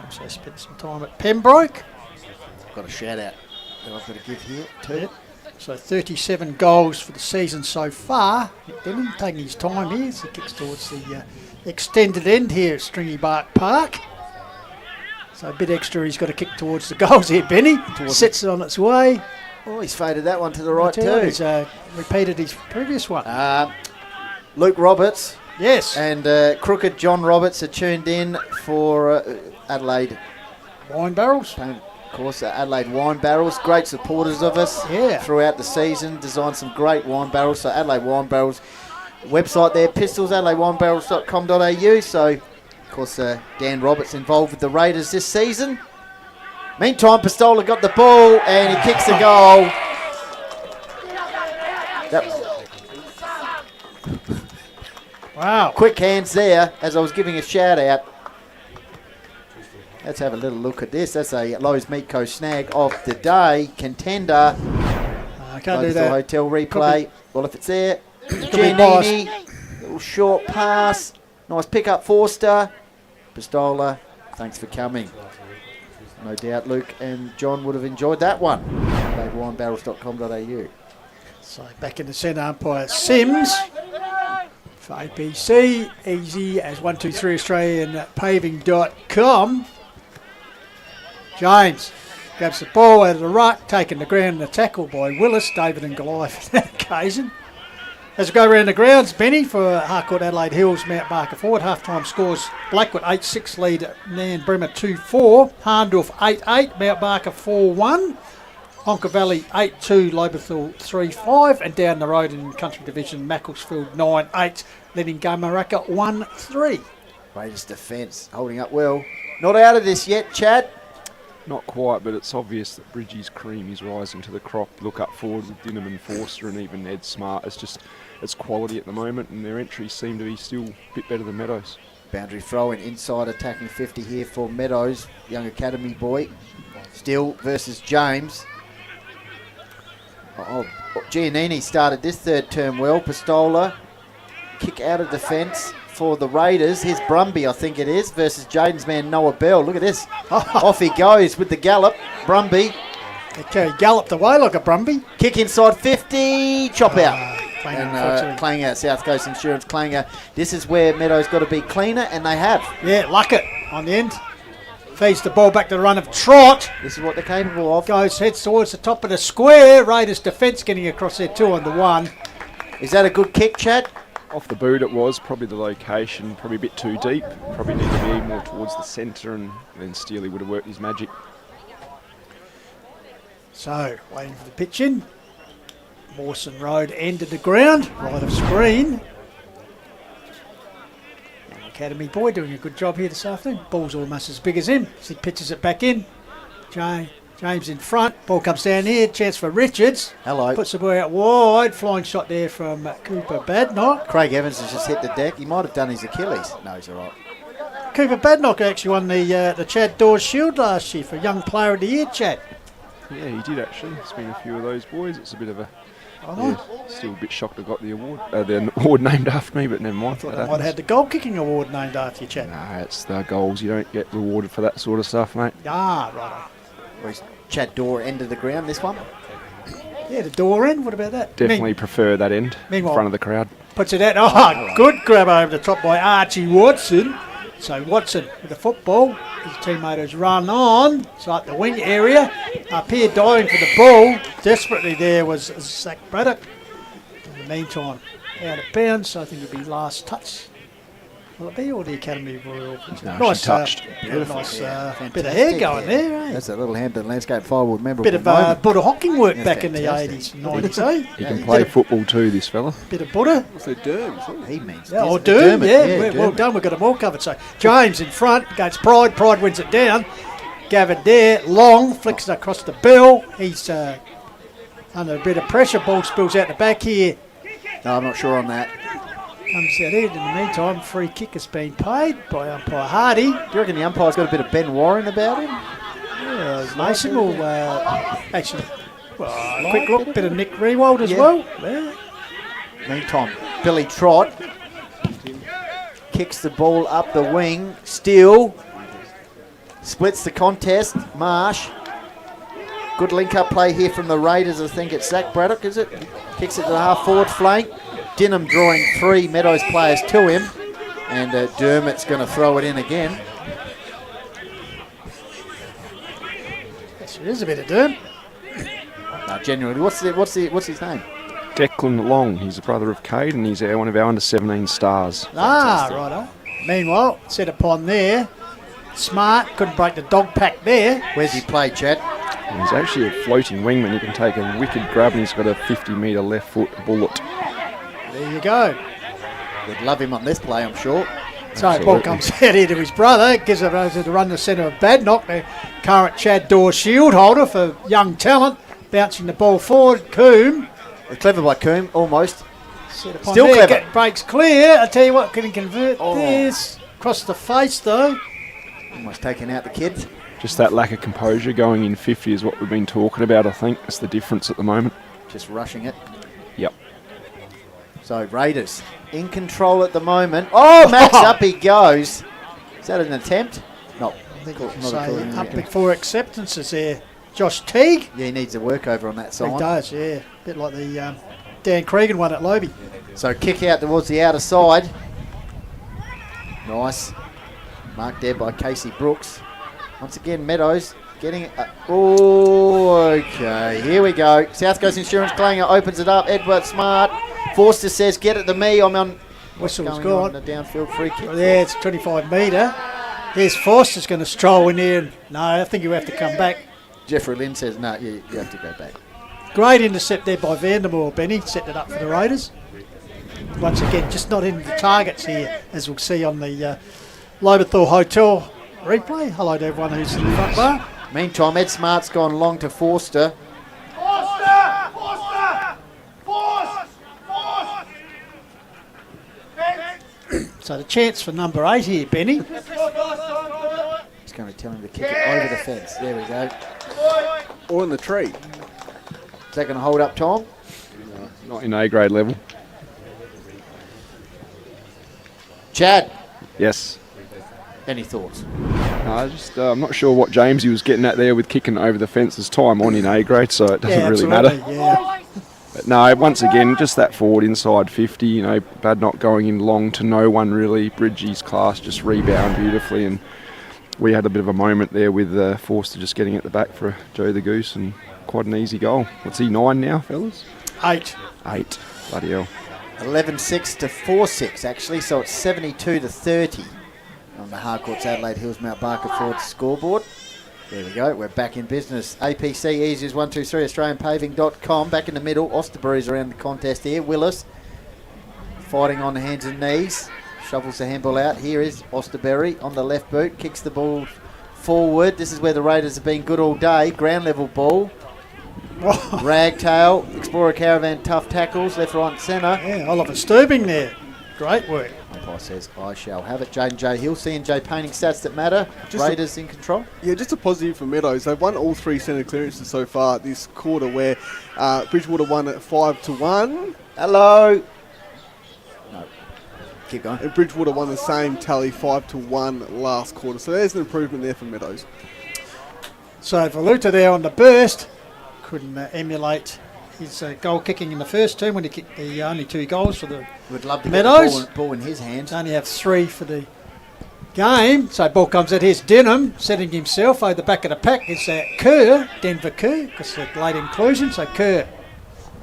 Also spent some time at Pembroke. Got a shout out that I've got to give here too. Yep. So 37 goals for the season so far. Denham taking his time here as he kicks towards the extended end here at Stringybark Park. So a bit extra he's got to kick towards the goals here, Benny. Sets it on its way. Oh, he's faded that one to the right too. He's repeated his previous one. Luke Roberts. Yes. And Crooked John Roberts are tuned in for Adelaide Wine Barrels. Of course, Adelaide Wine Barrels, great supporters of us throughout the season, designed some great wine barrels. So Adelaide Wine Barrels, website there, pistols, adelaidewinebarrels.com.au. So, of course, Dan Roberts involved with the Raiders this season. Meantime, Pistola got the ball and he kicks the goal. Wow. Quick hands there as I was giving a shout out. Let's have a little look at this. That's a Lowe's Meat Co snag of the day. Contender. I can't do that. Hotel replay. Well, if it's there. Giannini. Little short pass. Nice pick up, Forster. Pistola, thanks for coming. No doubt Luke and John would have enjoyed that one. AdelaideWineBarrels.com.au. So back in the centre, umpire Sims. For APC, easy as 123 Australian paving.com. James grabs the ball out of the ruck, taken the ground and a tackle by Willis, David and Goliath on that occasion. As we go around the grounds, Benny, for Harcourt Adelaide Hills, Mount Barker forward. Half-time scores, Blackwood 8-6 lead Nairne-Bremer 2-4. Harndorf 8-8, Mount Barker 4-1. Honker Valley 8-2, Loberthal 3-5. And down the road in Country Division, Macclesfield 9-8, leading Gamaraka 1-3. Raiders defence holding up well. Not out of this yet, Chad. Not quite, but it's obvious that Bridgie's cream is rising to the crop. Look up forward with Dinham and Forster and even Ed Smart. It's quality at the moment, and their entries seem to be still a bit better than Meadows. Boundary throw in inside attacking 50 here for Meadows, young academy boy. Still versus James. Giannini started this 3rd term well. Pistola, kick out of defence for the Raiders. Here's Brumby, I think it is, versus Jaden's man Noah Bell. Look at this. Off he goes with the gallop. Brumby. Okay, he galloped away like a Brumby. Kick inside 50. Chop out. And clang out. South Coast Insurance clanger. This is where Meadows got to be cleaner, and they have. Yeah, Luckett on the end. Feeds the ball back to the run of Trot. This is what they're capable of. Heads towards the top of the square. Raiders defence getting across there 2-1. Is that a good kick, Chad? Off the boot it was, probably the location, probably a bit too deep. Probably need to be more towards the centre, and then Steely would have worked his magic. So, waiting for the pitch in. Mawson Road end of the ground, right of screen. And Academy boy doing a good job here this afternoon. Ball's almost as big as him as he pitches it back in. James in front, ball comes down here, chance for Richards. Hello. Puts the ball out wide, flying shot there from Cooper Badnock. Craig Evans has just hit the deck. He might have done his Achilles. No, he's all right. Cooper Badnock actually won the Chad Dawes Shield last year for Young Player of the Year, Chad. Yeah, he did actually. There's been a few of those boys. It's a bit of a... still a bit shocked I got the award named after me, but never mind. I might have had the goal kicking award named after you, Chad. Nah, it's the goals. You don't get rewarded for that sort of stuff, mate. Ah, right. Where's Chad Dorr end of the ground, this one? Yeah, the door end. What about that? Definitely prefer that end in Meanwhile, front of the crowd. Puts it out. Oh, good grab over the top by Archie Watson. So Watson with the football. His teammate has run on. It's like the wing area. Up here diving for the ball. Desperately there was Zach Braddock. In the meantime, out of bounds. So I think it'll be last touch. Will it be or the Academy Royal? No, Nice she touched. Nice bit of hair going there, eh? That's a little Hampton Landscape Firewood member. Bit of Buddha hocking work back in the 80s and 90s, eh? He can play football too, this fella. Bit of Buddha. What's that Derms? He means. Yeah, or Doom, well done. We've got them all covered. So James in front against Pride. Pride wins it down. Gavin there, long, flicks it across the bill. He's under a bit of pressure. Ball spills out the back here. No, I'm not sure on that. Comes out here. In the meantime, free kick has been paid by umpire Hardy. Do you reckon the umpire's got a bit of Ben Warren about him? Yeah, Mason will actually, quick look, bit of Nick Rewald as well. Yeah. Meantime, Billy Trott kicks the ball up the wing, still splits the contest. Marsh, good link-up play here from the Raiders. I think it's Zach Braddock, is it? Kicks it to the half-forward flank. Dinham drawing 3 Meadows players to him, and Dermot's going to throw it in again. Yes, there is a bit of Derm. No, genuinely, what's his name? Declan Long. He's the brother of Cade, and he's one of our under-17 stars. Ah, righto. Meanwhile, set upon there. Smart, couldn't break the dog pack there. Where's he played, Chad? He's actually a floating wingman. He can take a wicked grab, and he's got a 50-metre left foot bullet. There you go. We'd love him on this play, I'm sure. So ball comes out here to his brother, gives it over to run the centre of Badnock, the current Chad Dawes shield holder for young talent, bouncing the ball forward. Coombe. Clever by Coombe, almost. Still there, clever. Breaks clear. I tell you what, can he convert this? Across the face though. Almost taking out the kids. Just that lack of composure going in 50 is what we've been talking about, I think. It's the difference at the moment. Just rushing it. Yep. So Raiders in control at the moment. Oh, Max, up he goes. Is that an attempt? No. I think up before acceptances there. Josh Teague. Yeah, he needs a workover on that side. He does, yeah. A bit like the Dan Cregan one at Lobe. So kick out towards the outer side. Nice. Marked there by Casey Brooks. Once again, Meadows getting it. Okay, here we go. South Coast Insurance Clanger opens it up. Edward Smart. Forster says, get it to me. I'm on. Whistle's gone. The downfield free kick. Oh, yeah, it's 25 metre. Here's Forster's going to stroll in here. No, I think you have to come back. Jeffrey Lynn says, no, you have to go back. Great intercept there by Vandermoor, Benny. Set it up for the Raiders. Once again, just not in the targets here, as we'll see on the Loberthal Hotel replay. Hello to everyone who's in the front bar. Meantime, Ed Smart's gone long to Forster. So the chance for number 8 here, Benny. He's going to tell him to kick it over the fence. There we go. Or in the tree. Is that going to hold up, Tom? No, not in A-grade level. Chad. Yes. Any thoughts? No, I'm not sure what Jamesy was getting at there with kicking over the fence. There's time on in A-grade, so it doesn't really matter. Yeah. But no, once again, just that forward inside 50, Badnock going in long to no one really. Bridgie's class just rebound beautifully, and we had a bit of a moment there with Forster just getting at the back for Joe the Goose, and quite an easy goal. What's he, 9 now, fellas? 8. 8, bloody hell. 11-6 to 4-6 actually, so it's 72 to 30 on the Harcourts Adelaide Hills Mount Barker Ford scoreboard. There we go. We're back in business. APC Easy is 123 AustralianPaving.com. Back in the middle. Osterbury's around the contest here. Willis fighting on the hands and knees. Shovels the handball out. Here is Osterbury on the left boot. Kicks the ball forward. This is where the Raiders have been good all day. Ground level ball. Ragtail. Explorer Caravan tough tackles. Left, right and centre. Yeah, Oliver Sturbing there. Great work. Umpire says, I shall have it. Jaden J. Hill, C&J painting stats that matter. Raiders in control. Yeah, just a positive for Meadows. They've won all 3 centre clearances so far this quarter, where Bridgewater won at 5-1. Hello. No. Keep going. And Bridgewater won the same tally, 5-1 last quarter. So there's an improvement there for Meadows. So Valuta there on the burst. Couldn't emulate his goal kicking in the first term when he kicked the only 2 goals for the Would love to Meadows. get the ball in his hands. Only have 3 for the game. So ball comes out. Here's Denham setting himself over the back of the pack. It's Kerr, Denver Kerr, because the late inclusion. So Kerr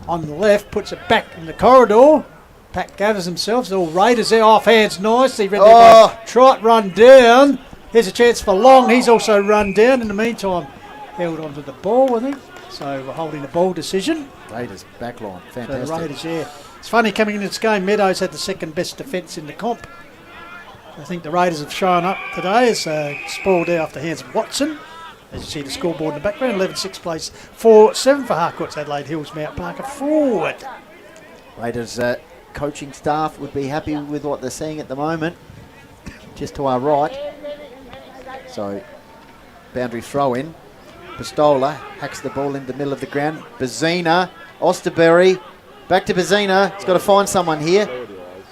on the left puts it back in the corridor. Pack gathers themselves. All Raiders there off hands nicely. Trot run down. Here's a chance for Long. He's also run down. In the meantime, held onto the ball, I think. So we're holding the ball decision. Raiders backline, fantastic. So the Raiders, yeah. It's funny coming into this game. Meadows had the second best defence in the comp. I think the Raiders have shown up today as spoiled out after hands of Watson. As you see the scoreboard in the background, 11-6 place 4-7 for Harcourt's Adelaide Hills, Mount Parker forward. Raiders coaching staff would be happy with what they're seeing at the moment. Just to our right. So boundary throw in. Pistola hacks the ball in the middle of the ground. Bazina, Osterbury, back to Bazina. He's got to find someone here.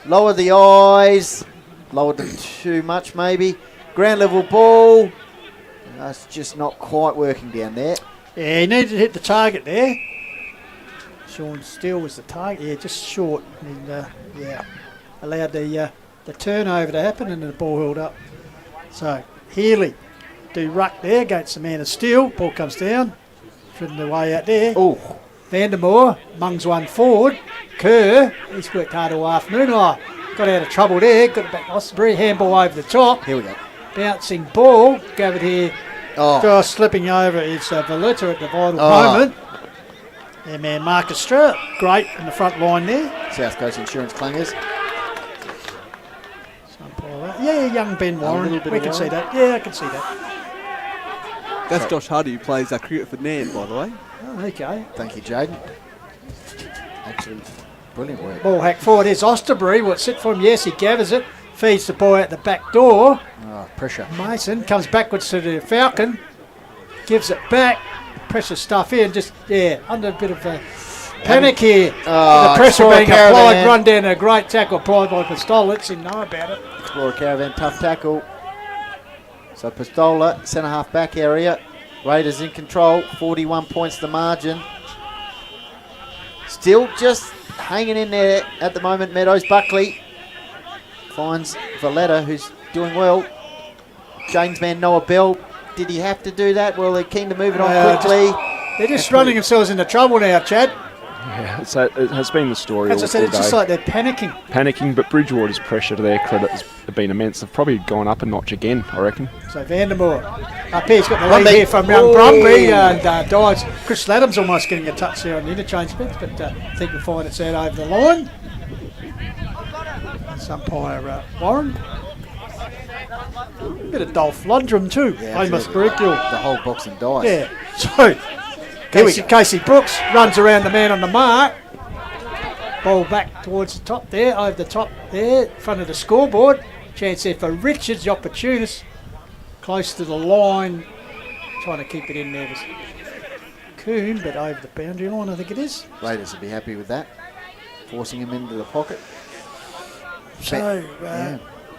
Lower the eyes. Lowered them too much maybe. Ground level ball. That's just not quite working down there. Yeah, he needed to hit the target there. Sean Steele was the target. Yeah, just short. And yeah, allowed the turnover to happen and the ball held up. So Healy. Do ruck there against the man of steel. Ball comes down. Driven the way out there. Oh. Vandermoor mungs one forward. Kerr, he's worked hard all afternoon. Got out of trouble there. Got it back to Osterbury. Handball over the top. Here we go. Bouncing ball. Gathered here. Just slipping over is Valuta at the vital moment. Their man Marcus Stewart. Great in the front line there. South Coast Insurance Clangers. Yeah, young Ben Warren. We can see that. Yeah, I can see that. That's Josh Hardy, who plays cricket for Nairne, by the way. Oh, okay. Thank you, Jaden. Actually, brilliant work. Ball hack forward. Here's Osterbury. What's it for him? Yes, he gathers it. Feeds the ball out the back door. Oh, pressure. Mason comes backwards to the Falcon. Gives it back. Pressure stuff in. Just, under a bit of panic here. The pressure being applied. Run down a great tackle applied by Pistola. Let's him know about it. Explorer Caravan, tough tackle. So Pistola, centre half back area. Raiders in control, 41 points the margin. Still just hanging in there at the moment. Meadows. Buckley finds Valletta, who's doing well. James man Noah Bell, did he have to do that? Well, they're keen to move it on quickly. They're just running themselves into trouble now, Chad. Yeah, so it has been the story As all I said, day. it's just like they're panicking. Panicking, but Bridgewater's pressure to their credit has been immense. They've probably gone up a notch again, I reckon. So Vandermoor up here, he's got the lead here from young Brumby and dives. Chris Laddam's almost getting a touch there on the interchange bench, but I think we'll find it's out over the line. That's umpire Warren. A bit of Dolph Lundrum too. Famous Brickyall. The whole box and dice. Yeah. So Casey Brooks runs around the man on the mark. Ball back towards the top there, over the top there, in front of the scoreboard. Chance there for Richards, the opportunist. Close to the line. Trying to keep it in there was Coon, but over the boundary line, I think it is. Raiders would be happy with that. Forcing him into the pocket. So,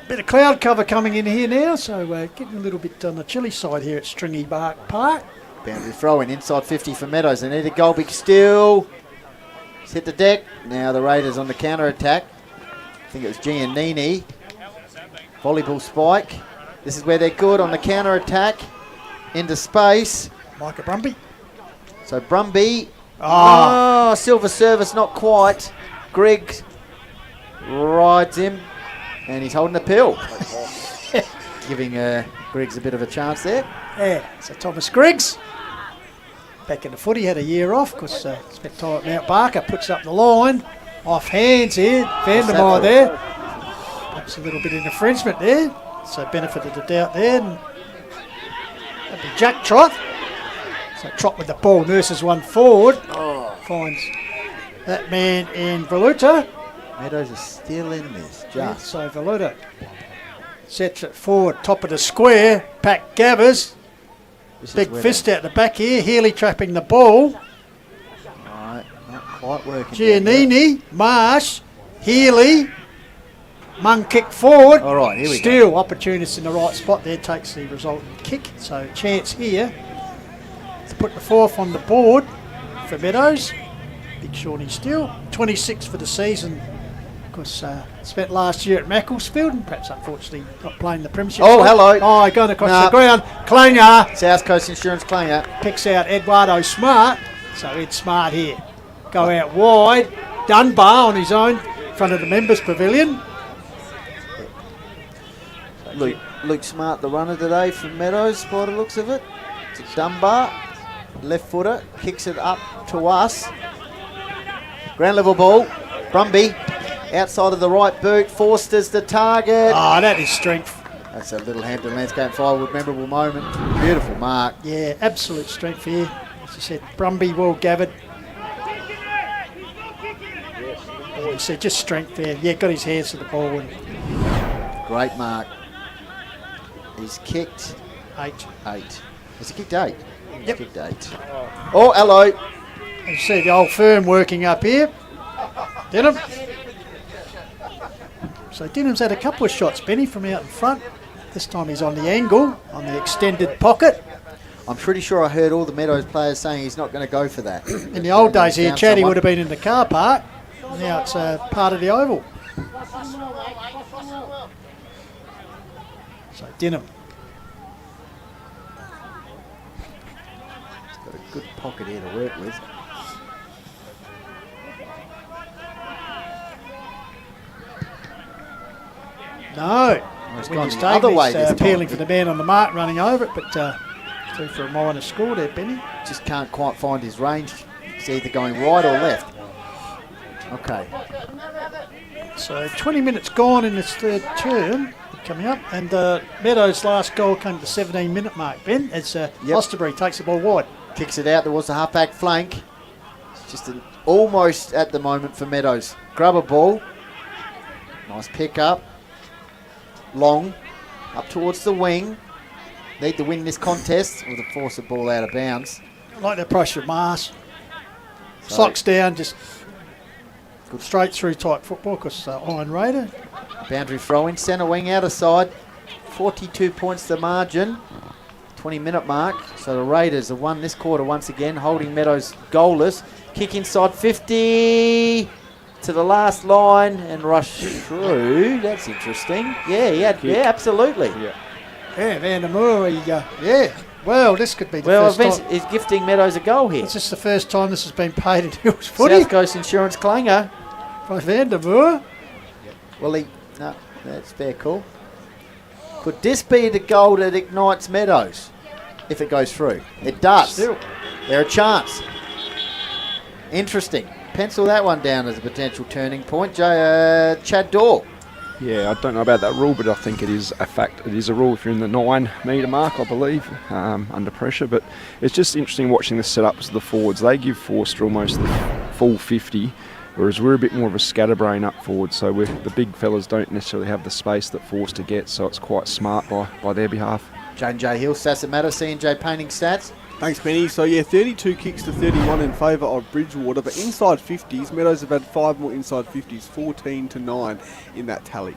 bit of cloud cover coming in here now, so getting a little bit on the chilly side here at Stringybark Park. Boundary throw in inside 50 for Meadows. They need a goal, big still. He's hit the deck. Now the Raiders on the counter attack. I think it was Giannini. Volleyball spike. This is where they're good on the counter attack. Into space. Micah Brumby. So Brumby. Oh, silver service, not quite. Greg rides him. And he's holding a pill. Giving Griggs a bit of a chance there. Yeah, so Thomas Griggs. Back in the footy, had a year off because spent time at Mount Barker, puts up the line. Off hands here, Vandermeer there. Perhaps a little bit of infringement there. So benefit of the doubt there. And that'd be Jack Trot. So Trot with the ball, nurses one forward. Finds that man in Valuta. Meadows is still in this, Yeah, just. so Valuta sets it forward, top of the square. Pat Gathers. Big fist out the back here. Healy trapping the ball. Right, not quite working. Giannini, Marsh, Healy. Mung kick forward. All right, here we go. Still opportunist in the right spot there, takes the resulting kick. So chance here to put the fourth on the board for Meadows. Big Shawnee Steele, 26 for the season. Of course, spent last year at Macclesfield and perhaps unfortunately not playing the premiership. Oh, hello. Oh, going across the ground. Klanger. South Coast Insurance Klanger. Picks out Eduardo Smart. So Ed Smart here. Go out wide. Dunbar on his own, in front of the members' pavilion. Luke Smart, the runner today from Meadows, by the looks of it. To Dunbar, left footer, kicks it up to us. Ground level ball, Brumby, outside of the right boot, Forster's the target. Oh, that is strength. That's a Little Hampton Landscape Firewood memorable moment. Beautiful mark. Yeah, absolute strength here. As you said, Brumby well gathered. As you said, just strength there. Yeah, got his hands to the ball. And great mark. He's kicked 8. Has he kicked 8? Yep. Kicked 8. Oh, hello. As you see, the old firm working up here. Denham. So Denham's had a couple of shots, Benny, from out in front. This time he's on the angle, on the extended pocket. I'm pretty sure I heard all the Meadows players saying he's not going to go for that. In the old days here, Chatty would have been in the car park. Now it's part of the oval. So Denham. He's got a good pocket here to work with. No. It's When gone he's the taken, other way he's, this time. appealing for the man on the mark, running over it, but 2 for a minor score there, Benny. Just can't quite find his range. It's either going right or left. Okay. So 20 minutes gone in this third term coming up, and Meadows' last goal came at the 17-minute mark, Ben, as Osterbury takes the ball wide. Kicks it out towards the half-back flank. It's just almost at the moment for Meadows. Grab a ball. Nice pick up. Long. Up towards the wing. Need to win this contest with a force the ball out of bounds. I like the approach of Mars. Socks down, just good straight through type football because Iron Raider. Boundary throw-in, centre wing, outer side. 42 points the margin. 20-minute mark. So the Raiders have won this quarter once again, holding Meadows goalless. Kick inside 50 to the last line and rush through. That's interesting. Yeah, absolutely. Yeah, Vandermeer, yeah. Well, this could be the first time. He's gifting Meadows a goal here. It's just the first time this has been paid in Hills footy. South Coast Insurance Klanger. By Vandermeer. Well, no, that's fair call. Could this be the goal that ignites Meadows if it goes through? It does. Still. They're a chance. Interesting. Pencil that one down as a potential turning point. Chad Dorr. Yeah, I don't know about that rule, but I think it is a fact. It is a rule if you're in the 9-metre mark, I believe, under pressure. But it's just interesting watching the setups of the forwards. They give Forster almost the full 50, whereas we're a bit more of a scatterbrain up forward. So the big fellas don't necessarily have the space that Forster gets, so it's quite smart by their behalf. J&J Hill, stats that matter. C&J Painting stats. Thanks, Penny. So, 32 kicks to 31 in favour of Bridgewater, but inside 50s, Meadows have had 5 more inside 50s, 14-9 in that tally.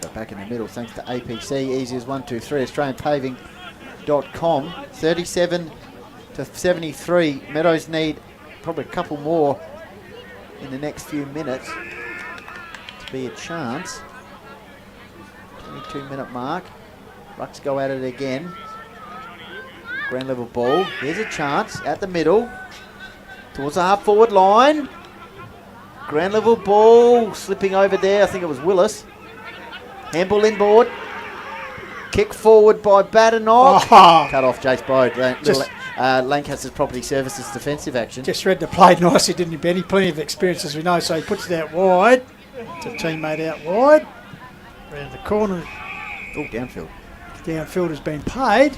So back in the middle, thanks to APC, easy as 1, 2, 3, AustralianPaving.com. 37-73. Meadows need probably a couple more in the next few minutes to be a chance. 22-minute mark. Rucks go at it again. Ground level ball. Here's a chance at the middle. Towards the half forward line. Ground level ball. Slipping over there. I think it was Willis. Handball inboard. Kick forward by Badenoch. Oh. Cut off Jace Bode. Lancaster's Property Services defensive action. Just read the play nicely, didn't he, Benny? Plenty of experience, as we know, so he puts it out wide. To teammate out wide. Around the corner. Oh, downfield. Downfield has been paid.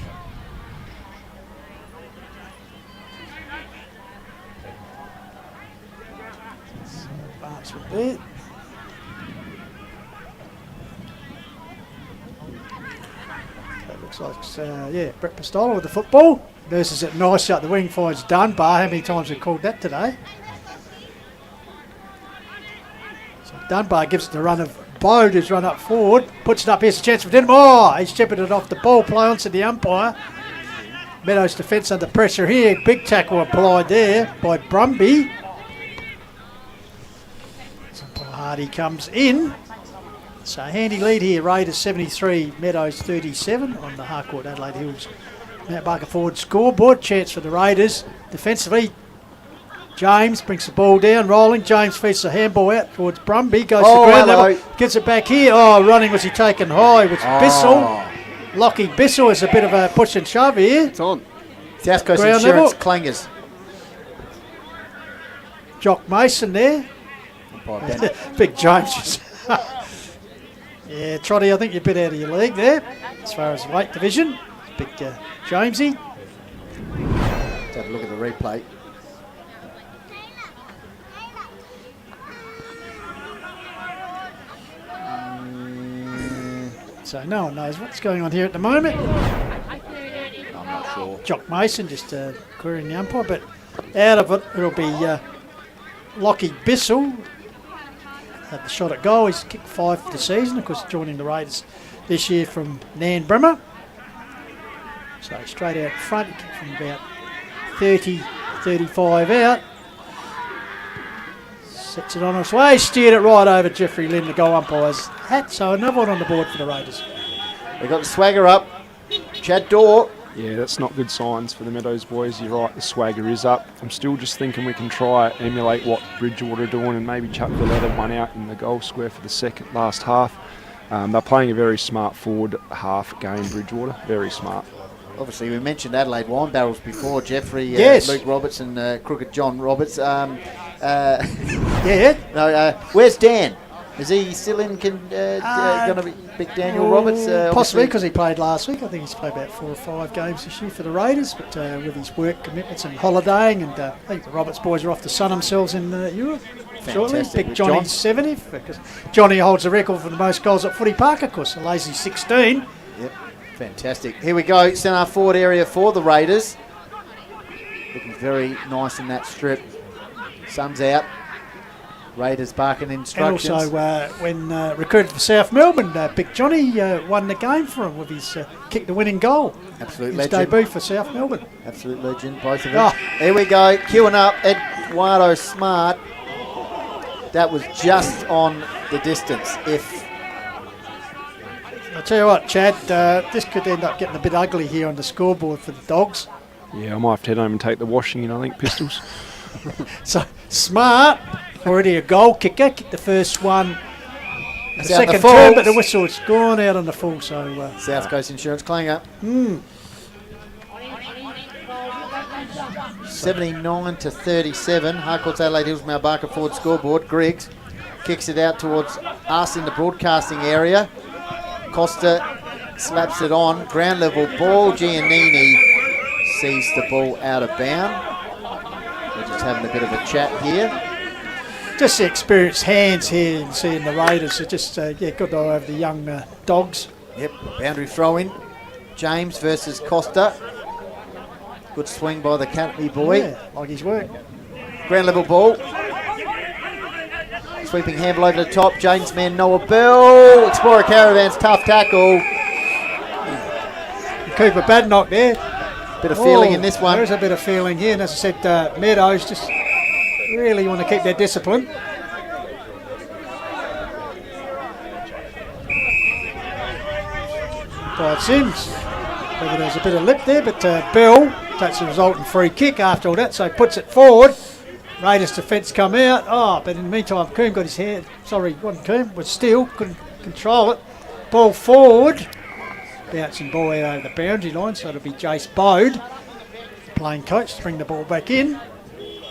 Barks with there. That looks like, Brett Pistola with the football. Nurses it nicely up the wing, finds Dunbar. How many times have we called that today? So Dunbar gives it the run of Bode, who's run up forward, puts it up. Here's a chance for Denham. Oh, he's shepherded it off the ball, play on to the umpire. Meadows defence under pressure here. Big tackle applied there by Brumby. So Paul Hardy comes in. So handy lead here. Raiders 73, Meadows 37 on the Harcourt Adelaide Hills Mount Barker forward scoreboard. Chance for the Raiders. Defensively, James brings the ball down, rolling. James feeds the handball out towards Brumby. Goes to ground level. Gets it back here. Oh, running was he taken high with Bissell. Lockie Bissell is a bit of a push and shove here. It's on. South Coast Ground Insurance level. Clangers. Jock Mason there. Big James. Yeah, Trotty, I think you're a bit out of your league there as far as weight division. Big Jamesy. Let's have a look at the replay. So no one knows what's going on here at the moment. I'm not sure. Jock Mason just querying the umpire, but out of it, it'll be Lockie Bissell. Had the shot at goal. He's kicked 5 for the season, of course, joining the Raiders this year from Nairne-Bremer. So straight out front, he kicked from about 30, 35 out. Sets it on its way, steered it right over Jeffrey Lynn, the goal umpire's hat. So another one on the board for the Raiders. They got the swagger up. Chad Dorr. Yeah, that's not good signs for the Meadows boys. You're right, the swagger is up. I'm still just thinking we can try emulate what Bridgewater are doing and maybe chuck the leather one out in the goal square for the last half. They're playing a very smart forward half game, Bridgewater. Very smart. Obviously, we mentioned Adelaide Wine Barrels before. Jeffrey, yes. Luke Roberts and Crooked John Roberts. Yeah. No, where's Dan? Is he still in? Going to be Big Daniel Roberts? Possibly, because he played last week. I think he's played about 4 or 5 games this year for the Raiders, but with his work commitments and holidaying, and I think the Roberts boys are off to sun themselves in Europe shortly. Big Johnny's 70, because Johnny holds the record for the most goals at Footy Park, of course, a lazy 16. Yep, fantastic. Here we go, centre forward area for the Raiders. Looking very nice in that strip. Sun's out. Raiders barking instructions. And also, when recruited for South Melbourne, Big Johnny won the game for him with his kick the winning goal. Absolute his legend. debut for South Melbourne. Absolute legend, both of them. Here we go, queuing up. Eduardo Smart. That was just on the distance. I'll tell you what, Chad, this could end up getting a bit ugly here on the scoreboard for the Dogs. Yeah, I might have to head home and take the washing in, I think, Pistols. So, Smart, already a goal kicker, kicked the first one. The second turn, but the whistle, it's gone out on the full. So South Coast Insurance Clanger. 79 to 37. Harcourt's Adelaide Hills Mount Barker forward scoreboard. Griggs kicks it out towards us in the broadcasting area. Costa slaps it on. Ground level ball. Giannini sees the ball out of bound. We're just having a bit of a chat here. Just the experienced hands here and seeing the Raiders. It's just, good eye over the young Dogs. Yep, boundary throw in. James versus Costa. Good swing by the Cantley boy. Yeah, like his work. Ground level ball. Sweeping handle over the top. James man Noah Bell. Explorer Caravan's tough tackle. Cooper Badenoch there. Bit of feeling in this one. There is a bit of feeling here. And as I said, Meadows just really want to keep their discipline. By Sims. Whether there's a bit of lip there, but Bell takes the resultant free kick after all that, so puts it forward. Raiders defence come out. Oh, but in the meantime, Coombe got his hand. Sorry, wasn't Coombe, was still couldn't control it. Ball forward. bouncing ball out over the boundary line, so it'll be Jace Bode, playing coach, to bring the ball back in.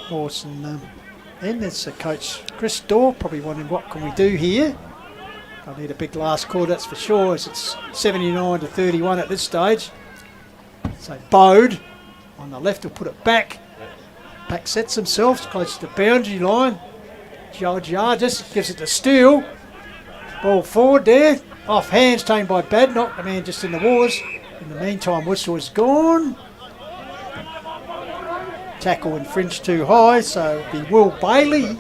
Awesome. Then there's coach Chris Dorr, probably wondering what can we do here. I need a big last call, that's for sure, as it's 79-31 at this stage. So Bode on the left will put it back. Back sets themselves close to the boundary line. George just gives it to Steele. Ball forward there. Off hands taken by Badnock, the man just in the wars. In the meantime, whistle is gone. Tackle infringed too high, so it'll be Will Bailey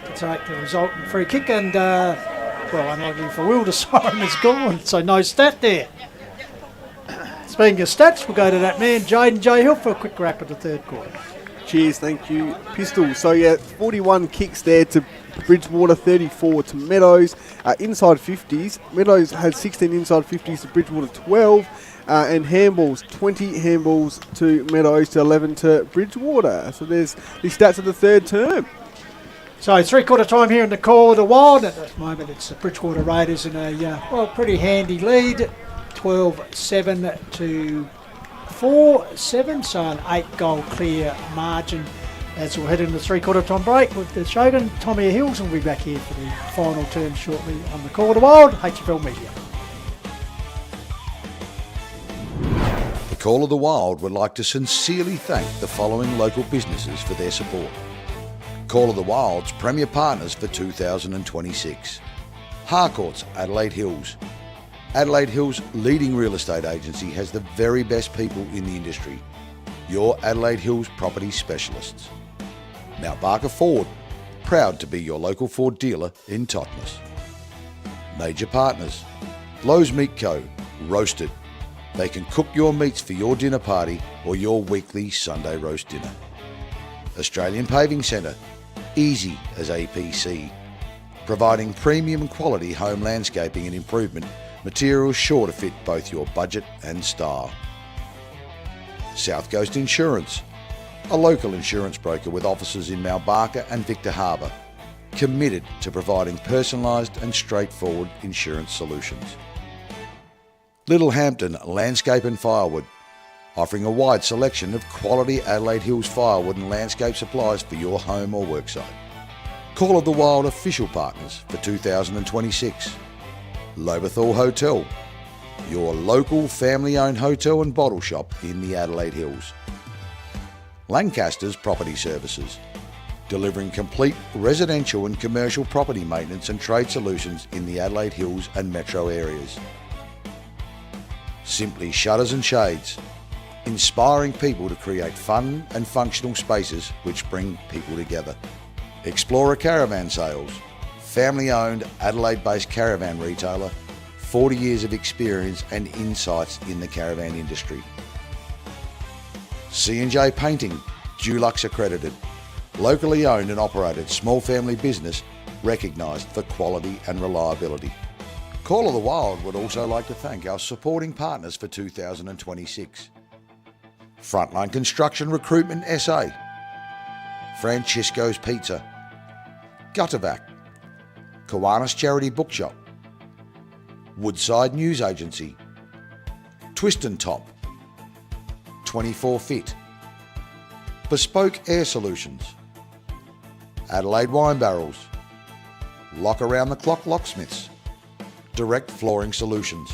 to take the resultant free kick. And, well, unluckily for Will, the siren is gone, so no stat there. Speaking of stats, we'll go to that man, Jaden J. Hill, for a quick wrap of the third quarter. Cheers, thank you, Pistol. So yeah, 41 kicks there to Bridgewater, 34 to Meadows. Inside 50s, Meadows had 16 inside 50s to Bridgewater 12. And handballs, 20 handballs to Meadows to 11 to Bridgewater. So there's the stats of the third term. So three-quarter time here in the Call of the Wild. At this moment, it's the Bridgewater Raiders in a pretty handy lead, 12-7 to 4-7, so an 8-goal clear margin as we'll head into the three-quarter time break with the Shogun. Tommy Hills will be back here for the final turn shortly on the Call of the Wild, HFL Media. The Call of the Wild would like to sincerely thank the following local businesses for their support. Call of the Wild's premier partners for 2026. Harcourt's Adelaide Hills. Adelaide Hills' leading real estate agency has the very best people in the industry. Your Adelaide Hills property specialists. Mount Barker Ford, proud to be your local Ford dealer in Totnes. Major partners. Lowe's Meat Co. Roasted. They can cook your meats for your dinner party or your weekly Sunday roast dinner. Australian Paving Centre. Easy as APC. Providing premium quality home landscaping and improvement, materials sure to fit both your budget and style. South Coast Insurance, a local insurance broker with offices in Mount Barker and Victor Harbour, committed to providing personalised and straightforward insurance solutions. Little Hampton Landscape and Firewood, offering a wide selection of quality Adelaide Hills firewood and landscape supplies for your home or worksite. Call of the Wild official partners for 2026. Loberthal Hotel, your local family-owned hotel and bottle shop in the Adelaide Hills. Lancaster's Property Services, delivering complete residential and commercial property maintenance and trade solutions in the Adelaide Hills and metro areas. Simply Shutters and Shades, inspiring people to create fun and functional spaces which bring people together. Explorer Caravan Sales, family-owned Adelaide-based caravan retailer, 40 years of experience and insights in the caravan industry. C&J Painting, Dulux accredited, locally owned and operated small family business recognised for quality and reliability. Call of the Wild would also like to thank our supporting partners for 2026. Frontline Construction Recruitment SA, Francisco's Pizza, Guttervac, Kiwanis Charity Bookshop, Woodside News Agency, Twist and Top, 24 Fit, Bespoke Air Solutions, Adelaide Wine Barrels, Lock Around the Clock Locksmiths, Direct Flooring Solutions.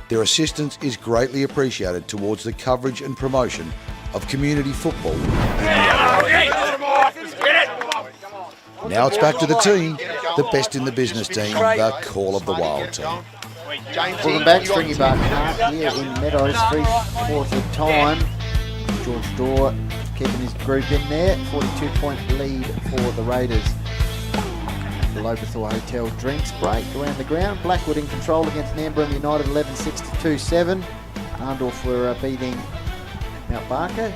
Their assistance is greatly appreciated towards the coverage and promotion of community football. Now it's back to the team, the best in the business team, the Call of the Wild team. Welcome back, Stringybark Park here in Meadows, three-quarter time. George Dorr keeping his group in there, 42-point lead for the Raiders. The Loberthal Hotel drinks break around the ground. Blackwood in control against Nairne-Bremer United, 11-6 to 2-7. Arndorf were beating Mount Barker.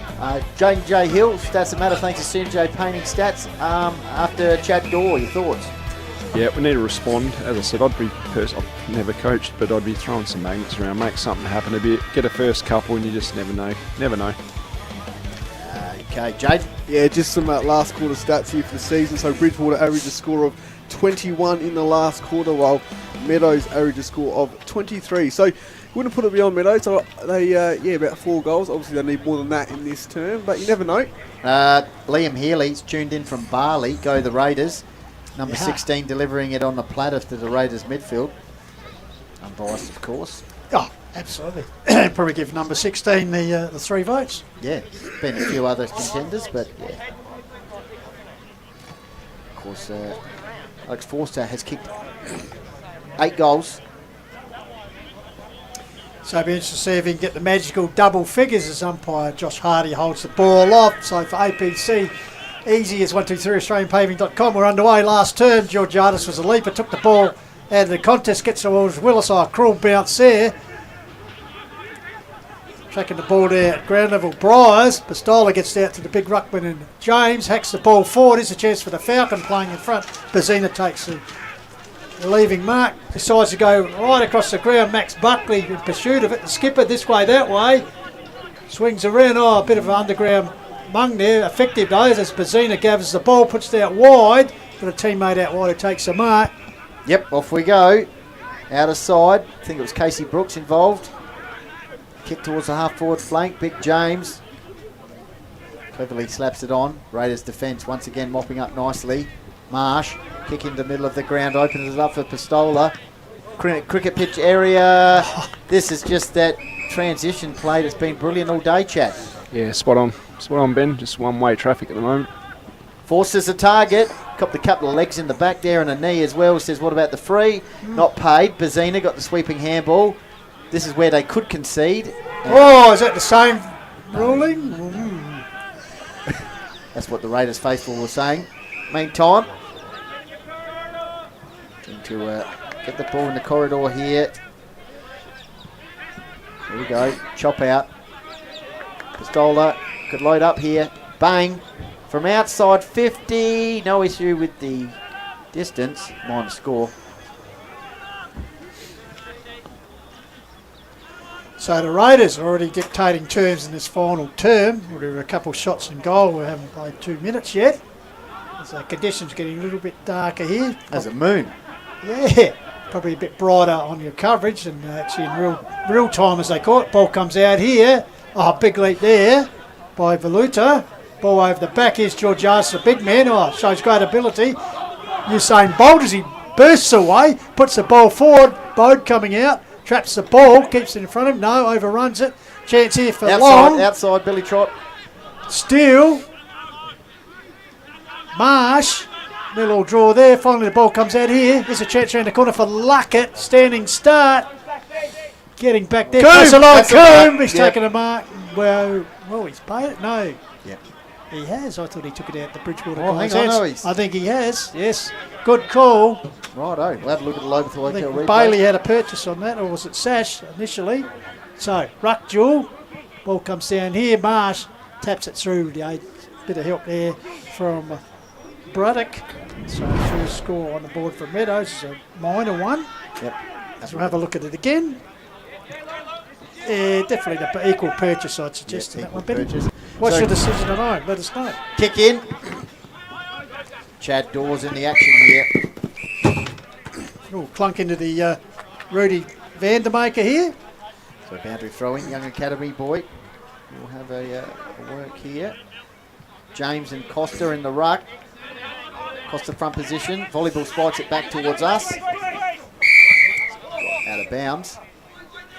Jaden J. Hill, stats that matter thanks to C&J Painting Stats. After Chad Dorr, your thoughts? Yeah, we need to respond. As I said, I've never coached, but I'd be throwing some magnets around, make something happen a bit, get a first couple, and you just never know. Okay, Jade? Yeah, just some last quarter stats here for the season. So Bridgewater averaged a score of 21 in the last quarter, while Meadows averaged a score of 23. So wouldn't put it beyond Meadows. So they, about 4 goals. Obviously, they need more than that in this term, but you never know. Liam Healy's tuned in from Bali. Go the Raiders. Number 16 delivering it on the platter to the Raiders midfield. Unbiased, of course. Oh, absolutely. Probably give number 16 the 3 votes. Yeah, been a few other contenders, but yeah. Of course, Alex Forster has kicked 8 goals. So it'll be interesting to see if he can get the magical double figures as umpire Josh Hardy holds the ball off. So for APC, easy as 123AustralianPaving.com. We're underway. Last turn, Georgiadis was a leaper, took the ball out of the contest, gets towards Willis. A cruel bounce there. Tracking the ball there at ground level, Briers. Pistola gets out to the big ruckman and James hacks the ball forward. Here's a chance for the Falcon playing in front. Bazina takes the leaving mark, decides to go right across the ground. Max Buckley in pursuit of it. The skipper this way, that way. Swings around. Oh, a bit of an underground mung there. Effective though, as Bazina gathers the ball, puts it out wide. Got a teammate out wide who takes the mark. Yep, off we go. Out of side. I think it was Casey Brooks involved. Kick towards the half-forward flank. Big James cleverly slaps it on. Raiders defence once again mopping up nicely. Marsh, kick in the middle of the ground, opens it up for Pistola. Cricket pitch area. This is just that transition play that's been brilliant all day, Chad. Yeah, spot on. Spot on, Ben. Just one-way traffic at the moment. Forces a target. Copped a couple of legs in the back there and a knee as well. Says, what about the free? Not paid. Bazina got the sweeping handball. This is where they could concede. Oh, is that the same ruling? That's what the Raiders faithful were saying. Meantime, to get the ball in the corridor here. Here we go. Chop out. Pistola could load up here. Bang. From outside 50. No issue with the distance. Minor score. So the Raiders are already dictating terms in this final term. We're a couple shots and goal. We haven't played 2 minutes yet. So conditions getting a little bit darker here. As a moon. Yeah, probably a bit brighter on your coverage and actually in real time as they call it. Ball comes out here. Oh, big leap there by Valuta. Ball over the back. Here's Georgiadis, a big man. Oh, shows great ability. Usain Bolt as he bursts away, puts the ball forward. Bode coming out, traps the ball, keeps it in front of him. No, overruns it. Chance here for Long. Outside, Billy Trott. Steele. Marsh. Little draw there. Finally, the ball comes out here. There's a chance around the corner for Luckett. Standing start. Getting back there. Coombe. He's taken a mark. Well, he's paid it. No. Yep. He has. I thought he took it out the Bridgewater. Hang on, no, I think he has. Yes. Good call. Righto. We'll have a look at the Loberth Hotel replay. Bailey had a purchase on that, or was it Sash initially? So, ruck duel. Ball comes down here. Marsh taps it through. A bit of help there from Bruddock. So first score on the board for Meadows is a minor one. Yep. So we'll have a look at it again. Yeah, definitely the equal purchase, I'd suggest. Yep, that one, Benny. purchase. What's your decision tonight? Let us know. Kick in. Chad Dawes in the action here. Oh, clunk into the Rudy Vandermaker here. So boundary throwing, young academy boy. We'll have a work here. James and Costa in the ruck. Costa front position. Volleyball spikes it back towards us. Out of bounds.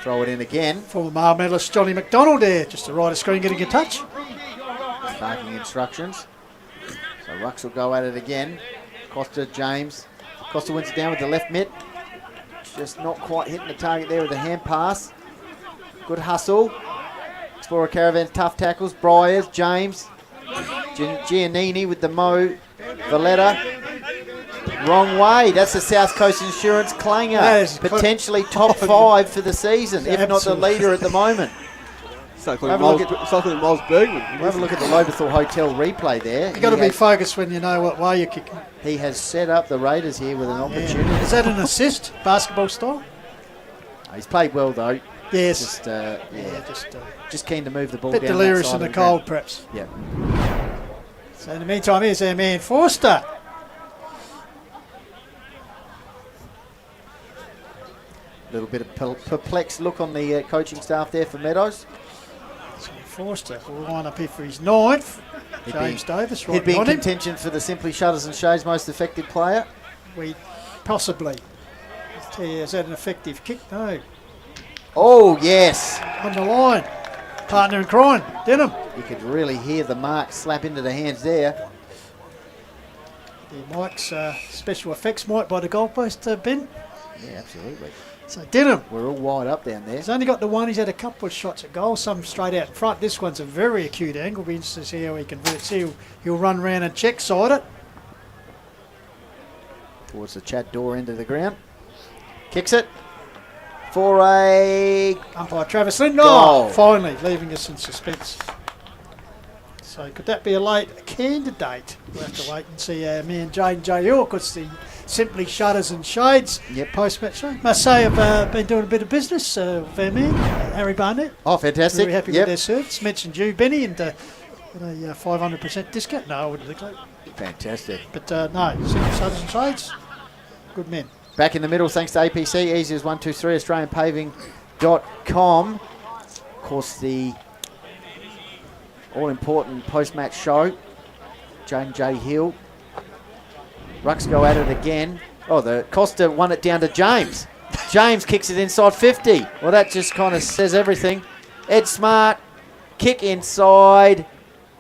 Throw it in again. Former Mile medalist Johnny McDonald there. Just the right of screen getting a touch. Barking instructions. So Rucks will go at it again. Costa, James. Costa wins it down with the left mitt. Just not quite hitting the target there with the hand pass. Good hustle. Explorer Caravan's tough tackles. Briers, James. Giannini with the Mo. Valletta. Wrong way. That's the South Coast Insurance clanger. Potentially top 5 for the season, if not the leader at the moment. Miles Bergman. We'll have a look at the Loberthal Hotel replay there. You've got to be focused when you know what way you're kicking. He has set up the Raiders here with an opportunity. Is that an assist, basketball style? He's played well though. Yes. Just keen to move the ball bit down. Delirious in the cold, perhaps. Yeah. So in the meantime, here's our man Forster. A little bit of perplexed look on the coaching staff there for Meadows. So Forster will line up here for his 9th. James Davis right He'd be in behind him. contention for the Simply Shutters and Shades most effective player. Possibly. Is that an effective kick? No. Oh, yes. On the line. Partner in crime, Denham. You could really hear the mark slap into the hands there. The Mike's special effects mic by the goalpost, Ben. Yeah, absolutely. So Denham. We're all wide up down there. He's only got the one. He's had a couple of shots at goal, some straight out front. This one's a very acute angle. Be interested to see how he converts. He'll run round and check side it. Towards the chat door end of the ground. Kicks it for a... Umpire Travis Lynn. Goal. Oh, finally leaving us in suspense. So could that be a late candidate? We'll have to wait and see our man Jane J. Hill, because the Simply Shutters and Shades post-match show. Must say I've been doing a bit of business with our man, Harry Barnett. Oh, fantastic. Very happy with their service. Mentioned you, Benny, and a 500% discount. No, I wouldn't think so. Fantastic. But no, Simply Shutters and Shades, good men. Back in the middle, thanks to APC, easy as 123, AustralianPaving.com. Of course, the all-important post-match show. Jane J. Hill. Rucks go at it again. Oh, the Costa won it down to James. James kicks it inside 50. Well, that just kind of says everything. Ed Smart, kick inside.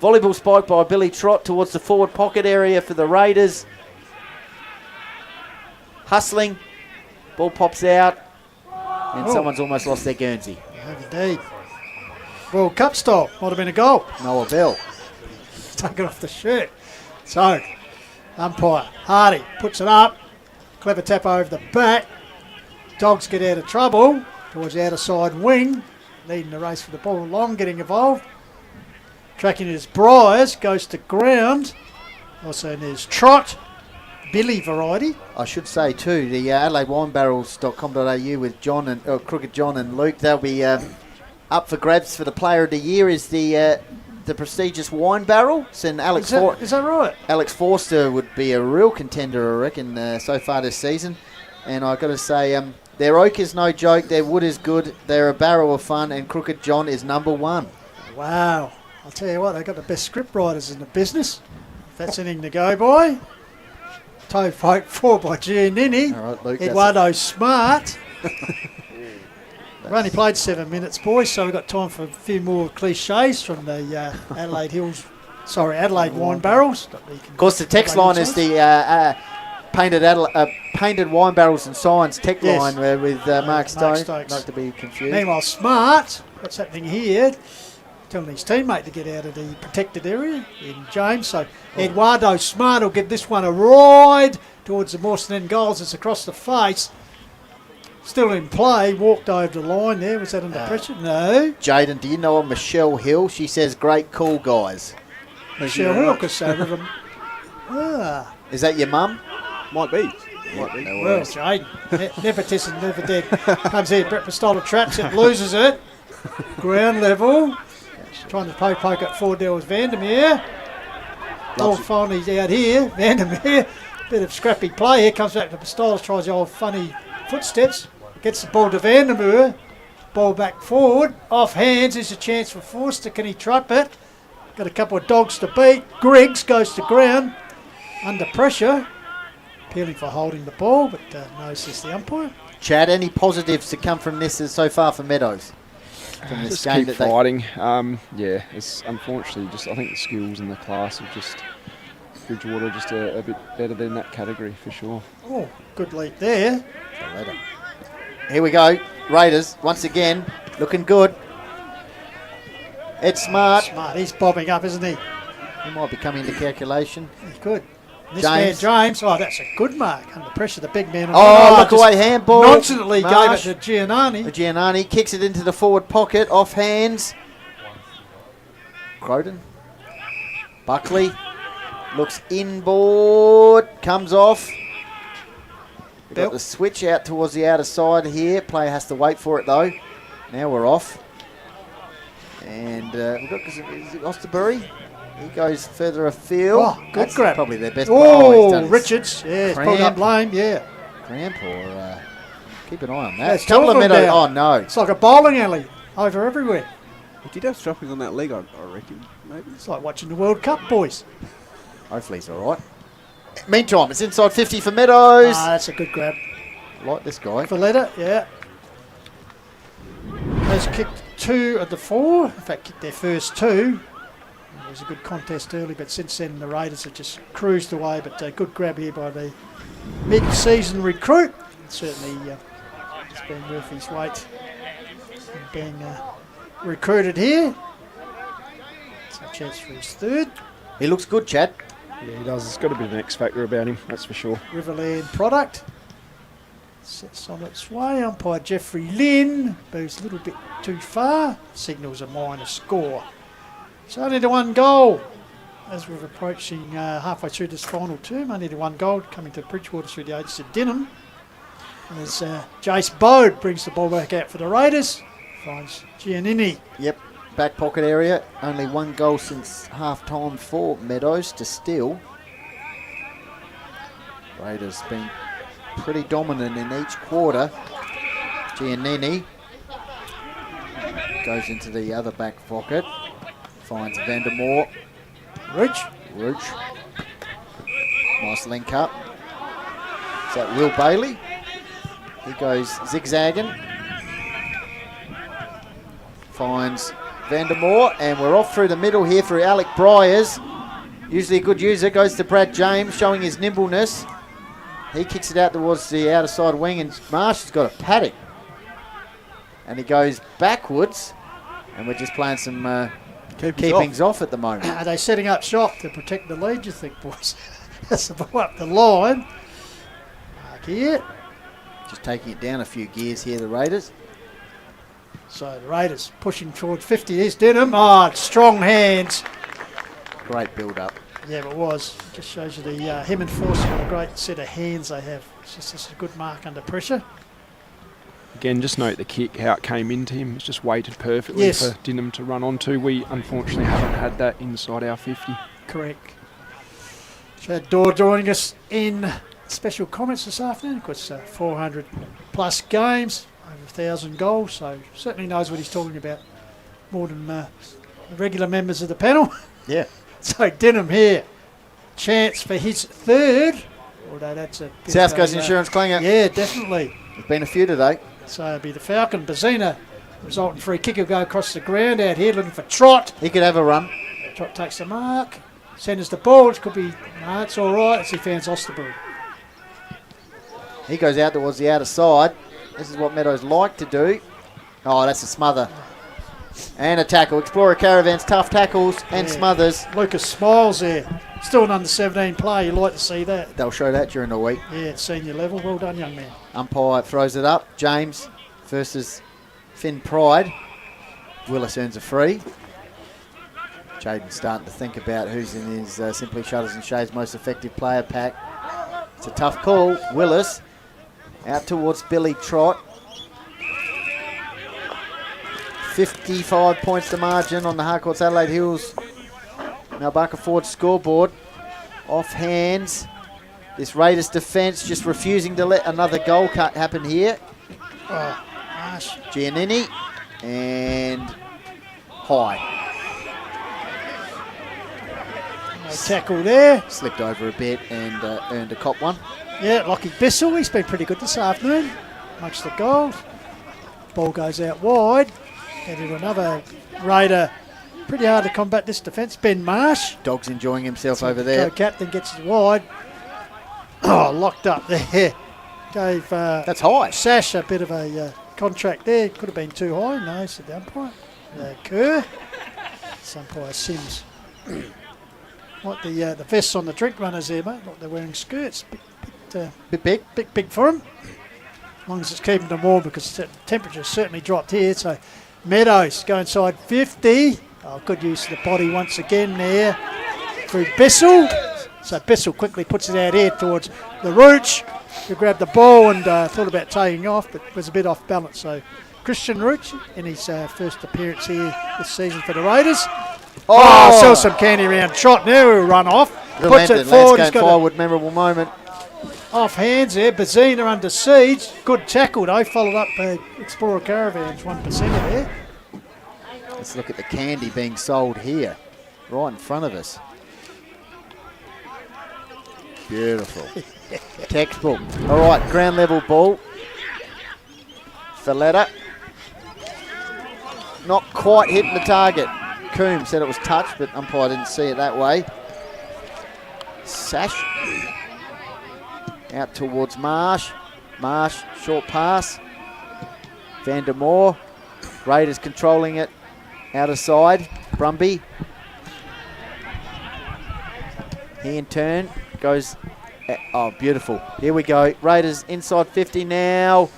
Volleyball spike by Billy Trott towards the forward pocket area for the Raiders. Hustling. Ball pops out. And someone's almost lost their Guernsey. Have indeed. World Cup style. Might have been a goal. Noah Bell. Taken off the shirt. So, umpire Hardy puts it up. Clever tap over the back. Dogs get out of trouble towards the outer side wing. Leading the race for the ball along, getting involved. Tracking his Briars, goes to ground. Also there's Trot, Billy variety. I should say too, the AdelaideWineBarrels.com.au with John and Crooked John and Luke, they'll be up for grabs for the Player of the Year is the prestigious wine barrels, and Alex. Is that right? Alex Forster would be a real contender, I reckon, so far this season. And I've got to say, their oak is no joke, their wood is good, they're a barrel of fun, and Crooked John is #1. Wow. I'll tell you what, they've got the best script writers in the business. If that's anything to go by. Toe Folk 4 by Giannini. All right, Luke, Eduardo Smart. We've only played 7 minutes, boys, so we've got time for a few more cliches from the Adelaide Wine Barrels. Of course, the text line is the painted wine barrels and signs tech line with Mark Stokes. Not to be confused. Meanwhile, Smart, what's happening here? Telling his teammate to get out of the protected area in James. So Eduardo Smart will give this one a ride towards the Mawson end goals. It's across the face. Still in play. Walked over the line there. Was that under pressure? No. Jaden, do you know of Michelle Hill? She says, great call, guys. Michelle Hill, because Is that your mum? Might be. Well, Jaden, nepotism never dead. Comes here, Brett Pistola traps it, loses it. Ground level. Trying to poke it forward there was Vandermeer. Ball finally out here. Vandermeer. Bit of scrappy play. Here comes back to Pistola. Tries the old funny footsteps. Gets the ball to Vandermeer. Ball back forward. Off hands. There's a chance for Forster. Can he trap it? Got a couple of dogs to beat. Griggs goes to ground. Under pressure. Appealing for holding the ball, but no, says the umpire. Chad, any positives to come from this so far for Meadows? From this just game keep fighting. It's unfortunately just I think the skills and the class of just Bridgewater just a bit better than that category for sure. Oh, good lead there. Here we go. Raiders once again looking good. Ed Smart. He's bobbing up, isn't he? He might be coming into calculation. He could. This man James, that's a good mark under pressure. The big man. Look away handball. Nonchalantly gave it to Giannani. Giannani kicks it into the forward pocket, off hands. Croden. Buckley looks inboard, comes off. We've got the switch out towards the outer side here. Player has to wait for it though. Now we're off. And we've got, is it Osterbury? He goes further afield. Oh, good That's grab. probably their best. Oh, he's done his Richards. Yeah, he's pulled up lame. Yeah. Cramp or keep an eye on that. There's Couple of two them Meadows. down. Oh no! It's like a bowling alley over everywhere. He did have strapping on that leg, I reckon. Maybe. It's like watching the World Cup, boys. Hopefully he's all right. Meantime, it's inside 50 for Meadows. Ah, that's a good grab. Like this guy. Valletta, yeah. Has kicked 2 of the 4. In fact, kicked their first 2. It was a good contest early, but since then the Raiders have just cruised away. But a good grab here by the mid-season recruit. Certainly, it's been worth his weight in being recruited here. It's a chance for his third. He looks good, Chad. Yeah, he does. There's got a bit of an X factor about him, that's for sure. Riverland product. Sets on its way. Umpire Jeffrey Lynn moves a little bit too far. Signals a minor score. It's only to 1 goal as we're approaching halfway through this final term. Only to 1 goal coming to Bridgewater through the agents of Denham. As Jace Bode brings the ball back out for the Raiders. Finds Giannini. Yep, back pocket area. Only 1 goal since half time for Meadows to steal. Raiders been pretty dominant in each quarter. Giannini goes into the other back pocket. Finds Vandermoor. Rooch. Nice link up. Is that Will Bailey? He goes zigzagging. Finds Vandermoor, and we're off through the middle here for Alec Bryers. Usually a good user, goes to Brad James, showing his nimbleness. He kicks it out towards the outer side wing, and Marsh has got a paddock. And he goes backwards, and we're just playing some keepings off at the moment. Are they setting up shop to protect the lead, you think, boys? That's the ball up the line. Mark here. Just taking it down a few gears here, the Raiders. So the Raiders pushing towards 50. Here's Denham. Oh, strong hands. Great build-up. Yeah, it was. Just shows you the him and Force, what a great set of hands they have. It's just a good mark under pressure. Again, just note the kick, how it came into him. It's just weighted perfectly for Denham to run onto. We unfortunately haven't had that inside our 50. Correct. Chad Dorr joining us in special comments this afternoon. Of course, 400 plus games, over 1,000 goals, so certainly knows what he's talking about more than the regular members of the panel. Yeah. So Denham here, chance for his third. Although that's a South Coast Insurance Clanger. Yeah, definitely. There's been a few today. So it'll be the Falcon. Bazina, resulting free kick, will go across the ground out here looking for Trot. He could have a run. Trot takes the mark, centres the ball, which could be, no, it's all right as he finds Osterberg. He goes out towards the outer side. This is what Meadows like to do. Oh, that's a smother. And a tackle. Explorer Caravans, tough tackles and smothers. Lucas Smiles there. Still an under-17 player. You like to see that. They'll show that during the week. Yeah, at senior level. Well done, young man. Umpire throws it up. James versus Finn Pride. Willis earns a free. Jaden's starting to think about who's in his Simply Shutters and Shades most effective player pack. It's a tough call. Willis out towards Billy Trot. 55 points to margin on the Harcourts Adelaide Hills Malbarka Ford scoreboard. Off hands. This Raiders defence just refusing to let another goal cut happen here. Oh, Marsh. Giannini and high. No tackle there. Slipped over a bit and earned a cop one. Yeah, Lockie Bissell, he's been pretty good this afternoon. Amongst the goals. Ball goes out wide. And into another Raider. Pretty hard to combat this defence. Ben Marsh. Dog's enjoying himself over there. Captain gets it wide. Oh, locked up there. Gave that's high. Sash a bit of a contract there. Could have been too high. No, said the umpire. Kerr. It's umpire Sims. Like the vests on the drink runners there, mate. Like they're wearing skirts. Bit big. Big for them. As long as it's keeping them warm, because the temperature's certainly dropped here. So Meadows go inside 50. Oh, good use of the body once again there through Bissell. So Bissell quickly puts it out here towards the Rooch, who grabbed the ball and thought about taking off, but was a bit off balance. So Christian Rooch in his first appearance here this season for the Raiders. Oh, sells some candy around Trot. Now he'll run off. Puts it forward. He's got forward, memorable moment. Off hands there. Bazina under siege. Good tackle though. Followed up by Explorer Caravans, 1% there. Let's look at the candy being sold here, right in front of us. Beautiful. Textbook. All right, ground level ball. Falletta. Not quite hitting the target. Coombs said it was touched, but umpire didn't see it that way. Sash. Out towards Marsh. Marsh, short pass. Vandermoor. Raiders controlling it. Out of side. Brumby. He in turn goes. Oh, beautiful. Here we go. Raiders inside 50 now.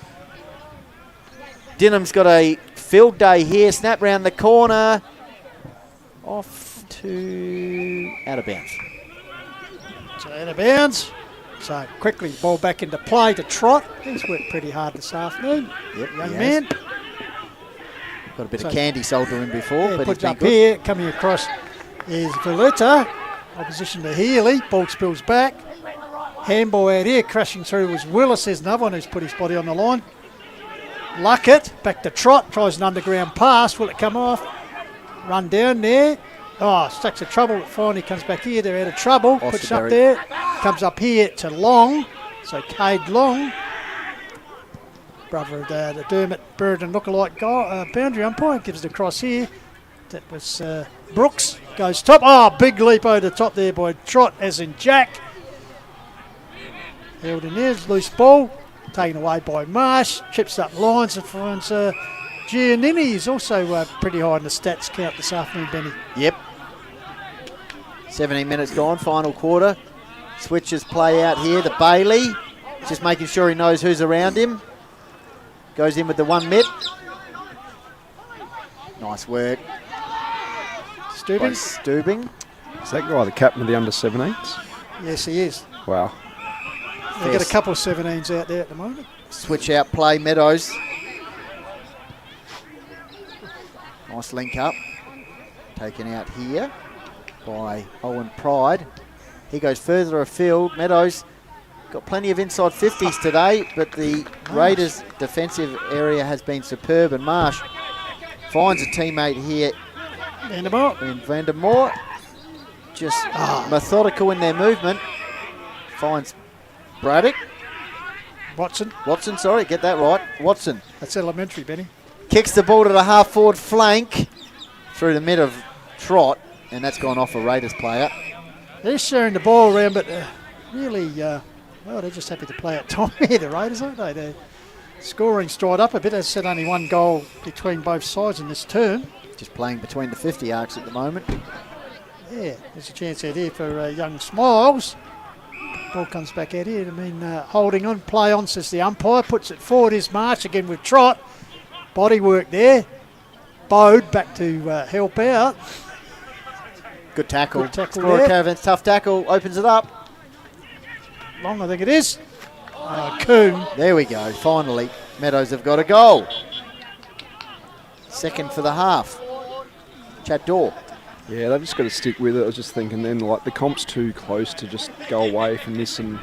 Dinham's got a field day here. Snap round the corner. Off to out of bounds. So out of bounds. So quickly ball back into play to Trot. He's worked pretty hard this afternoon. Yep, young man. Got a bit of candy sold to him before, Yeah, but put he's it been up good. here. Coming across is Valletta. Opposition to Healy. Ball spills back. Handball out here. Crashing through was Willis. There's another one who's put his body on the line. Luckett. Back to Trot. Tries an underground pass. Will it come off? Run down there. Oh, stacks of trouble. It finally comes back here. They're out of trouble. Puts up Osterberry. there. Comes up here to Long. So Cade Long. Brother of the Dermot Burden lookalike boundary umpire. Gives it across here. That was Brooks. Goes top. Oh, big leap over the top there by Trot, as in Jack. Held in there. Loose ball. Taken away by Marsh. Chips up lines and finds Giannini is also pretty high in the stats count this afternoon, Benny. Yep. 17 minutes gone, final quarter. Switches play out here. The Bailey, just making sure he knows who's around him. Goes in with the 1 mitt. Nice work. Stubing. Stubing. Is that guy the captain of the under-17s? Yes, he is. Wow. They've got a couple of 17s out there at the moment. Switch out play, Meadows. Nice link up. Taken out here by Owen Pride. He goes further afield. Meadows got plenty of inside 50s today, but the Raiders' defensive area has been superb, and Marsh finds a teammate here Vandermoor. in Vandermoor. Just methodical in their movement. Finds Braddock. Watson, sorry, get that right. Watson. That's elementary, Benny. Kicks the ball to the half-forward flank through the mid of Trot, and that's gone off a Raiders player. They're sharing the ball around, but really, well, they're just happy to play at time here, the Raiders, aren't they? Their scoring's dried up a bit. As I said, only one goal between both sides in this term. Just playing between the 50 arcs at the moment. Yeah, there's a chance out here for young Smiles. Ball comes back out here. I mean, holding on, play on, says the umpire. Puts it forward. Is March again with Trot. Body work there. Bode back to help out. Good tackle. Good tackle Explorer there. Caravans, tough tackle. Opens it up. Long, I think it is. Coombe. There we go. Finally, Meadows have got a goal. Second for the half. Chad Dorr. Yeah, they've just got to stick with it. I was just thinking then, like, the comp's too close to just go away from this and,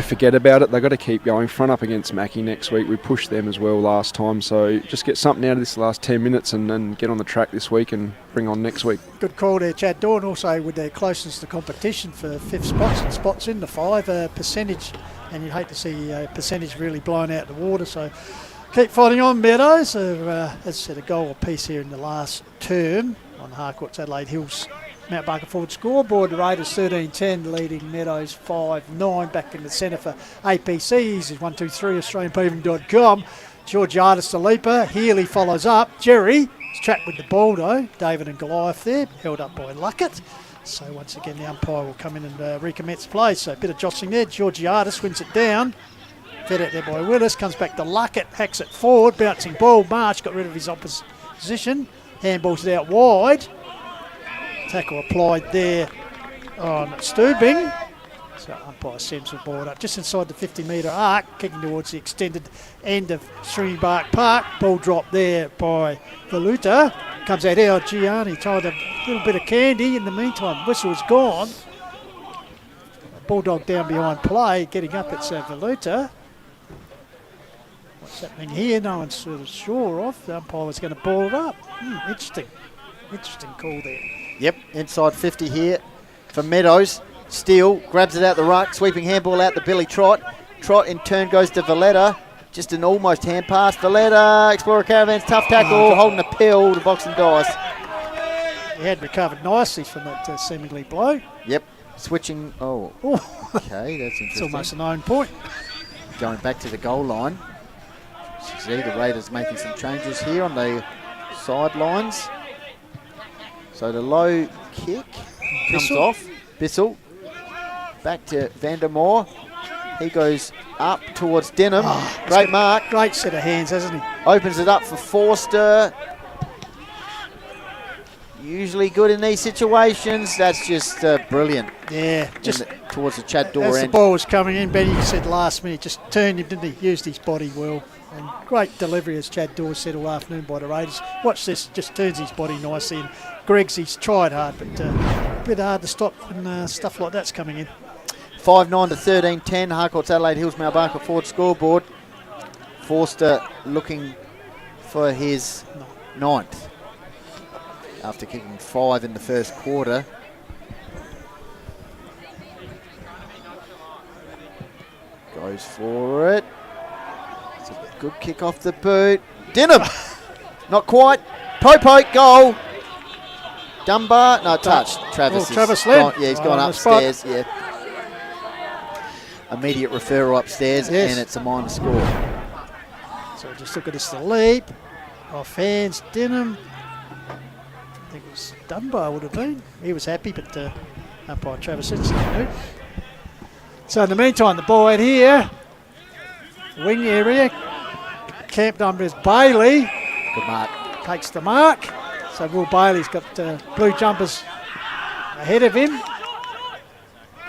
forget about it. They've got to keep going. Front up against Mackie next week. We pushed them as well last time. So just get something out of this last 10 minutes and then get on the track this week and bring on next week. Good call there, Chad Dawn. Also with their closeness to competition for fifth spots and spots in the 5 percentage. And you'd hate to see percentage really blown out the water. So keep fighting on, Meadows. As I said, a goal apiece here in the last term on Harcourt's Adelaide Hills Mount Barker Forward scoreboard. The Raiders 13-10 leading Meadows 5-9. Back in the centre for APCs is 123 AustralianPaving.com. Georgiades the leaper. Healy follows up. Jerry is trapped with the ball though. David and Goliath there, held up by Luckett. So once again the umpire will come in and recommence play. So a bit of jostling there. Georgiades wins it down. Fed out there by Willis. Comes back to Luckett. Hacks it forward. Bouncing ball. March got rid of his opposition. Handballs it out wide. Tackle applied there on Stubing. So umpire Sims will ball it up just inside the 50-metre arc, kicking towards the extended end of Stringybark Park. Ball dropped there by Valuta. Comes out here, Gianni tried a little bit of candy. In the meantime, whistle's gone. Bulldog down behind play, getting up, it's Valuta. What's happening here? No one's sort of sure of. The umpire was going to ball it up. Interesting call there. Yep, inside 50 here for Meadows. Steele grabs it out the ruck, sweeping handball out to Billy Trott. Trott in turn goes to Valletta. Just an almost hand pass. Valletta, Explorer Caravans, tough tackle, holding a pill to box and dice. He had recovered nicely from that seemingly blow. Yep, switching. Oh, okay, that's interesting. It's almost an own point. Going back to the goal line. See the Raiders making some changes here on the sidelines. So the low kick comes off. Bissell. Back to Vandermoor. He goes up towards Denham. Great mark. Great set of hands, hasn't he? Opens it up for Forster. Usually good in these situations. That's just brilliant. Yeah, just towards the Chad Door as end. the ball was coming in, Benny said last minute, just turned him, didn't he? Used his body well. And great delivery, as Chad Dawes said all afternoon by the Raiders. Watch this, just turns his body nicely. And Greg's, he's tried hard, but a bit hard to stop when stuff like that's coming in. 5-9 to 13-10. Harcourt's Adelaide Hills Mount Barker Ford scoreboard. Forster looking for his ninth after kicking 5 in the first quarter. Goes for it. It's a good kick off the boot. Denham! Not quite. Popo, goal. Dunbar, no, touch. Travis Travis gone, he's gone on upstairs. Yeah. Immediate referral upstairs, yes. And it's a minor score. So just look at this, the leap. Off hands, Denham. I think it was Dunbar would have been. He was happy, but umpire Travis said no. So in the meantime, the ball out here. Wing area. Camped under is Bailey. Good mark. Takes the mark. So Will Bailey's got blue jumpers ahead of him.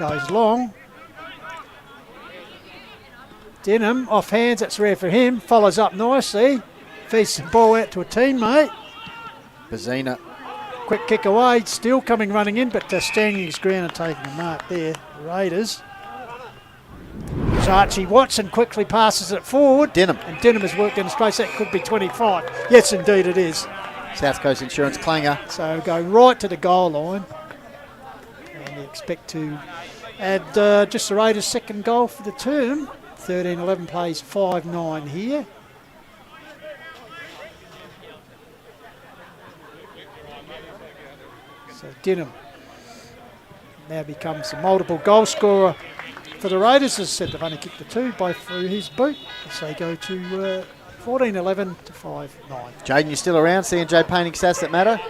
Goes long. Denham off hands, that's rare for him. Follows up nicely. Feeds the ball out to a teammate. Bazina. Quick kick away. Still coming running in, but standing his ground and taking the mark there. The Raiders. So Archie Watson quickly passes it forward. Denham. And Denham has worked in space. That could be 25. Yes, indeed it is. South Coast Insurance clanger. So go right to the goal line. And you expect to add just the Raiders' second goal for the term. 13-11 plays 5-9 here. So Denham now becomes a multiple goal scorer for the Raiders. As I said, they've only kicked the 2, both through his boot. As they go to 14-11 to 5-9. Jaden, you still around? C&J Painting Stats that matter?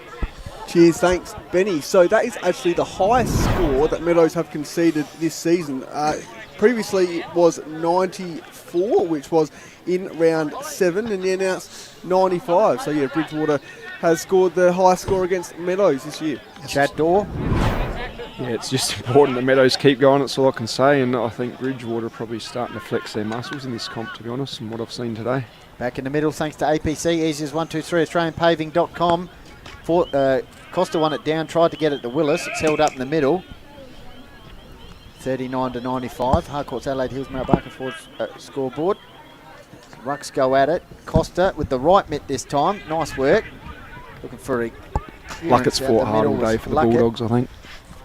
Cheers, thanks, Benny. So that is actually the highest score that Meadows have conceded this season. Previously it was 94, which was in round 7, and then now it's 95. So yeah, Bridgewater has scored the highest score against Meadows this year. Chad Door. Yeah, it's just important that Meadows keep going, that's all I can say, and I think Bridgewater are probably starting to flex their muscles in this comp, to be honest, from what I've seen today. Back in the middle, thanks to APC, easy as 123, AustralianPaving.com. Costa won it down, tried to get it to Willis, it's held up in the middle. 39 to 95, Harcourt's Adelaide Hills Mount Barker Ford scoreboard. Rucks go at it, Costa with the right mitt this time, nice work. Looking for a Luckett's fought hard all day for the Bulldogs, I think.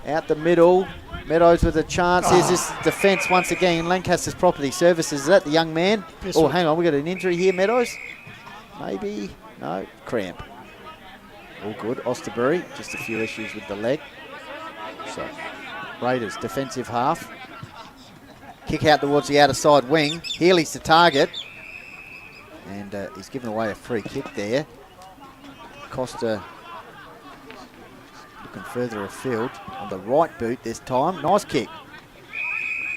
Out the middle, Meadows with a chance. Here's this defence once again. Lancaster's Property Services. Is that the young man? Yes, oh, hang on. We got an injury here, Meadows. Maybe. No. Cramp. All good. Osterbury. Just a few issues with the leg. So, Raiders defensive half. Kick out towards the outer side wing. Healy's the target. And he's given away a free kick there. Costa looking further afield on the right boot this time. Nice kick.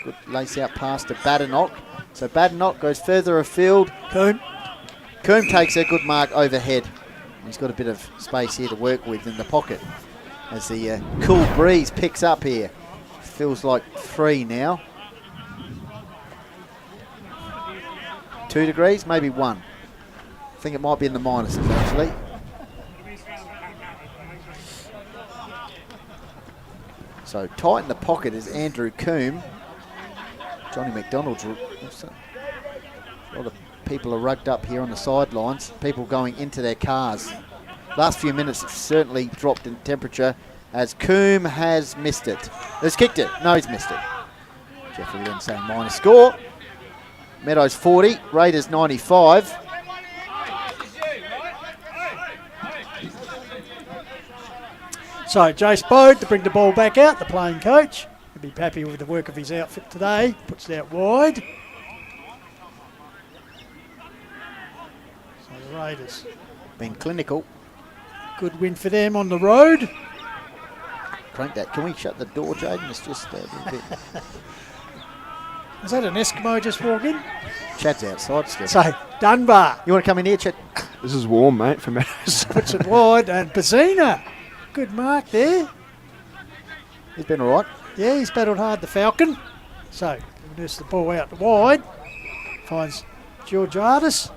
Good lace out pass to Badenoch. So Badenoch goes further afield. Coombe takes a good mark overhead. He's got a bit of space here to work with in the pocket as the cool breeze picks up here. feels like 3 now. 2 degrees, maybe 1. I think it might be in the minuses actually. So tight in the pocket is Andrew Coombe. Johnny McDonald's. A lot of people are rugged up here on the sidelines. People going into their cars. Last few minutes it's certainly dropped in temperature as Coombe has missed it. Has kicked it. No, he's missed it. Jeffrey Lynn saying minus score. Meadows 40, Raiders 95. So Jace Bode to bring the ball back out, the playing coach. He'll be happy with the work of his outfit today. Puts it out wide. So the Raiders. Been clinical. Good win for them on the road. Crank that. Can we shut the door, Jaden? It's just a bit. Is that an Eskimo just walking? Chad's outside still. So Dunbar. You want to come in here, Chad? This is warm, mate, for Meadows. Puts it wide, and Bazina. Good mark there. He's been all right. Yeah, he's battled hard, the Falcon. So, nurse the ball out wide. Finds Georgiadis.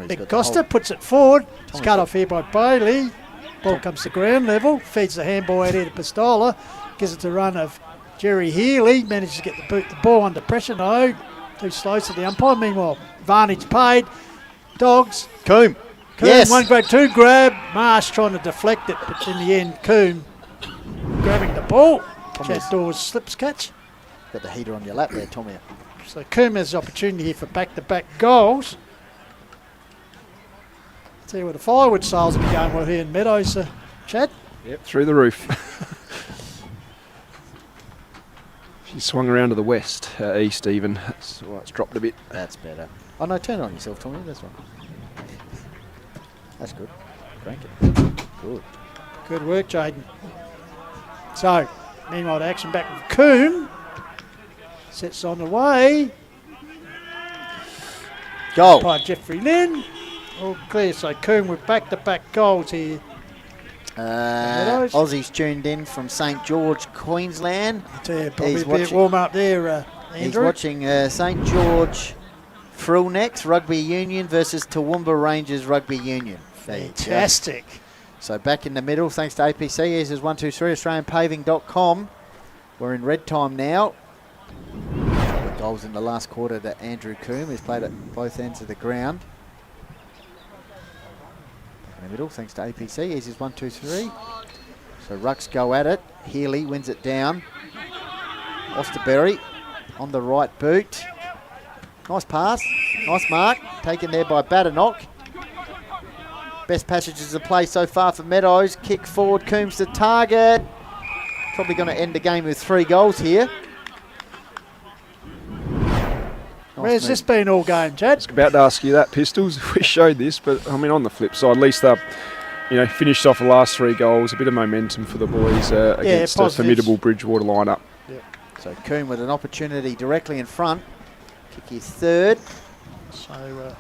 Big Costa puts it forward. It's cut off here by Bailey. Ball comes to ground level. Feeds the handball out here to Pistola. Gives it to run of Jerry Healy. Manages to get the ball under pressure. No, too slow to the umpire. Meanwhile, advantage paid. Dogs. Coombe. Yes. 1 grab, 2 grab. Marsh trying to deflect it, but in the end, Coombe grabbing the ball. Chad Dawes slips catch. Got the heater on your lap there, Tommy. So Coombe has the opportunity here for back-to-back goals. Tell you what, the firewood sales will be going well here in Meadows, Chad. Yep, through the roof. She swung around to the west, east even. That's why it's dropped a bit. That's better. Oh no, turn it on yourself, Tommy. That's right. That's good. Crank it. Good. Good work, Jaden. So, meanwhile, the action back with Coombe. Sets on the way. Goal. By Jeffrey Lynn. All clear. So, Coombe with back-to-back goals here. Aussies tuned in from St George, Queensland. Probably a bit warm up there, Andrew. He's watching St George Frillnecks Rugby Union versus Toowoomba Rangers Rugby Union. Fantastic. So back in the middle, thanks to APC. Here's 123 AustralianPaving.com. We're in red time now. The goals in the last quarter to Andrew Coombe, who's played at both ends of the ground. Back in the middle, thanks to APC. Here's 123. So Rucks go at it. Healy wins it down. Osterberry on the right boot. Nice pass, nice mark, taken there by Badenoch. Best passages of play so far for Meadows. Kick forward, Coombs to target. Probably going to end the game with 3 goals here. Where's this been all game, Chad? I was about to ask you that, Pistols. We showed this, but I mean, on the flip side, at least they've finished off the last 3 goals. A bit of momentum for the boys against a formidable Bridgewater lineup. Yep. So Coombe with an opportunity directly in front. Kick his 3rd. So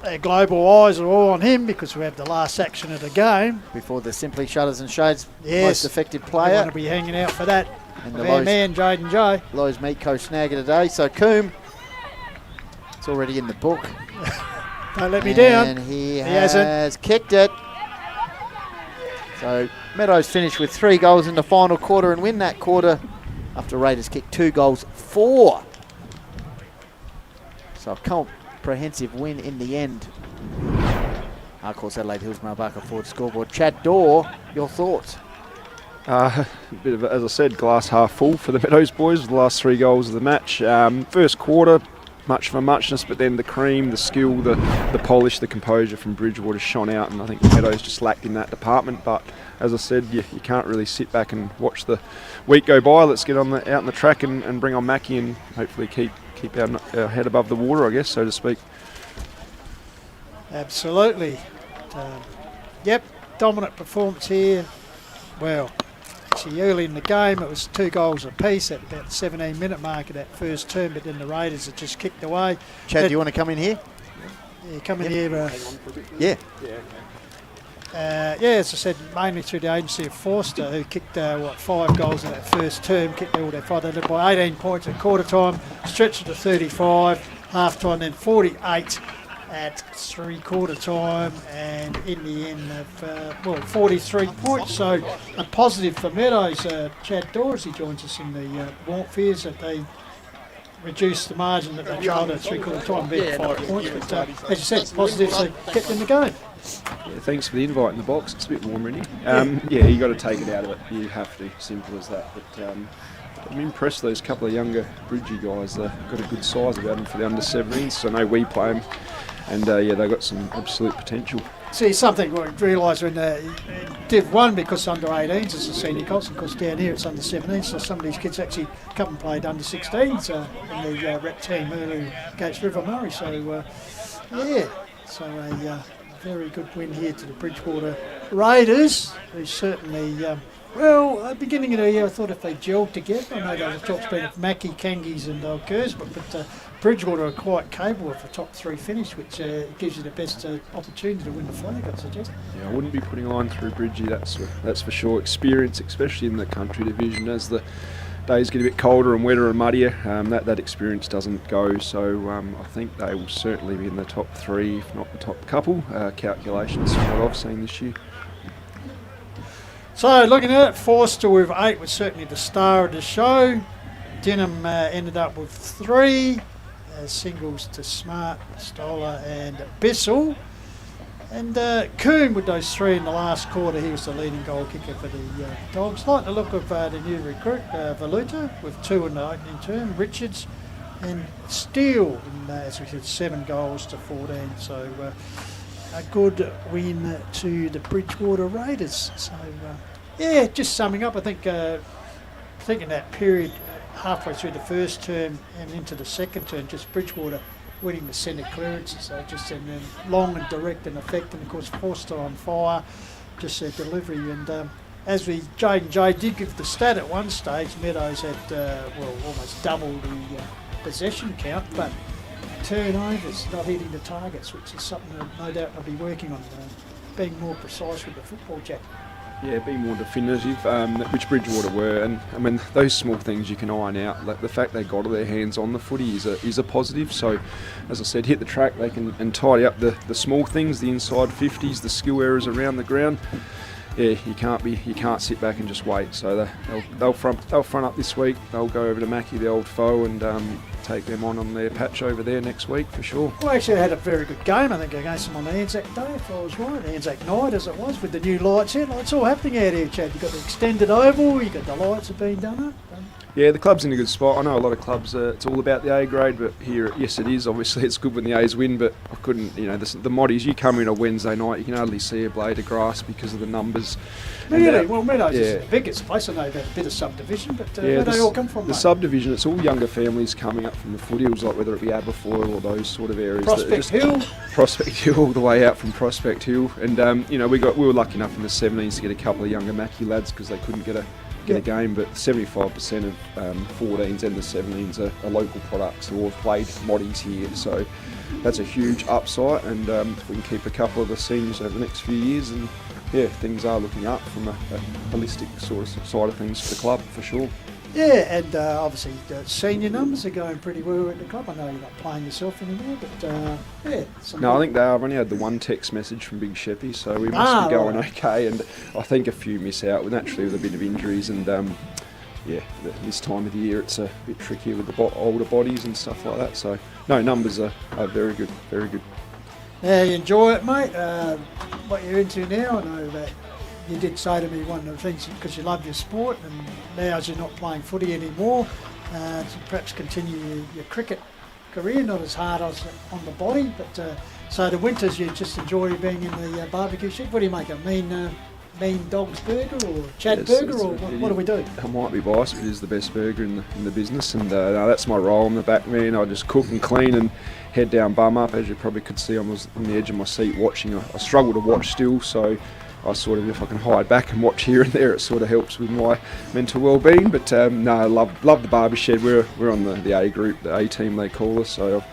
their global eyes are all on him because we have the last action of the game. Before the Simply Shutters and Shades most effective player. They want to be hanging out for that. And the man, Jaden Joe. Lowe's Meat Co snagger today. So Coombe, it's already in the book. Don't let me down. And he has kicked it. So Meadows finished with 3 goals in the final quarter and win that quarter after Raiders kicked 2 goals, 4. So a comprehensive win in the end. Of course, Adelaide Hills Marbarker forward scoreboard. Chad Dorr, your thoughts? A bit of, as I said, glass half full for the Meadows boys. The last 3 goals of the match. First quarter, much for muchness, but then the cream, the skill, the polish, the composure from Bridgewater shone out, and I think the Meadows just lacked in that department. But as I said, you can't really sit back and watch the week go by. Let's get on out on the track and bring on Mackie and hopefully keep our head above the water, I guess, so to speak. Absolutely. Yep, dominant performance here. Well, actually early in the game it was 2 goals apiece at about the 17-minute mark of that first term, but then the Raiders had just kicked away. Chad, do you want to come in here? Yeah, come in here. Yeah. As I said, mainly through the agency of Forster, who kicked 5 goals in that first term, kicked all their 5. They led by 18 points at quarter time, stretched it to 35, half time, then 48 at 3/4 time, and in the end of 43 points. So a positive for Meadows. Chad Dorsey joins us in the warm fears that they reduced the margin that they trailed at 3/4 time, being 5 points. But as you said, positives, they kept in the game. Yeah, thanks for the invite in the box. It's a bit warm, really. You got to take it out of it. You have to. Simple as that. But I'm impressed with those couple of younger Bridgie guys. They've got a good size about them for the under-17s. So I know we play them, and they've got some absolute potential. See, something we realised when Div 1, because under-18s is a senior cost, of course down here it's under-17s, so some of these kids actually come and played under-16s in the rep team early against River Murray. So, so a very good win here to the Bridgewater Raiders, who certainly, beginning of the year I thought if they gelled together, I know there was talks about Mackie, Kangies and Kerrs, but Bridgewater are quite capable of a top 3 finish, which gives you the best opportunity to win the flag, I'd suggest. Yeah, I wouldn't be putting a line through Bridgie, that's for sure. Experience, especially in the country division, as the days get a bit colder and wetter and muddier, that experience doesn't go. So I think they will certainly be in the top 3, if not the top couple, calculations from what I've seen this year. So looking at it, Forster with 8 was certainly the star of the show. Denham ended up with 3. Singles to Smart, Stoller and Bissell. And Coombe with those 3 in the last quarter, he was the leading goal kicker for the Dogs. Like the look of the new recruit, Valuta, with 2 in the opening term, Richards and Steele, as we said, 7 goals to 14. So a good win to the Bridgewater Raiders. So just summing up, I think in that period, halfway through the first term and into the second term, just Bridgewater winning the centre clearances, so just in long and direct and effect, and of course Forster on fire, just their delivery. And as Jay did give the stat at one stage, Meadows had almost double the possession count, but turnovers, not hitting the targets, which is something that no doubt they'll be working on, being more precise with the football, Jack. Yeah, be more definitive, which Bridgewater were, and I mean those small things you can iron out. Like the fact they got their hands on the footy is a positive. So, as I said, hit the track, they can and tidy up the small things, the inside 50s, the skill errors around the ground. Yeah, you can't sit back and just wait. So they'll front up this week. They'll go over to Mackie, the old foe, and take them on their patch over there next week for sure. Well, actually, they had a very good game, I think, against them on the Anzac Day, if I was right. Anzac night, as it was, with the new lights here. It's all happening out here, Chad. You've got the extended oval, you've got the lights have been done up. Yeah, the club's in a good spot. I know a lot of clubs, it's all about the A grade, but here, yes, it is. Obviously, it's good when the A's win, but I couldn't, the moddies, you come in a Wednesday night, you can hardly see a blade of grass because of the numbers. Really? Well, Meadows is the biggest place. I know about a bit of subdivision, but where do they all come from, The mate? Subdivision, it's all younger families coming up from the foothills, like whether it be Aberfoyle or those sort of areas. Prospect Hill? Prospect Hill, all the way out from Prospect Hill. And, we were lucky enough in the 17s to get a couple of younger Mackie lads because they couldn't get a game, but 75% of 14s and the 17s are local products who have played moddies here, so that's a huge upside. And if we can keep a couple of the seniors over the next few years, and things are looking up from a holistic sort of side of things for the club for sure. Yeah, and obviously the senior numbers are going pretty well at the club. I know you're not playing yourself anymore, but No, I think they are. I've only had the one text message from Big Sheppy, so we must be going okay. And I think a few miss out, naturally with a bit of injuries, and this time of the year it's a bit trickier with the older bodies and stuff like that. So no, numbers are very good, very good. Yeah, you enjoy it, mate. What you're into now, I know that you did say to me one of the things, because you love your sport, and now as you're not playing footy anymore, to perhaps continue your cricket career, not as hard as on the body, but so the winters you just enjoy being in the barbecue shed. What do you make, a mean dog's burger or Chad burger, or what do we do? I might be biased, but it is the best burger in the business, and that's my role. I'm the back man. I just cook and clean and head down bum up. As you probably could see, I was on the edge of my seat watching. I struggle to watch still, so I sort of, if I can hide back and watch here and there, it sort of helps with my mental well-being. But no, I love the barbie shed. We're on the A group, the A team they call us. So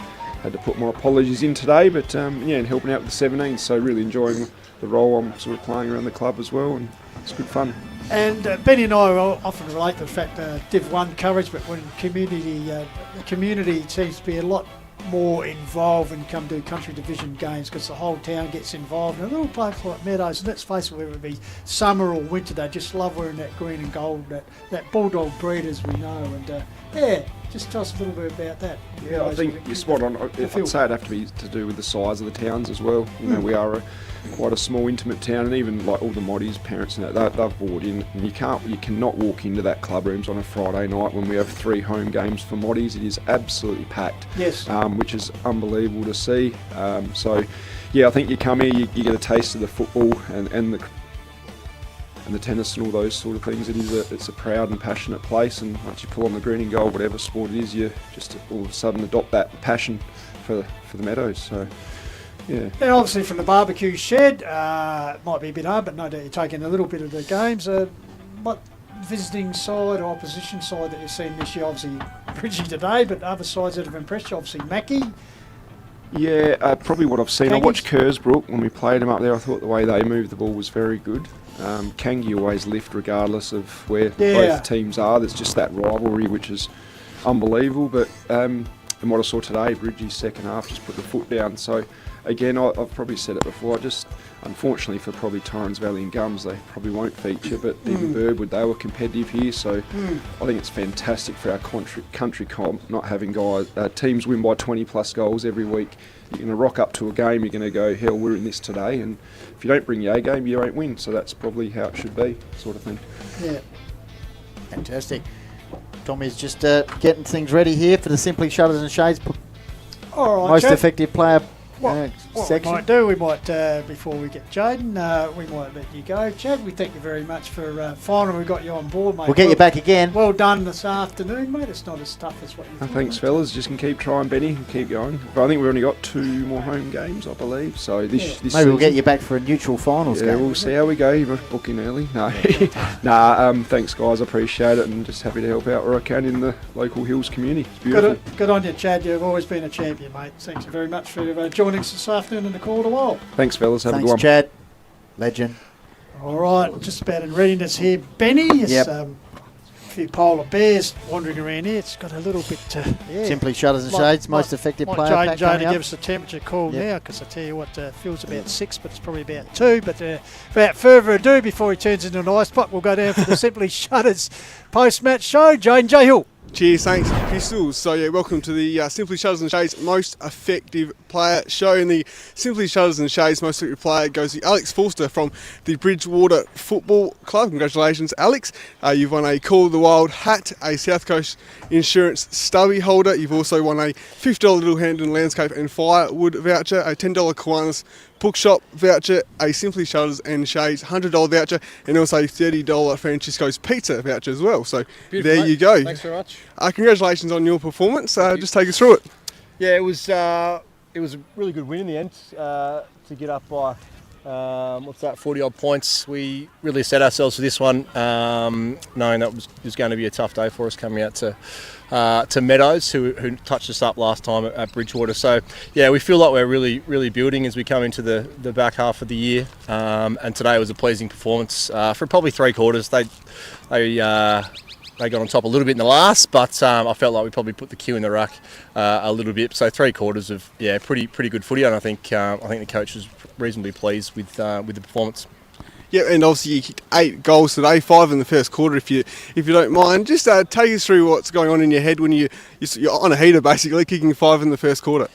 had to put more apologies in today, but yeah, and helping out with the 17s, so really enjoying the role I'm sort of playing around the club as well, and it's good fun. And Benny and I often relate to the fact Div 1 coverage, but when the community seems to be a lot more involved and come to country division games because the whole town gets involved. And a little place like Meadows, and let's face it, whether it be summer or winter, they just love wearing that green and gold, that bulldog breed as we know. And yeah, just tell us a little bit about that. Yeah, I think you're spot on. I'd say it'd have to be to do with the size of the towns as well. You know, we are quite a small, intimate town, and even like all the Moddies, parents and that, they've bought in. And you cannot walk into that club rooms on a Friday night when we have 3 home games for Moddies. It is absolutely packed. Yes. Which is unbelievable to see. So, yeah, I think you come here, you get a taste of the football and the tennis and all those sort of things. It's a proud and passionate place, and once you pull on the green and gold, whatever sport it is, you just all of a sudden adopt that passion for the Meadows. So, yeah. And obviously from the barbecue shed, it might be a bit hard, but no doubt you're taking a little bit of the games. What visiting side or opposition side that you've seen this year? Obviously Bridgie today, but other sides that have impressed you, obviously Mackie. Yeah, probably what I've seen. I watched Kersbrook when we played them up there. I thought the way they moved the ball was very good. Kangi always lift regardless of where both teams are. There's just that rivalry which is unbelievable. But and what I saw today, Bridgie's second half just put the foot down. So again, I've probably said it before, just unfortunately for probably Torrens Valley and Gums, they probably won't feature, but even Birdwood, they were competitive here, so I think it's fantastic for our country comp, not having teams win by 20 plus goals every week. You're going to rock up to a game, you're going to go, hell, we're in this today, and if you don't bring your A game, you won't win, so that's probably how it should be, sort of thing. Yeah, fantastic. Tommy's just getting things ready here for the Simply Shutters and Shades All right, most Chad. effective player What section. we might do, we might, before we get Jaden, we might let you go. Chad, we thank you very much for finally we got you on board, mate. We'll get you back again. Well done this afternoon, mate. It's not as tough as what you thought. Thanks, fellas. Just can keep trying, Benny, and keep going. But I think we've only got 2 more home games, I believe. So this Maybe season, we'll get you back for a neutral finals game. Yeah, we'll see how we go. You must book in early. No, thanks, guys. I appreciate it, and just happy to help out where I can in the local Hills community. It's beautiful. Good on you, Chad. You've always been a champion, mate. Thanks very much for joining us this afternoon in the Call of the Wild. Thanks, fellas. Have a good one. Thanks, Chad. Legend. All right, just about in readiness here, Benny. It's, a few polar bears wandering around here. It's got a little bit. Simply Shutters and Shades, most effective player. Jade pack to give us a temperature call now, because I tell you what, feels about 6, but it's probably about 2. But without further ado, before he turns into an ice pot, we'll go down for the Simply Shutters post-match show. Jaden J. Hill. Cheers, thanks, Pistols. So yeah, welcome to the Simply Shutters and Shades most effective player show. And the Simply Shutters and Shades most effective player goes to Alex Forster from the Bridgewater Football Club. Congratulations, Alex. You've won a Call of the Wild hat, a South Coast Insurance stubby holder. You've also won a $50 Little Hampton Landscape and Firewood voucher, a $10 Kiwanis Bookshop voucher, a Simply Shutters and Shades $100 voucher, and also a $30 Francisco's Pizza voucher as well. So beautiful, there you go. Thanks very much. Congratulations on your performance. Just take us through it. Yeah, it was a really good win in the end to get up by 40 odd points. We really set ourselves for this one, knowing that was going to be a tough day for us coming out to Meadows, who touched us up last time at Bridgewater. So yeah, we feel like we're really building as we come into the back half of the year. And today was a pleasing performance for probably 3 quarters. They got on top a little bit in the last, but I felt like we probably put the cue in the ruck a little bit. So 3 quarters of pretty good footy, and I think the coach was reasonably pleased with the performance. Yeah, and obviously you kicked 8 goals today, 5 in the first quarter. If you don't mind, just take us through what's going on in your head when you're on a heater, basically kicking 5 in the first quarter.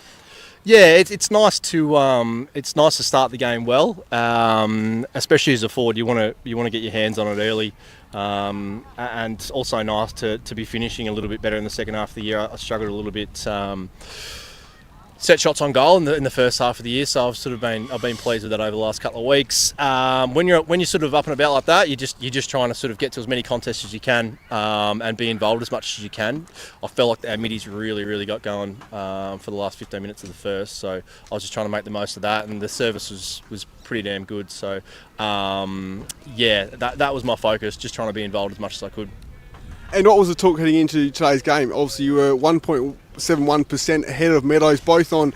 Yeah, it's nice to start the game well, especially as a forward. You want to get your hands on it early, and also nice to be finishing a little bit better in the second half of the year. I struggled a little bit. Set shots on goal in the first half of the year, so I've been pleased with that over the last couple of weeks. When you're sort of up and about like that, you're just trying to sort of get to as many contests as you can, and be involved as much as you can. I felt like our middies really got going for the last 15 minutes of the first, so I was just trying to make the most of that, and the service was pretty damn good. So that was my focus, just trying to be involved as much as I could. And what was the talk heading into today's game? Obviously, you were 1.71% ahead of Meadows, both on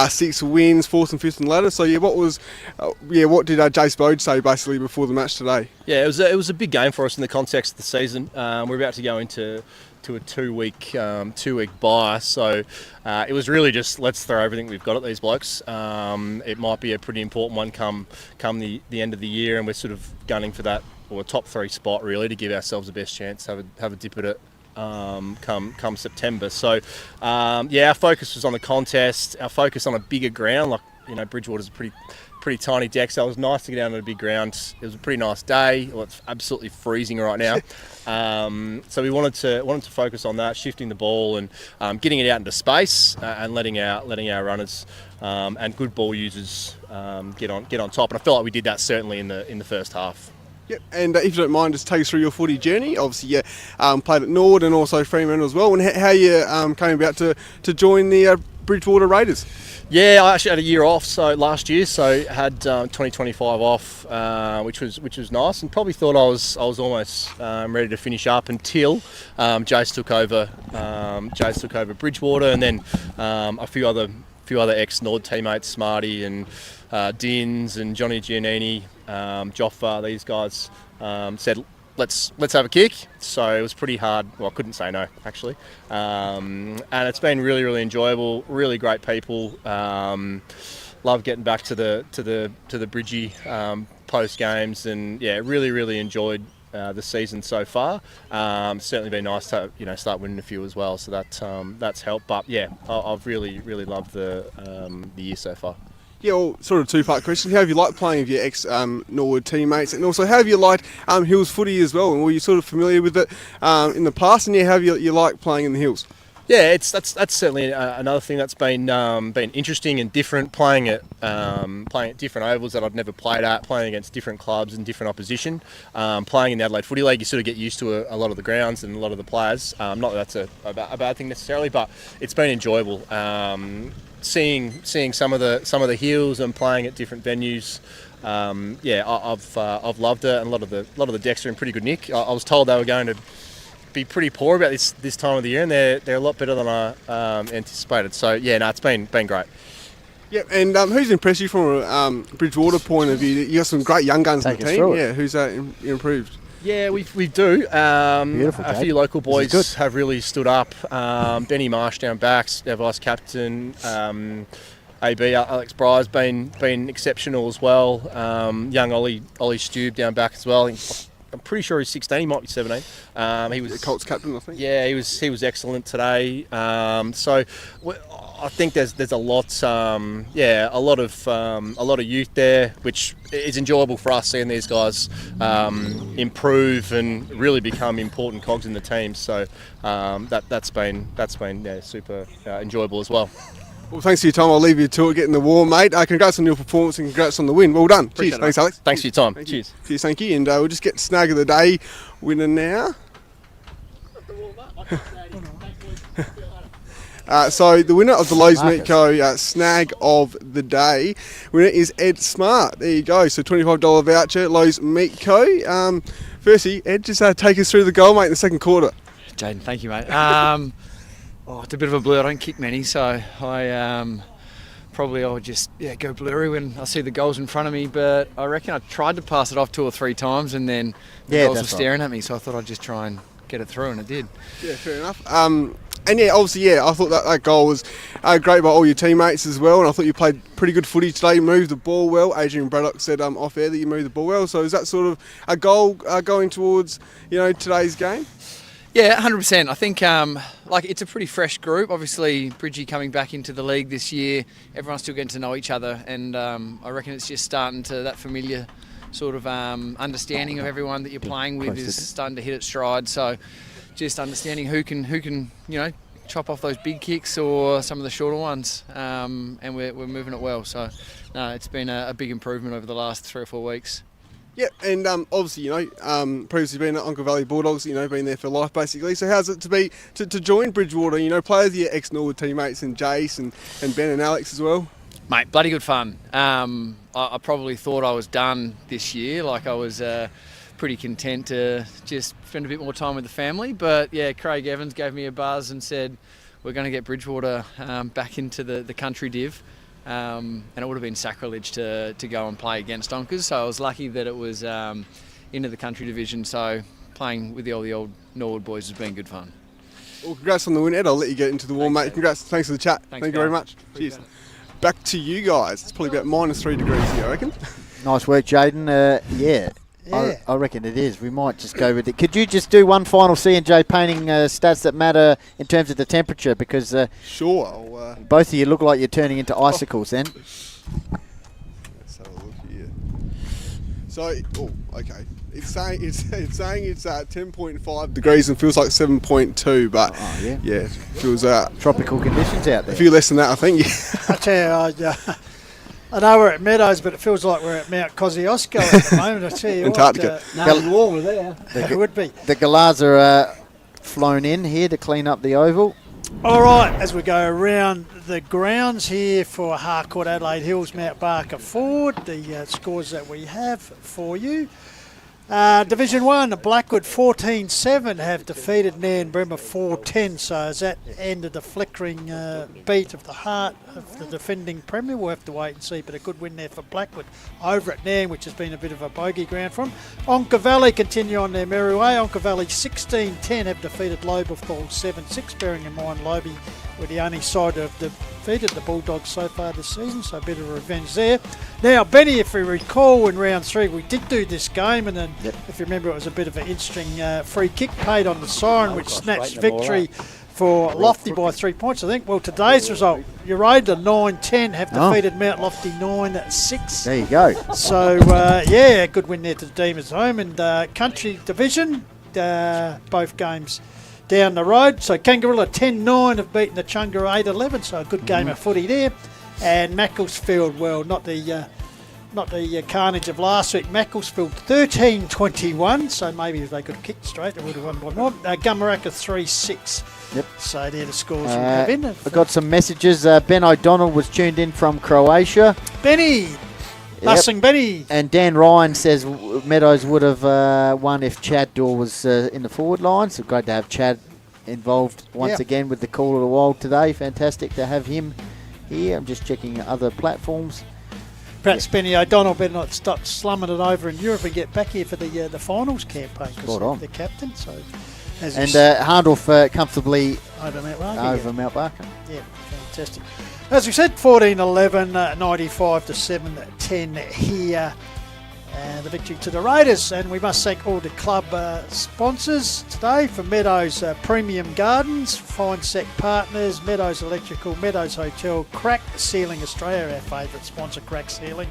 6 wins, 4th and 5th in the ladder. So what did Jace Bode say basically before the match today? Yeah, it was a big game for us in the context of the season. We're about to go into a 2-week bye, so it was really just let's throw everything we've got at these blokes. It might be a pretty important one come the end of the year, and we're sort of gunning for that or a top 3 spot really to give ourselves the best chance to have a dip at it come September. So our focus was on the contest. Our focus on a bigger ground, like Bridgewater's a pretty tiny deck, so it was nice to get down to a big ground. It was a pretty nice day. Well, it's absolutely freezing right now. So we wanted to focus on that, shifting the ball and getting it out into space and letting our runners and good ball users get on top. And I felt like we did that certainly in the first half. Yep, and if you don't mind, just take us through your footy journey. Obviously, you played at Nord and also Fremantle as well. And how you came about to join the Bridgewater Raiders? Yeah, I actually had a year off last year, so had 2025 off, which was nice, and probably thought I was almost ready to finish up until Jace took over Bridgewater, and then a few other ex-Nord teammates, Smarty and Dins and Johnny Giannini, Joffa, these guys said, let's have a kick. So it was pretty hard. Well, I couldn't say no, actually. And it's been really, really enjoyable. Really great people. Love getting back to the Bridgie post games, and really, really enjoyed the season so far. Certainly been nice to start winning a few as well. So that's helped. But I've really, really loved the year so far. Yeah, well, sort of two-part question. How have you liked playing with your ex-Norwood teammates? And also, how have you liked Hills footy as well? And were you sort of familiar with it in the past? And how have you liked playing in the Hills? Yeah, that's certainly another thing that's been interesting and different, playing at different ovals that I'd never played at, playing against different clubs and different opposition. Playing in the Adelaide Footy League, you sort of get used to a lot of the grounds and a lot of the players. Not that that's a bad thing necessarily, but it's been enjoyable. Seeing some of the hills and playing at different venues, I've loved it, and a lot of the decks are in pretty good nick. I was told they were going to be pretty poor about this time of the year, and they're a lot better than I anticipated. So it's been great. Yep, and who's impressed you from a Bridgewater point of view? You got some great young guns in the team. Yeah, who's improved? Yeah, we do. Beautiful, a few local boys have really stood up. Benny Marsh down backs, our vice captain. AB Alex Bry's been exceptional as well. Young Ollie Stube down back as well. I'm pretty sure he's 16. He might be 17. He was Colts captain, I think. Yeah, he was excellent today. So I think there's a lot of youth there, which is enjoyable for us seeing these guys improve and really become important cogs in the team. So that's been super enjoyable as well. Well, thanks for your time. I'll leave you to it, getting the warm, mate. Congrats on your performance and congrats on the win. Well done. Cheers. Thanks, Alex. Thanks for your time. Cheers. Cheers, thank you. And we'll just get Snag of the Day winner now. So the winner of the Lowe's Meat Co. Snag of the Day winner is Ed Smart. There you go. So $25 voucher, Lowe's Meat Co. Firstly, Ed, just take us through the goal, mate, in the second quarter. Jaden, thank you, mate. It's a bit of a blur. I don't kick many, so I'll just go blurry when I see the goals in front of me. But I reckon I tried to pass it off 2 or 3 times, and then the goals were staring at me. So I thought I'd just try and get it through, and it did. Yeah, fair enough. And obviously, I thought that goal was great by all your teammates as well. And I thought you played pretty good footy today. You moved the ball well. Adrian Braddock said off air that you moved the ball well. So is that sort of a goal going towards today's game? Yeah, 100%. I think it's a pretty fresh group. Obviously, Bridgie coming back into the league this year, everyone's still getting to know each other, and I reckon it's just starting to, that familiar sort of understanding of everyone that you're playing with is starting to hit its stride. So just understanding who can chop off those big kicks or some of the shorter ones, and we're moving it well. So no, it's been a big improvement over the last 3 or 4 weeks. Yeah, and obviously, previously been at Uncle Valley Bulldogs, been there for life basically. So how's it to be to join Bridgewater? Play with your ex-Norwood teammates and Jace and Ben and Alex as well. Mate, bloody good fun. I probably thought I was done this year. Like I was pretty content to just spend a bit more time with the family. But yeah, Craig Evans gave me a buzz and said, we're going to get Bridgewater back into the country div. And it would have been sacrilege to go and play against Donkers. So I was lucky that it was into the country division. So playing with the old Norwood boys has been good fun. Well, congrats on the win, Ed. I'll let you get into the warm, mate. Congrats. Thanks for the chat. Thank you very much. Cheers. Back to you guys. It's probably about -3 degrees here, I reckon. Nice work, Jaden. I reckon it is. We might just go with it. Could you just do one final C&J painting stats that matter in terms of the temperature? Because sure. Both of you look like you're turning into icicles then. Let's have a look here. So, okay. It's saying it's 10.5 degrees and feels like 7.2, but yeah, it feels tropical conditions out there. A few less than that, I think. I tell you, I know we're at Meadows, but it feels like we're at Mount Kosciuszko at the moment. I tell you Antarctica. what, warmer there. It would be. The Galahs are flown in here to clean up the oval. All right, as we go around the grounds here for Harcourt Adelaide Hills, Mount Barker Ford, the scores that we have for you. Division 1, Blackwood 14-7 have defeated Nairne-Bremer 4-10. So as that ended the flickering beat of the heart of the defending Premier, we'll have to wait and see. But a good win there for Blackwood over at Nairn, which has been a bit of a bogey ground for them. Onka Valley continue on their merry way. Onka Valley 16-10 have defeated Lobethal 7-6, bearing in mind Lobie were the only side to have defeated the Bulldogs so far this season, so a bit of revenge there. Now, Benny, if we recall, in round 3 we did do this game, and then if you remember, it was a bit of an interesting free kick paid on the siren, which snatched victory for Lofty by 3 points, I think. Well, today's result, Uraida 9-10 have defeated Mount Lofty 9-6. There you go. So, good win there to the Demons home. And Country Division, both games down the road. So Kangaroo 10-9 have beaten the Chunga 8-11, so a good game of footy there. And Macclesfield, well, not the carnage of last week. Macclesfield 13-21, so maybe if they could have kicked straight, they would have won by more. Gummaraka 3-6. Yep. So they're the scores we have in. I've got some messages. Ben O'Donnell was tuned in from Croatia. Benny! Bussing Benny! And Dan Ryan says Meadows would have won if Chad Dorr was in the forward line. So great to have Chad involved once again with the Call of the Wild today. Fantastic to have him here. I'm just checking other platforms. Perhaps Benny O'Donnell better not stop slumming it over in Europe and get back here for the finals campaign, because the captain. So, Hahndorf comfortably over Mount Barker. Yeah, fantastic. As we said, 14-11, 95-7-10 here. And the victory to the Raiders. And we must thank all the club sponsors today, for Meadows Premium Gardens, Fine Sec Partners, Meadows Electrical, Meadows Hotel, Crack Sealing Australia, our favourite sponsor, Crack Sealing,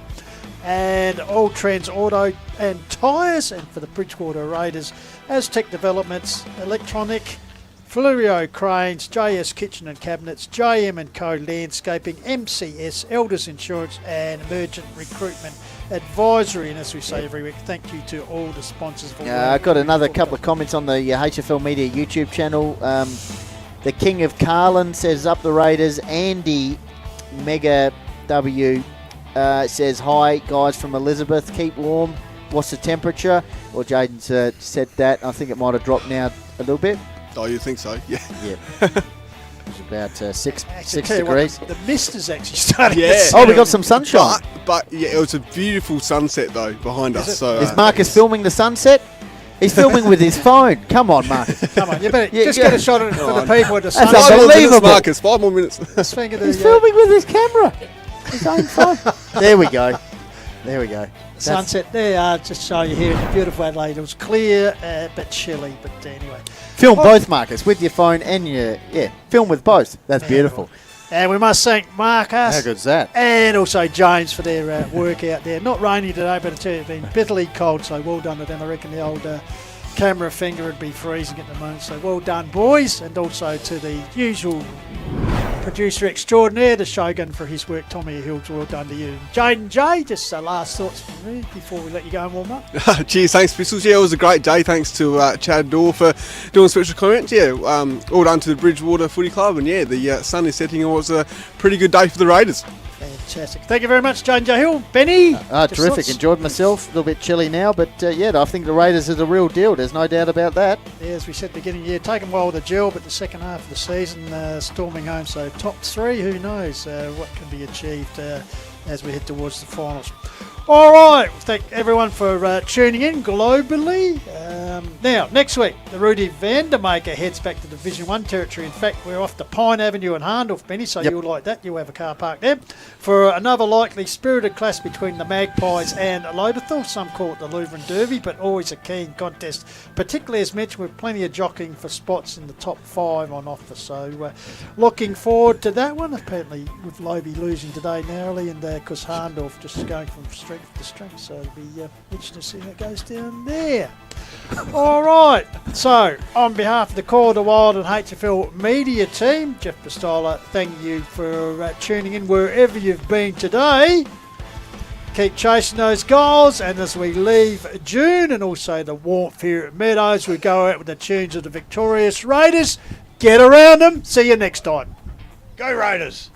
and All Trends Auto and Tyres. And for the Bridgewater Raiders, Aztec Developments, Electronic, Flurio Cranes, JS Kitchen and Cabinets, JM & Co Landscaping, MCS, Elders Insurance and Emergent Recruitment Advisory. And as we say every week, thank you to all the sponsors. I've got another couple of comments on the HFL Media YouTube channel. The King of Carlin says, up the Raiders. Andy Mega W says, hi guys from Elizabeth, keep warm. What's the temperature? Well, Jaden said that. I think it might have dropped now a little bit. Oh, you think so? Yeah. It's about 6 degrees. The mist is actually starting. Oh, we got some sunshine. But yeah, it was a beautiful sunset though behind us. So is Marcus filming the sunset? He's filming with his phone. Come on, Marcus. Come on, you better just get a shot of it for the people at the That's sunset. unbelievable. Marcus, 5 more minutes. He's filming with his camera. His own phone. There we go. Sunset there, just show you here in the beautiful Adelaide. It was clear, but chilly, but anyway. Film both, Marcus, with your phone and film with both. That's beautiful. And we must thank Marcus. How good's that? And also James for their work out there. Not rainy today, but I tell you, it's been bitterly cold, so well done to them. I reckon the old camera finger would be freezing at the moment, so well done, boys. And also to the usual producer extraordinaire, the Shogun, for his work. Tommy Hills, well done to you. Jaden J, just last thoughts from me before we let you go and warm up. Cheers, thanks Pistols. Yeah, it was a great day. Thanks to Chad Dorr for doing special comments. Yeah, all done to the Bridgewater Footy Club, and yeah, the sun is setting. It was a pretty good day for the Raiders. Fantastic. Thank you very much, J&J Hill. Benny? Terrific. thoughts? Enjoyed myself. A little bit chilly now, but I think the Raiders are the real deal. There's no doubt about that. Yeah, as we said at the beginning of the year, taken well with the gel, but the second half of the season storming home. So top three, who knows what can be achieved as we head towards the finals. All right, thank everyone for tuning in globally. Now, next week, the Rudy Vandermaker heads back to Division 1 territory. In fact, we're off to Pine Avenue and Harndorf, Benny, so you'll like that. You'll have a car park there. For another likely spirited clash between the Magpies and Lobethal. Some call it the Lutheran Derby, but always a keen contest, particularly as mentioned with plenty of jockeying for spots in the top 5 on offer. So looking forward to that one, apparently with Lobie losing today narrowly, and because Harndorf just going from strength to strength, so it'll be interesting to see how it goes down there. All right, so on behalf of the Call of the Wild and HFL media team, Jeff Pistola, thank you for tuning in wherever you've been today. Keep chasing those goals, and as we leave June and also the warmth here at Meadows, we go out with the tunes of the victorious Raiders. Get around them. See you next time. Go Raiders!